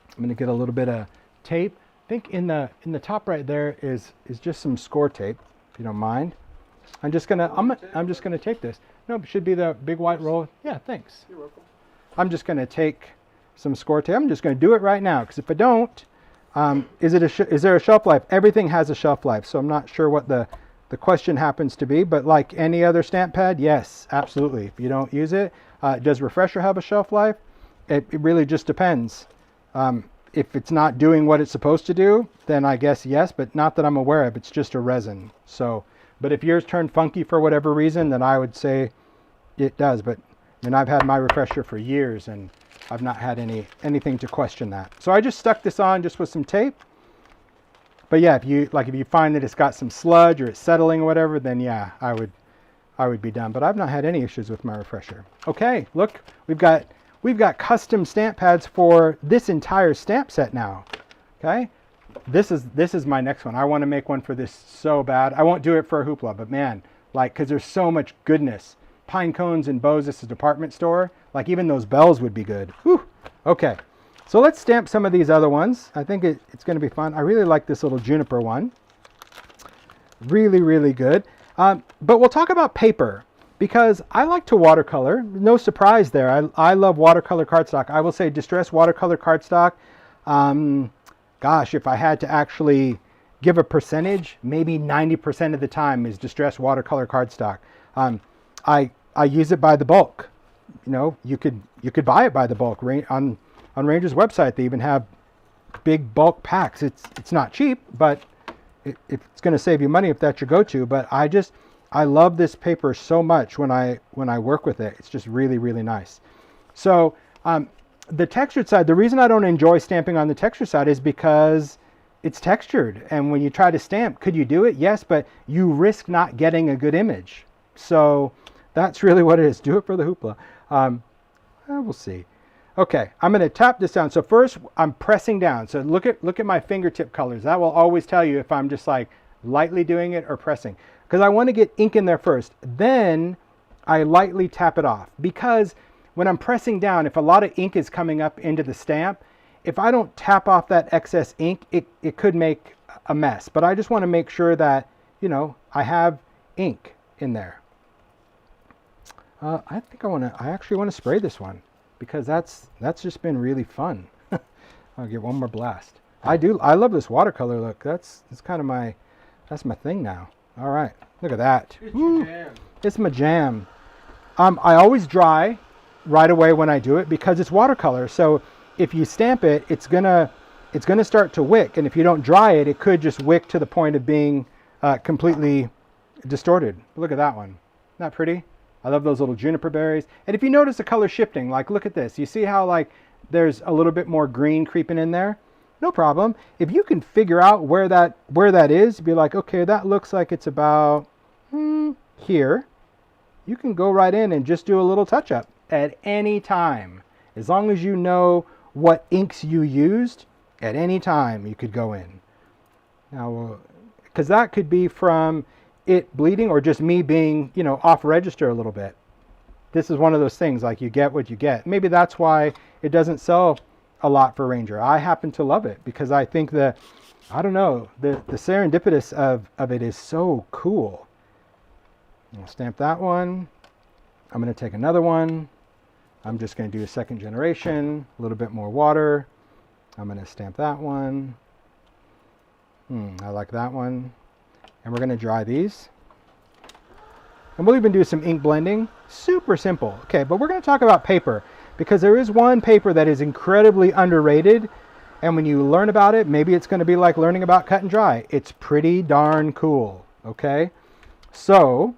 I'm going to get a little bit of tape. I think in the top right there is just some score tape, if you don't mind. I'm just gonna take this. No, it should be the big white roll. Yeah, thanks. You're welcome. I'm just gonna take some score tape. I'm just gonna do it right now, because if I don't, is there a shelf life? Everything has a shelf life, so I'm not sure what the question happens to be, but like any other stamp pad, yes, absolutely. If you don't use it, does Refresher have a shelf life? It really just depends. If it's not doing what it's supposed to do, then I guess yes, but not that I'm aware of. It's just a resin. So, but if yours turned funky for whatever reason, then I would say it does. But I've had my Refresher for years and I've not had anything to question that. So I just stuck this on just with some tape. But yeah, if you find that it's got some sludge or it's settling or whatever, then yeah, I would be done. But I've not had any issues with my Refresher. Okay, look, we've got custom stamp pads for this entire stamp set now. Okay, this is my next one. I want to make one for this so bad. I won't do it for a Hoopla, but man, like, because there's so much goodness. Pine cones and bows. This is a department store. Like, even those bells would be good. Whew. Okay, so let's stamp some of these other ones. I think it's going to be fun. I really like this little juniper one. Really, really good. But we'll talk about paper, because I like to watercolor. No surprise there. I love watercolor cardstock. I will say Distress watercolor cardstock. Gosh, if I had to actually give a percentage, maybe 90% of the time is Distress watercolor cardstock. I use it by the bulk. You know, you could buy it by the bulk. On Ranger's website, they even have big bulk packs. It's not cheap, but it's going to save you money if that's your go-to. But I love this paper so much when I work with it. It's just really, really nice. So the textured side, the reason I don't enjoy stamping on the textured side is because it's textured. And when you try to stamp, could you do it? Yes, but you risk not getting a good image. So that's really what it is. Do it for the Hoopla. We'll see. Okay, I'm going to tap this down. So first, I'm pressing down. So look at my fingertip colors. That will always tell you if I'm just like lightly doing it or pressing. Because I want to get ink in there first. Then I lightly tap it off. Because when I'm pressing down, if a lot of ink is coming up into the stamp, if I don't tap off that excess ink, it could make a mess. But I just want to make sure that, you know, I have ink in there. I think I actually want to spray this one, because that's just been really fun. I'll get one more blast. I love this watercolor look. That's kind of my thing now. All right, look at that. It's your jam. It's my jam. I always dry right away when I do it, because it's watercolor. So if you stamp it, it's gonna start to wick, and if you don't dry it, it could just wick to the point of being completely distorted. Look at that one. that pretty? I love those little juniper berries. And if you notice the color shifting, like look at this. You see how like there's a little bit more green creeping in there? No problem. If you can figure out where that is, be like, okay, that looks like it's about here. You can go right in and just do a little touch up at any time. As long as you know what inks you used, at any time you could go in. Now, because that could be from it bleeding or just me being, you know, off register a little bit. This is one of those things, like you get what you get. Maybe that's why it doesn't sell a lot for Ranger. I happen to love it because I think that, I don't know, the serendipitous of it is so cool. I'll stamp that one. I'm going to take another one. I'm just going to do a second generation, a little bit more water. I'm going to stamp that one. I like that one. And we're going to dry these. And we'll even do some ink blending. Super simple. Okay, but we're going to talk about paper because there is one paper that is incredibly underrated. And when you learn about it, maybe it's going to be like learning about cut and dry. It's pretty darn cool. Okay, so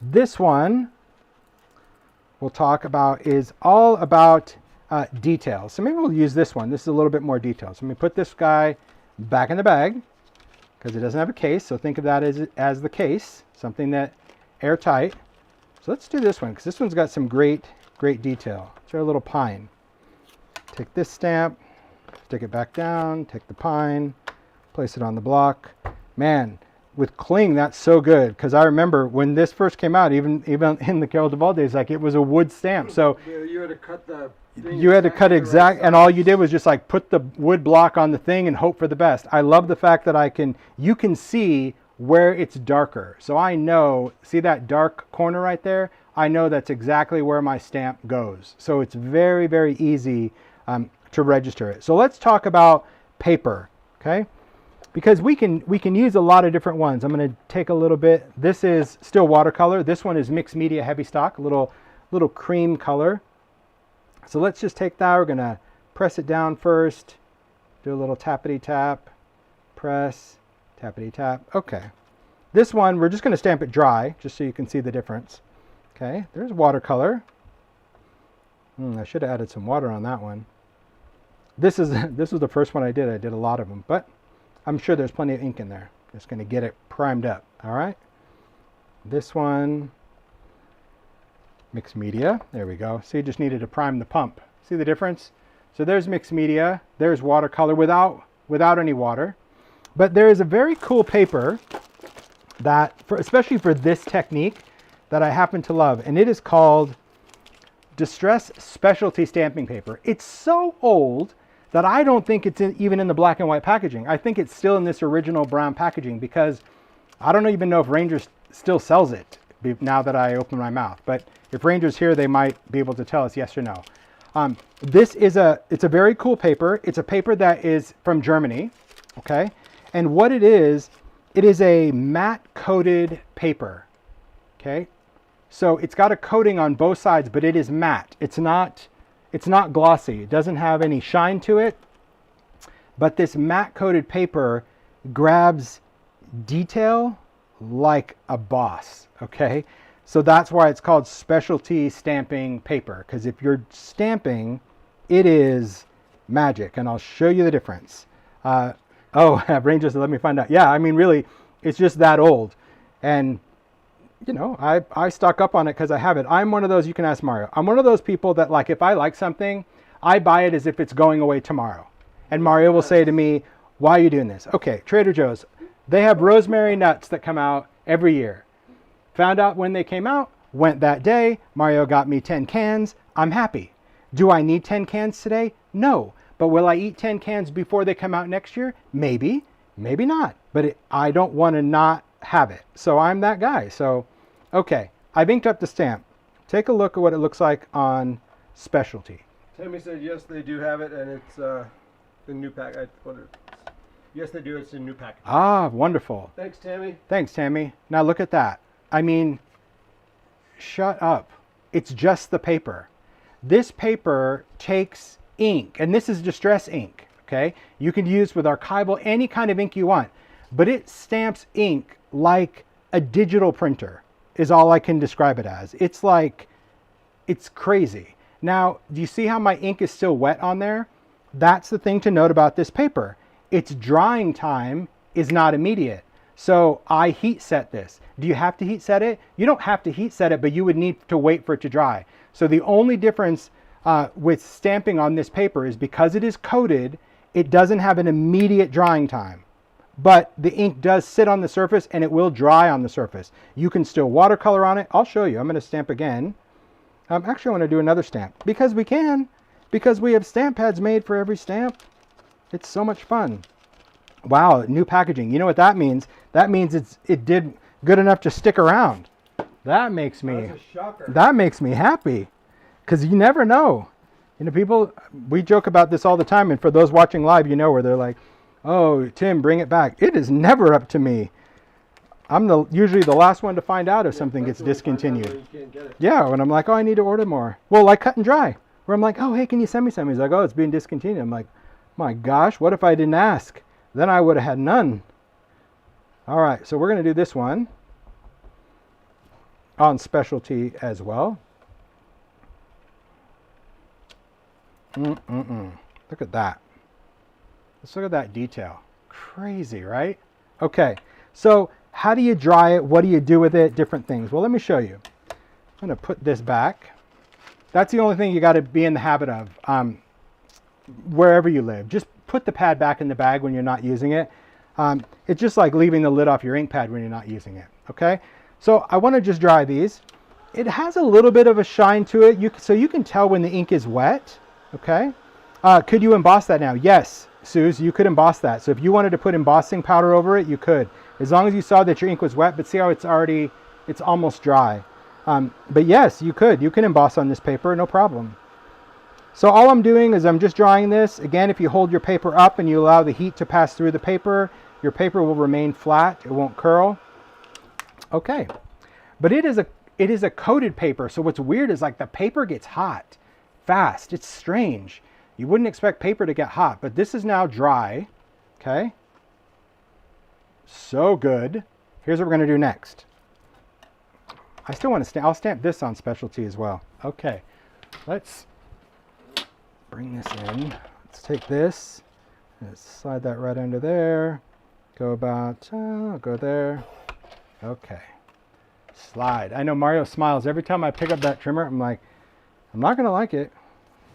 this one we'll talk about is all about details. So maybe we'll use this one. This is a little bit more detailed. So let me put this guy back in the bag because it doesn't have a case. So think of that as the case, something that airtight. So let's do this one because this one's got some great detail. It's our little pine. Take this stamp, stick it back down, take the pine, place it on the block. Man, with cling, that's so good because I remember when this first came out, even in the Carol Duvall days, like it was a wood stamp. So you had to cut the thing. You had to cut exact, and all you did was just like put the wood block on the thing and hope for the best. I love the fact that you can see where it's darker. So I know, see that dark corner right there? I know that's exactly where my stamp goes. So it's very, very easy to register it. So let's talk about paper, okay? Because we can use a lot of different ones. I'm going to take a little bit. This is still watercolor. This one is mixed media heavy stock, a little cream color. So let's just take that. We're going to press it down first. Do a little tappity tap. Press, tappity tap. Okay. This one, we're just going to stamp it dry, just so you can see the difference. Okay, there's watercolor. I should have added some water on that one. This was the first one I did. I did a lot of them, but I'm sure there's plenty of ink in there. Just going to get it primed up. All right. This one, mixed media. There we go. So you just needed to prime the pump. See the difference? So there's mixed media. There's watercolor without any water. But there is a very cool paper that, especially for this technique, that I happen to love, and it is called Distress Specialty Stamping Paper. It's so old that I don't think it's even in the black and white packaging. I think it's still in this original brown packaging because I don't even know if Rangers still sells it now that I open my mouth. But if Ranger's here, they might be able to tell us yes or no. It's a very cool paper. It's a paper that is from Germany, okay? And what it is a matte coated paper, okay? So it's got a coating on both sides, but it is matte. It's not glossy. It doesn't have any shine to it. But this matte coated paper grabs detail like a boss, okay? So that's why it's called specialty stamping paper, because if you're stamping, it is magic, and I'll show you the difference. Rangers, let me find out. Yeah, I mean, really, it's just that old. And you know, I stock up on it because I have it. I'm one of those, you can ask Mario. I'm one of those people that, like, if I like something, I buy it as if it's going away tomorrow. And Mario will say to me, why are you doing this? Okay, Trader Joe's. They have rosemary nuts that come out every year. Found out when they came out, went that day. Mario got me 10 cans. I'm happy. Do I need 10 cans today? No. But will I eat 10 cans before they come out next year? Maybe, maybe not. But I don't want to not have it. So I'm that guy. So, okay, I've inked up the stamp. Take a look at what it looks like on specialty. Tammy said yes, they do have it, and it's the new pack. Yes, they do. It's a new package. Ah, wonderful. Thanks, Tammy. Thanks, Tammy. Now look at that. I mean, shut up. It's just the paper. This paper takes ink, and this is distress ink, okay? You can use with archival, any kind of ink you want, but it stamps ink like a digital printer, is all I can describe it as. It's like, it's crazy. Now, do you see how my ink is still wet on there? That's the thing to note about this paper. Its drying time is not immediate. So I heat set this. Do you have to heat set it? You don't have to heat set it, but you would need to wait for it to dry. So the only difference with stamping on this paper is because it is coated, it doesn't have an immediate drying time. But the ink does sit on the surface and it will dry on the surface. You can still watercolor on it. I'll show you. I'm going to stamp again. Actually, I want to do another stamp because we can. Because we have stamp pads made for every stamp. It's so much fun. Wow, new packaging. You know what that means? That means it did good enough to stick around. That makes me happy. Because you never know. You know, people, we joke about this all the time. And for those watching live, you know, where they're like, oh, Tim, bring it back. It is never up to me. I'm usually the last one to find out if something gets discontinued. Yeah, when I'm like, oh, I need to order more. Well, like Cut and Dry, where I'm like, oh, hey, can you send me some? He's like, oh, it's being discontinued. I'm like, my gosh, what if I didn't ask? Then I would have had none. All right, so we're going to do this one on specialty as well. Look at that. Let's look at that detail. Crazy, right? Okay, so how do you dry it? What do you do with it? Different things. Well, let me show you. I'm going to put this back. That's the only thing you got to be in the habit of wherever you live. Just put the pad back in the bag when you're not using it. It's just like leaving the lid off your ink pad when you're not using it. Okay, so I want to just dry these. It has a little bit of a shine to it, so you can tell when the ink is wet. Okay, could you emboss that now? Yes, Suze, you could emboss that. So if you wanted to put embossing powder over it, you could, as long as you saw that your ink was wet. But see how it's almost dry. But yes, you can emboss on this paper, no problem. So all I'm doing is I'm just drying this. Again, if you hold your paper up and you allow the heat to pass through the paper, your paper will remain flat. It won't curl. Okay, but it is a coated paper. So what's weird is like the paper gets hot fast. It's strange. You wouldn't expect paper to get hot, but this is now dry. Okay, so good. Here's what we're going to do next. I still want to I'll stamp this on specialty as well. Okay, let's bring this in. Let's take this. Let's slide that right under there. Go about, go there. Okay. Slide. I know Mario smiles every time I pick up that trimmer. I'm like, I'm not going to like it.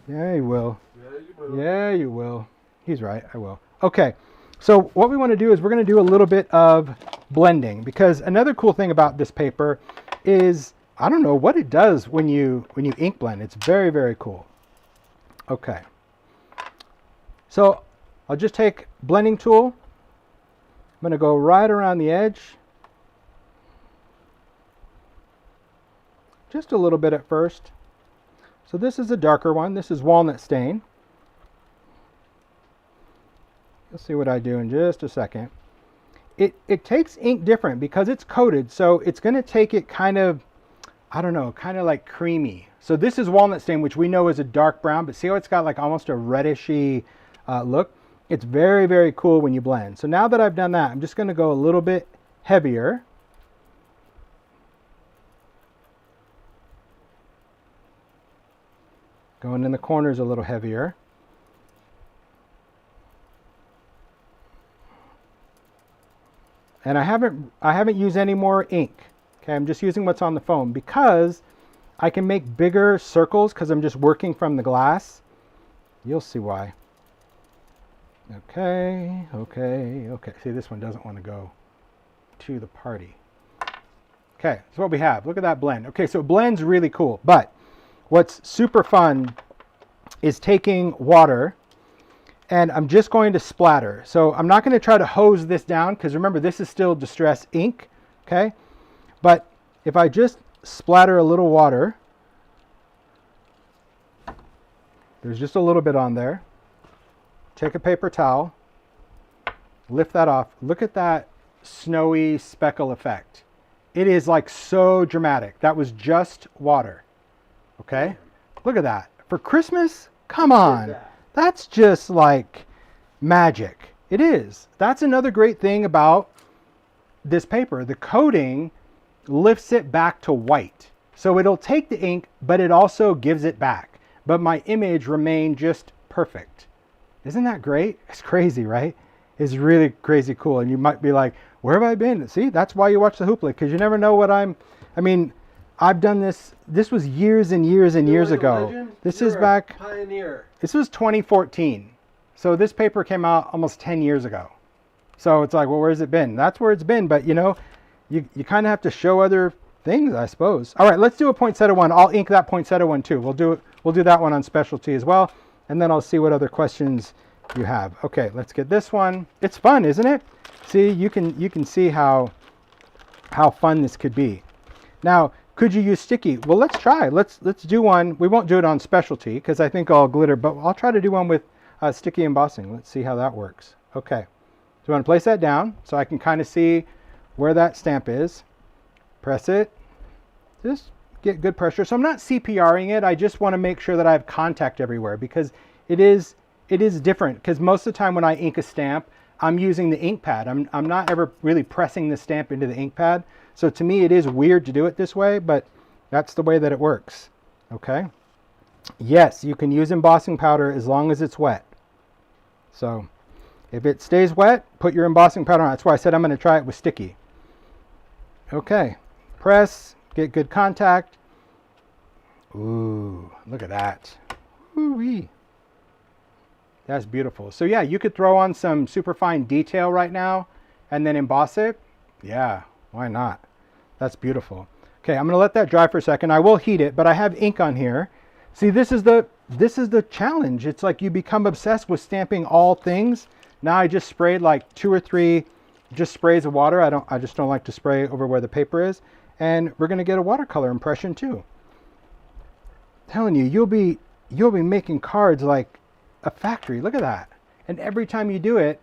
Yeah, you will. Yeah, you will. Yeah, you will. He's right. I will. Okay. So what we want to do is we're going to do a little bit of blending, because another cool thing about this paper is I don't know what it does when you ink blend. It's very, very cool. Okay. So I'll just take blending tool. I'm going to go right around the edge. Just a little bit at first. So this is a darker one. This is walnut stain. You'll see what I do in just a second. It takes ink different because it's coated, so it's going to take it kind of, I don't know, kind of like creamy. So this is walnut stain, which we know is a dark brown, but see how it's got like almost a reddishy look? It's very, very cool when you blend. So now that I've done that, I'm just going to go a little bit heavier. Going in the corners a little heavier. And I haven't used any more ink. Okay, I'm just using what's on the foam because I can make bigger circles because I'm just working from the glass. You'll see why. Okay, okay, okay. See, this one doesn't want to go to the party. Okay, so what we have, look at that blend. Okay, so it blends really cool, but what's super fun is taking water and I'm just going to splatter. So I'm not going to try to hose this down because remember, this is still distress ink, okay? But if I just splatter a little water, there's just a little bit on there. Take a paper towel, lift that off. Look at that snowy speckle effect. It is like so dramatic. That was just water, okay? Look at that. For Christmas, come on. That's just like magic. It is. That's another great thing about this paper. The coating lifts it back to white. So it'll take the ink, but it also gives it back. But my image remained just perfect. Isn't that great? It's crazy, right? It's really crazy cool. And you might be like, where have I been? See, that's why you watch the Hoopla, because you never know what I mean, I've done this. This was years and years and years ago. This is back. Pioneer. This was 2014. So this paper came out almost 10 years ago. So it's like, well, where's it been? That's where it's been. But you know, you kind of have to show other things, I suppose. All right, let's do a poinsettia one. I'll ink that poinsettia one too. We'll do that one on specialty as well. And then I'll see what other questions you have. Okay, let's get this one. It's fun, isn't it? See, you can see how fun this could be. Now, could you use sticky? Well, let's try. Let's do one. We won't do it on specialty because I think I'll glitter, but I'll try to do one with sticky embossing. Let's see how that works. Okay, so I'm going to place that down so I can kind of see where that stamp is. Press it. Just get good pressure. So I'm not CPRing it. I just want to make sure that I have contact everywhere because it is different. Because most of the time when I ink a stamp, I'm using the ink pad. I'm not ever really pressing the stamp into the ink pad. So to me, it is weird to do it this way, but that's the way that it works. Okay. Yes, you can use embossing powder as long as it's wet. So if it stays wet, put your embossing powder on. That's why I said I'm going to try it with sticky. Okay. Press, get good contact. Ooh, look at that. Ooh-wee. That's beautiful. So yeah, you could throw on some super fine detail right now and then emboss it. Yeah, why not? That's beautiful. Okay, I'm gonna let that dry for a second. I will heat it, but I have ink on here. See, this is the challenge. It's like you become obsessed with stamping all things. Now I just sprayed like 2 or 3 just sprays of water. I just don't like to spray over where the paper is. And we're gonna get a watercolor impression too. I'm telling you, you'll be making cards like a factory. Look at that. And every time you do it,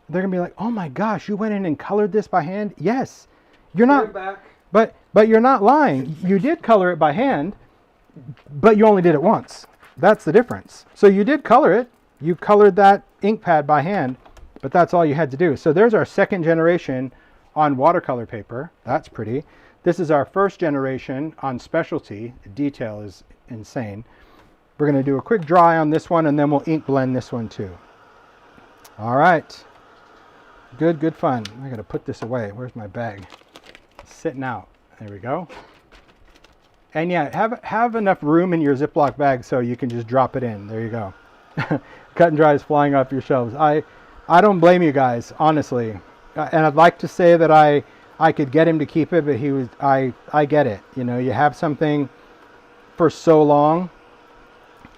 they're gonna be like, oh my gosh, you went in and colored this by hand? Yes. You're not back. But you're not lying. You did color it by hand, but you only did it once. That's the difference. So you did color it. You colored that ink pad by hand, but that's all you had to do. So there's our second generation on watercolor paper. That's pretty. This is our first generation on specialty. The detail is insane. We're going to do a quick dry on this one, and then we'll ink blend this one too. All right. Good fun. I got to put this away. Where's my bag? It's sitting out. There we go. And yeah, have enough room in your Ziploc bag so you can just drop it in. There you go. Cut and dry is flying off your shelves. I don't blame you guys, honestly. And I'd like to say that I could get him to keep it, but I get it. You know, you have something for so long.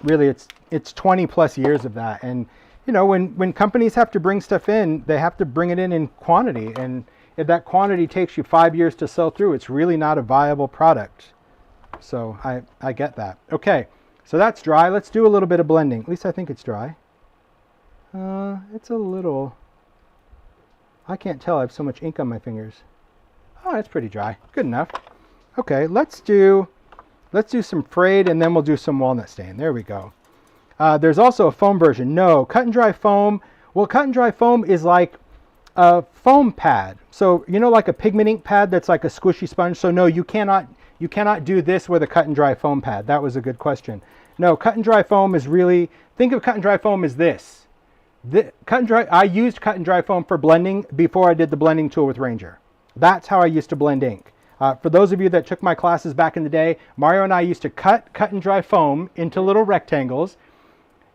Really, it's 20 plus years of that. And you know, when companies have to bring stuff in, they have to bring it in quantity. And if that quantity takes you 5 years to sell through, it's really not a viable product. So I get that. Okay, so that's dry. Let's do a little bit of blending. At least I think it's dry. It's a little, I can't tell. I have so much ink on my fingers. Oh, it's pretty dry. Good enough. Okay, let's do some frayed, and then we'll do some walnut stain. There we go. There's also a foam version. No, cut and dry foam. Well, cut and dry foam is like a foam pad. So, you know, like a pigment ink pad that's like a squishy sponge. So no, you cannot do this with a cut and dry foam pad. That was a good question. No, cut and dry foam is really, think of cut and dry foam as this. I used cut and dry foam for blending before I did the blending tool with Ranger. That's how I used to blend ink. For those of you that took my classes back in the day, Mario and I used to cut and dry foam into little rectangles.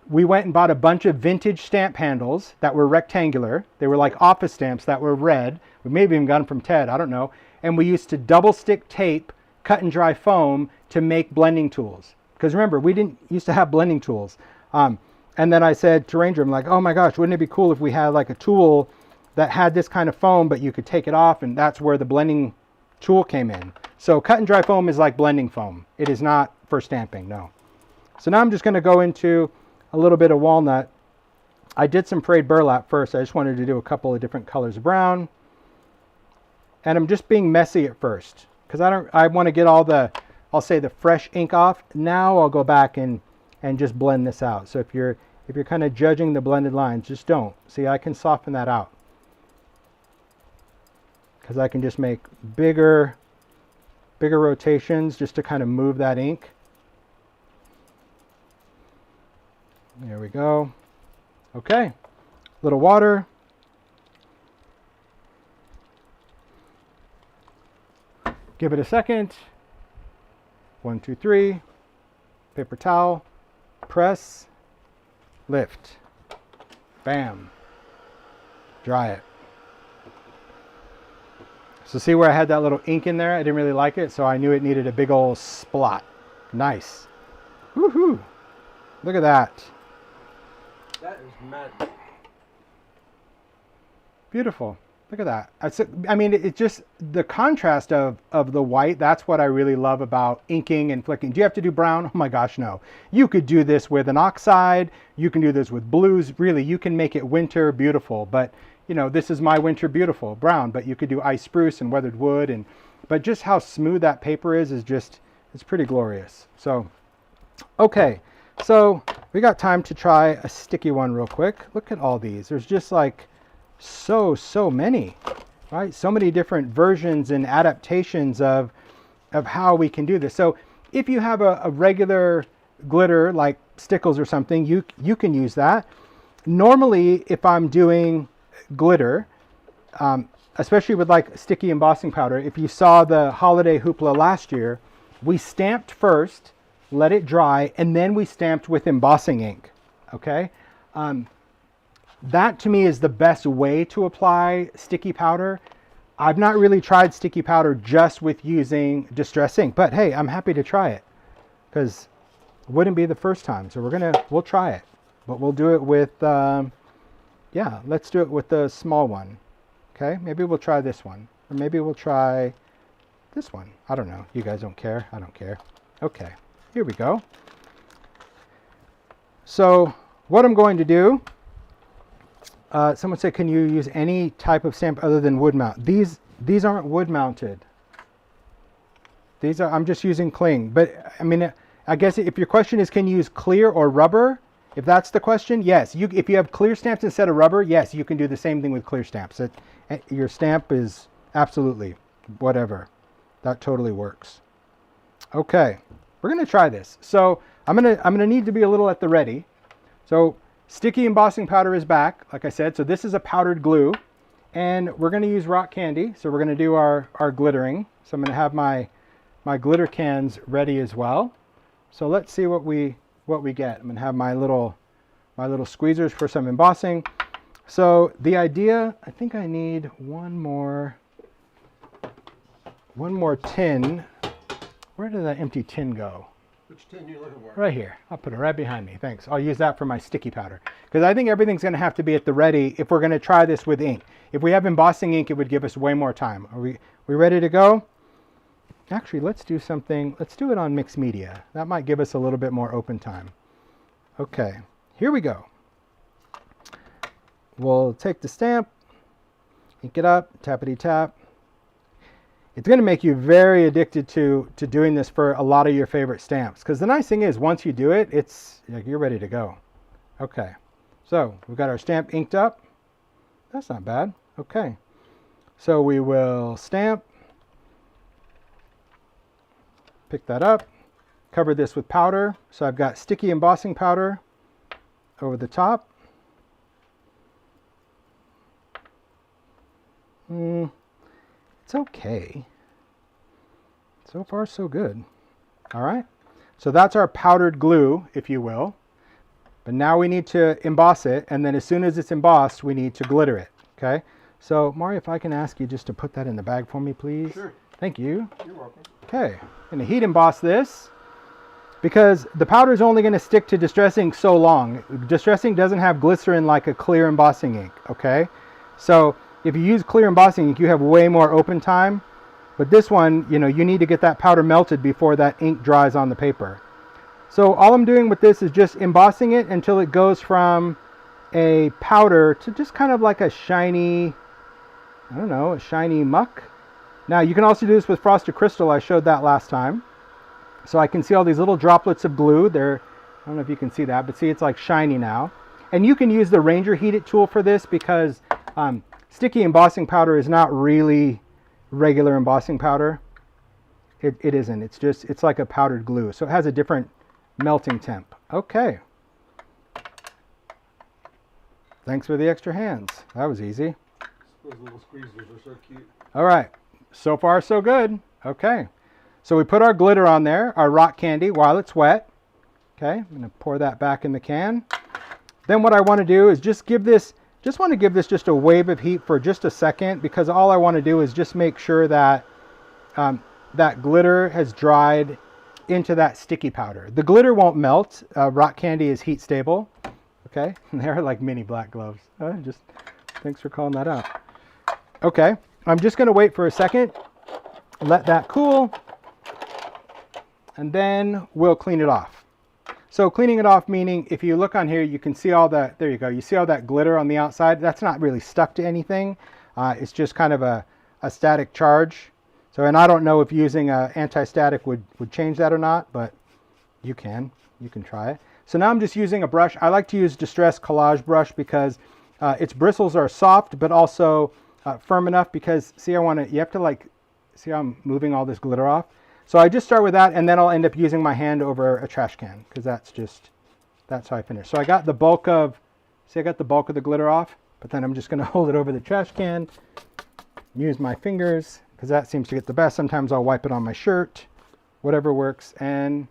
We went and bought a bunch of vintage stamp handles that were rectangular. They were like office stamps that were red. We may have even got them from Ted, I don't know. And we used to double stick tape cut and dry foam to make blending tools. Because remember, we didn't used to have blending tools. And then I said to Ranger, I'm like, oh my gosh, wouldn't it be cool if we had like a tool that had this kind of foam, but you could take it off, and that's where the blending tool came in. So cut and dry foam is like blending foam. It is not for stamping, no. So now I'm just going to go into a little bit of walnut. I did some frayed burlap first. I just wanted to do a couple of different colors of brown. And I'm just being messy at first because I want to get all the, I'll say the fresh ink off. Now I'll go back and just blend this out. So if you're kind of judging the blended lines, just don't. See, I can soften that out because I can just make bigger bigger rotations just to kind of move that ink. There we go. Okay, little water. Give it a second. 1, 2, 3. Paper towel. Press. Lift. Bam. Dry it. So see where I had that little ink in there? I didn't really like it, so I knew it needed a big old splot. Nice. Woohoo! Look at that. That is mad. Beautiful. Look at that. I mean, it's just the contrast of the white. That's what I really love about inking and flicking. Do you have to do brown? Oh my gosh, no. You could do this with an oxide. You can do this with blues. Really, you can make it winter beautiful. But, you know, this is my winter beautiful brown. But you could do ice spruce and weathered wood. But just how smooth that paper is just, it's pretty glorious. So, okay. So we got time to try a sticky one real quick. Look at all these. There's just like so many, right? So many different versions and adaptations of how we can do this. So if you have a regular glitter like Stickles or something, you can use that. Normally, if I'm doing glitter, especially with like sticky embossing powder, if you saw the Holiday Hoopla last year, we stamped first, let it dry, and then we stamped with embossing ink, okay? That to me is the best way to apply sticky powder. I've not really tried sticky powder just with using distress ink, but hey, I'm happy to try it because it wouldn't be the first time. So we'll try it, but we'll do it with, yeah, let's do it with the small one. Okay, maybe we'll try this one, or maybe we'll try this one. I don't know. You guys don't care. I don't care. Okay, here we go. So what I'm going to do, someone said, can you use any type of stamp other than wood mount? These aren't wood mounted. These are, I'm just using cling. But I mean, I guess if your question is, can you use clear or rubber? If that's the question, yes. If you have clear stamps instead of rubber, yes, you can do the same thing with clear stamps. Your stamp is absolutely whatever. That totally works. Okay, we're gonna try this. So I'm gonna need to be a little at the ready. So sticky embossing powder is back, like I said. So this is a powdered glue, and we're going to use rock candy. So we're going to do our glittering. So I'm going to have my glitter cans ready as well. So let's see what we get. I'm going to have my little squeezers for some embossing. So the idea, I think I need one more tin. Where did that empty tin go? Which tin are you looking for? Right here. I'll put it right behind me. Thanks. I'll use that for my sticky powder. Because I think everything's going to have to be at the ready if we're going to try this with ink. If we have embossing ink, it would give us way more time. Are we ready to go? Actually, let's do something. Let's do it on mixed media. That might give us a little bit more open time. Okay. Here we go. We'll take the stamp, ink it up, tappity tap. It's going to make you very addicted to doing this for a lot of your favorite stamps. Because the nice thing is, once you do it, it's like you're ready to go. Okay, so we've got our stamp inked up. That's not bad. Okay, so we will stamp, pick that up, cover this with powder. So I've got sticky embossing powder over the top. It's okay. So far, so good. All right. So that's our powdered glue, if you will. But now we need to emboss it. And then as soon as it's embossed, we need to glitter it. Okay. So Mario, if I can ask you just to put that in the bag for me, please. Sure. Thank you. You're welcome. Okay. I'm going to heat emboss this because the powder is only going to stick to distress ink so long. Distress ink doesn't have glycerin like a clear embossing ink. Okay. So if you use clear embossing ink, you have way more open time. But this one, you know, you need to get that powder melted before that ink dries on the paper. So all I'm doing with this is just embossing it until it goes from a powder to just kind of like a shiny, I don't know, a shiny muck. Now you can also do this with frosted crystal. I showed that last time. So I can see all these little droplets of glue there. I don't know if you can see that, but see, it's like shiny now. And you can use the Ranger Heat It tool for this because sticky embossing powder is not really regular embossing powder. It isn't. It's just, it's like a powdered glue. So it has a different melting temp. Okay. Thanks for the extra hands. That was easy. Those little squeezers are so cute. All right. So far, so good. Okay. So we put our glitter on there, our rock candy, while it's wet. Okay. I'm going to pour that back in the can. Then what I want to do is just give this, just a wave of heat for just a second, because all I want to do is just make sure that that glitter has dried into that sticky powder. The glitter won't melt. Rock candy is heat stable. Okay, they're like mini black gloves. Just thanks for calling that out. Okay, I'm just going to wait for a second, let that cool, and then we'll clean it off. So cleaning it off meaning, if you look on here, you can see all that. There you go. You see all that glitter on the outside. That's not really stuck to anything. It's just kind of a static charge. So, and I don't know if using anti-static would change that or not, but you can try it. So now I'm just using a brush. I like to use Distress Collage brush because its bristles are soft, but also firm enough, because see, you have to like, see how I'm moving all this glitter off? So I just start with that, and then I'll end up using my hand over a trash can, because that's how I finish. So I got the bulk of the glitter off, but then I'm just gonna hold it over the trash can, use my fingers, because that seems to get the best. Sometimes I'll wipe it on my shirt, whatever works, and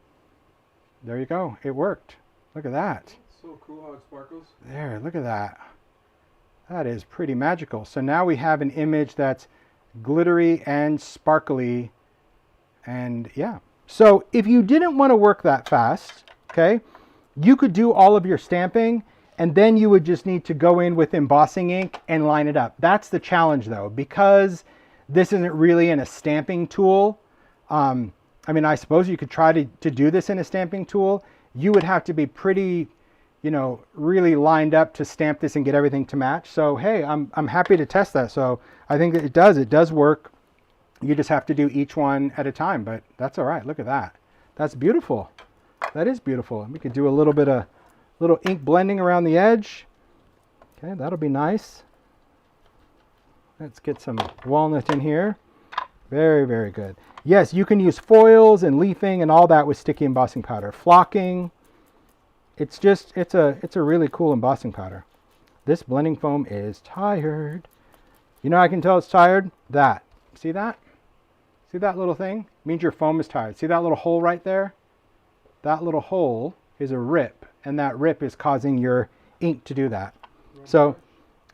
there you go. It worked. Look at that. So cool how it sparkles. There, look at that. That is pretty magical. So now we have an image that's glittery and sparkly, and yeah. So if you didn't want to work that fast, okay, you could do all of your stamping, and then you would just need to go in with embossing ink and line it up. That's the challenge though, because this isn't really in a stamping tool. I mean, I suppose you could try to do this in a stamping tool. You would have to be pretty, really lined up to stamp this and get everything to match. So, hey, I'm happy to test that. So I think that it does work. You just have to do each one at a time, but that's all right. Look at that. That's beautiful. That is beautiful. We could do a little bit of ink blending around the edge. Okay, that'll be nice. Let's get some walnut in here. Very, very good. Yes, you can use foils and leafing and all that with sticky embossing powder. Flocking. It's a really cool embossing powder. This blending foam is tired. You know, I can tell it's tired. That. See that? See that little thing? It means your foam is tired. See that little hole right there? That little hole is a rip, and that rip is causing your ink to do that. So,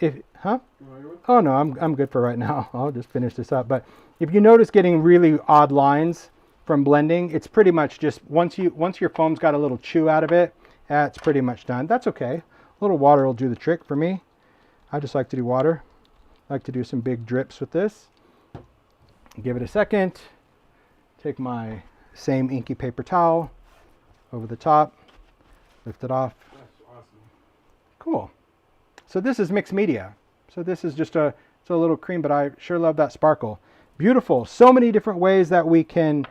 oh no, I'm good for right now. I'll just finish this up. But if you notice getting really odd lines from blending, it's pretty much just once your foam's got a little chew out of it, it's pretty much done. That's okay. A little water will do the trick for me. I just like to do water. I like to do some big drips with this. Give it a second. Take my same inky paper towel over the top, lift it off. That's awesome. Cool. So this is mixed media. So this is just it's a little cream, but I sure love that sparkle. Beautiful. So many different ways that we can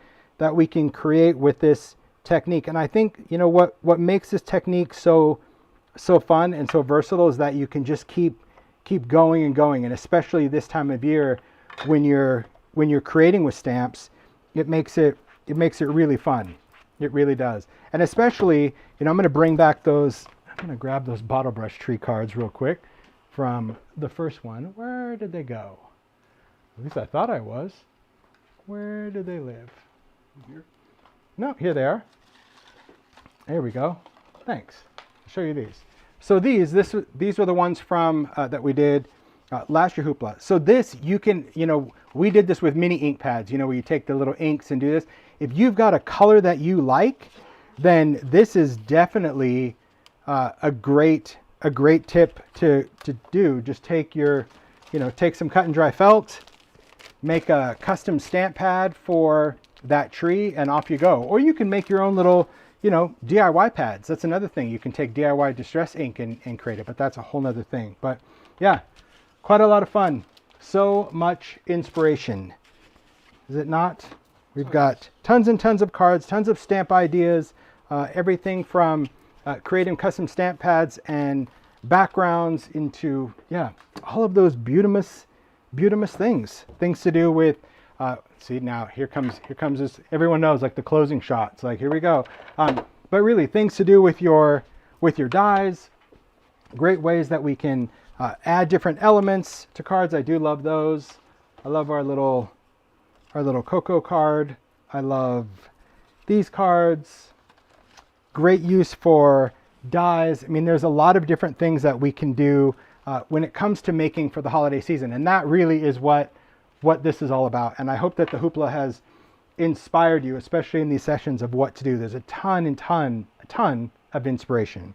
create with this technique. And I think, what makes this technique so fun and so versatile is that you can just keep going and going. And especially this time of year when you're creating with stamps, it makes it really fun. It really does. And especially, I'm going to bring back those. I'm going to grab those bottle brush tree cards real quick from the first one. Where did they go? At least I thought I was. Where do they live? Here? No, here they are. There we go. Thanks. I'll show you these. So these were the ones from that we did last year Hoopla. So this, you can, we did this with mini ink pads, where you take the little inks and do this. If you've got a color that you like, then this is definitely a great tip to do. Just take take some cut and dry felt, make a custom stamp pad for that tree, and off you go. Or you can make your own little, DIY pads. That's another thing. You can take DIY distress ink and create it, but that's a whole nother thing. But yeah, quite a lot of fun. So much inspiration. Is it not? We've got tons and tons of cards, tons of stamp ideas, everything from creating custom stamp pads and backgrounds into, all of those beautimous things to do with See, now here comes this, everyone knows, like the closing shots, like here we go. But really things to do with your dies, great ways that we can add different elements to cards. I do love those. I love our little cocoa card. I love these cards. Great use for dies. I mean, there's a lot of different things that we can do when it comes to making for the holiday season. And that really is what this is all about. And I hope that the Hoopla has inspired you, especially in these sessions, of what to do. There's a ton of inspiration.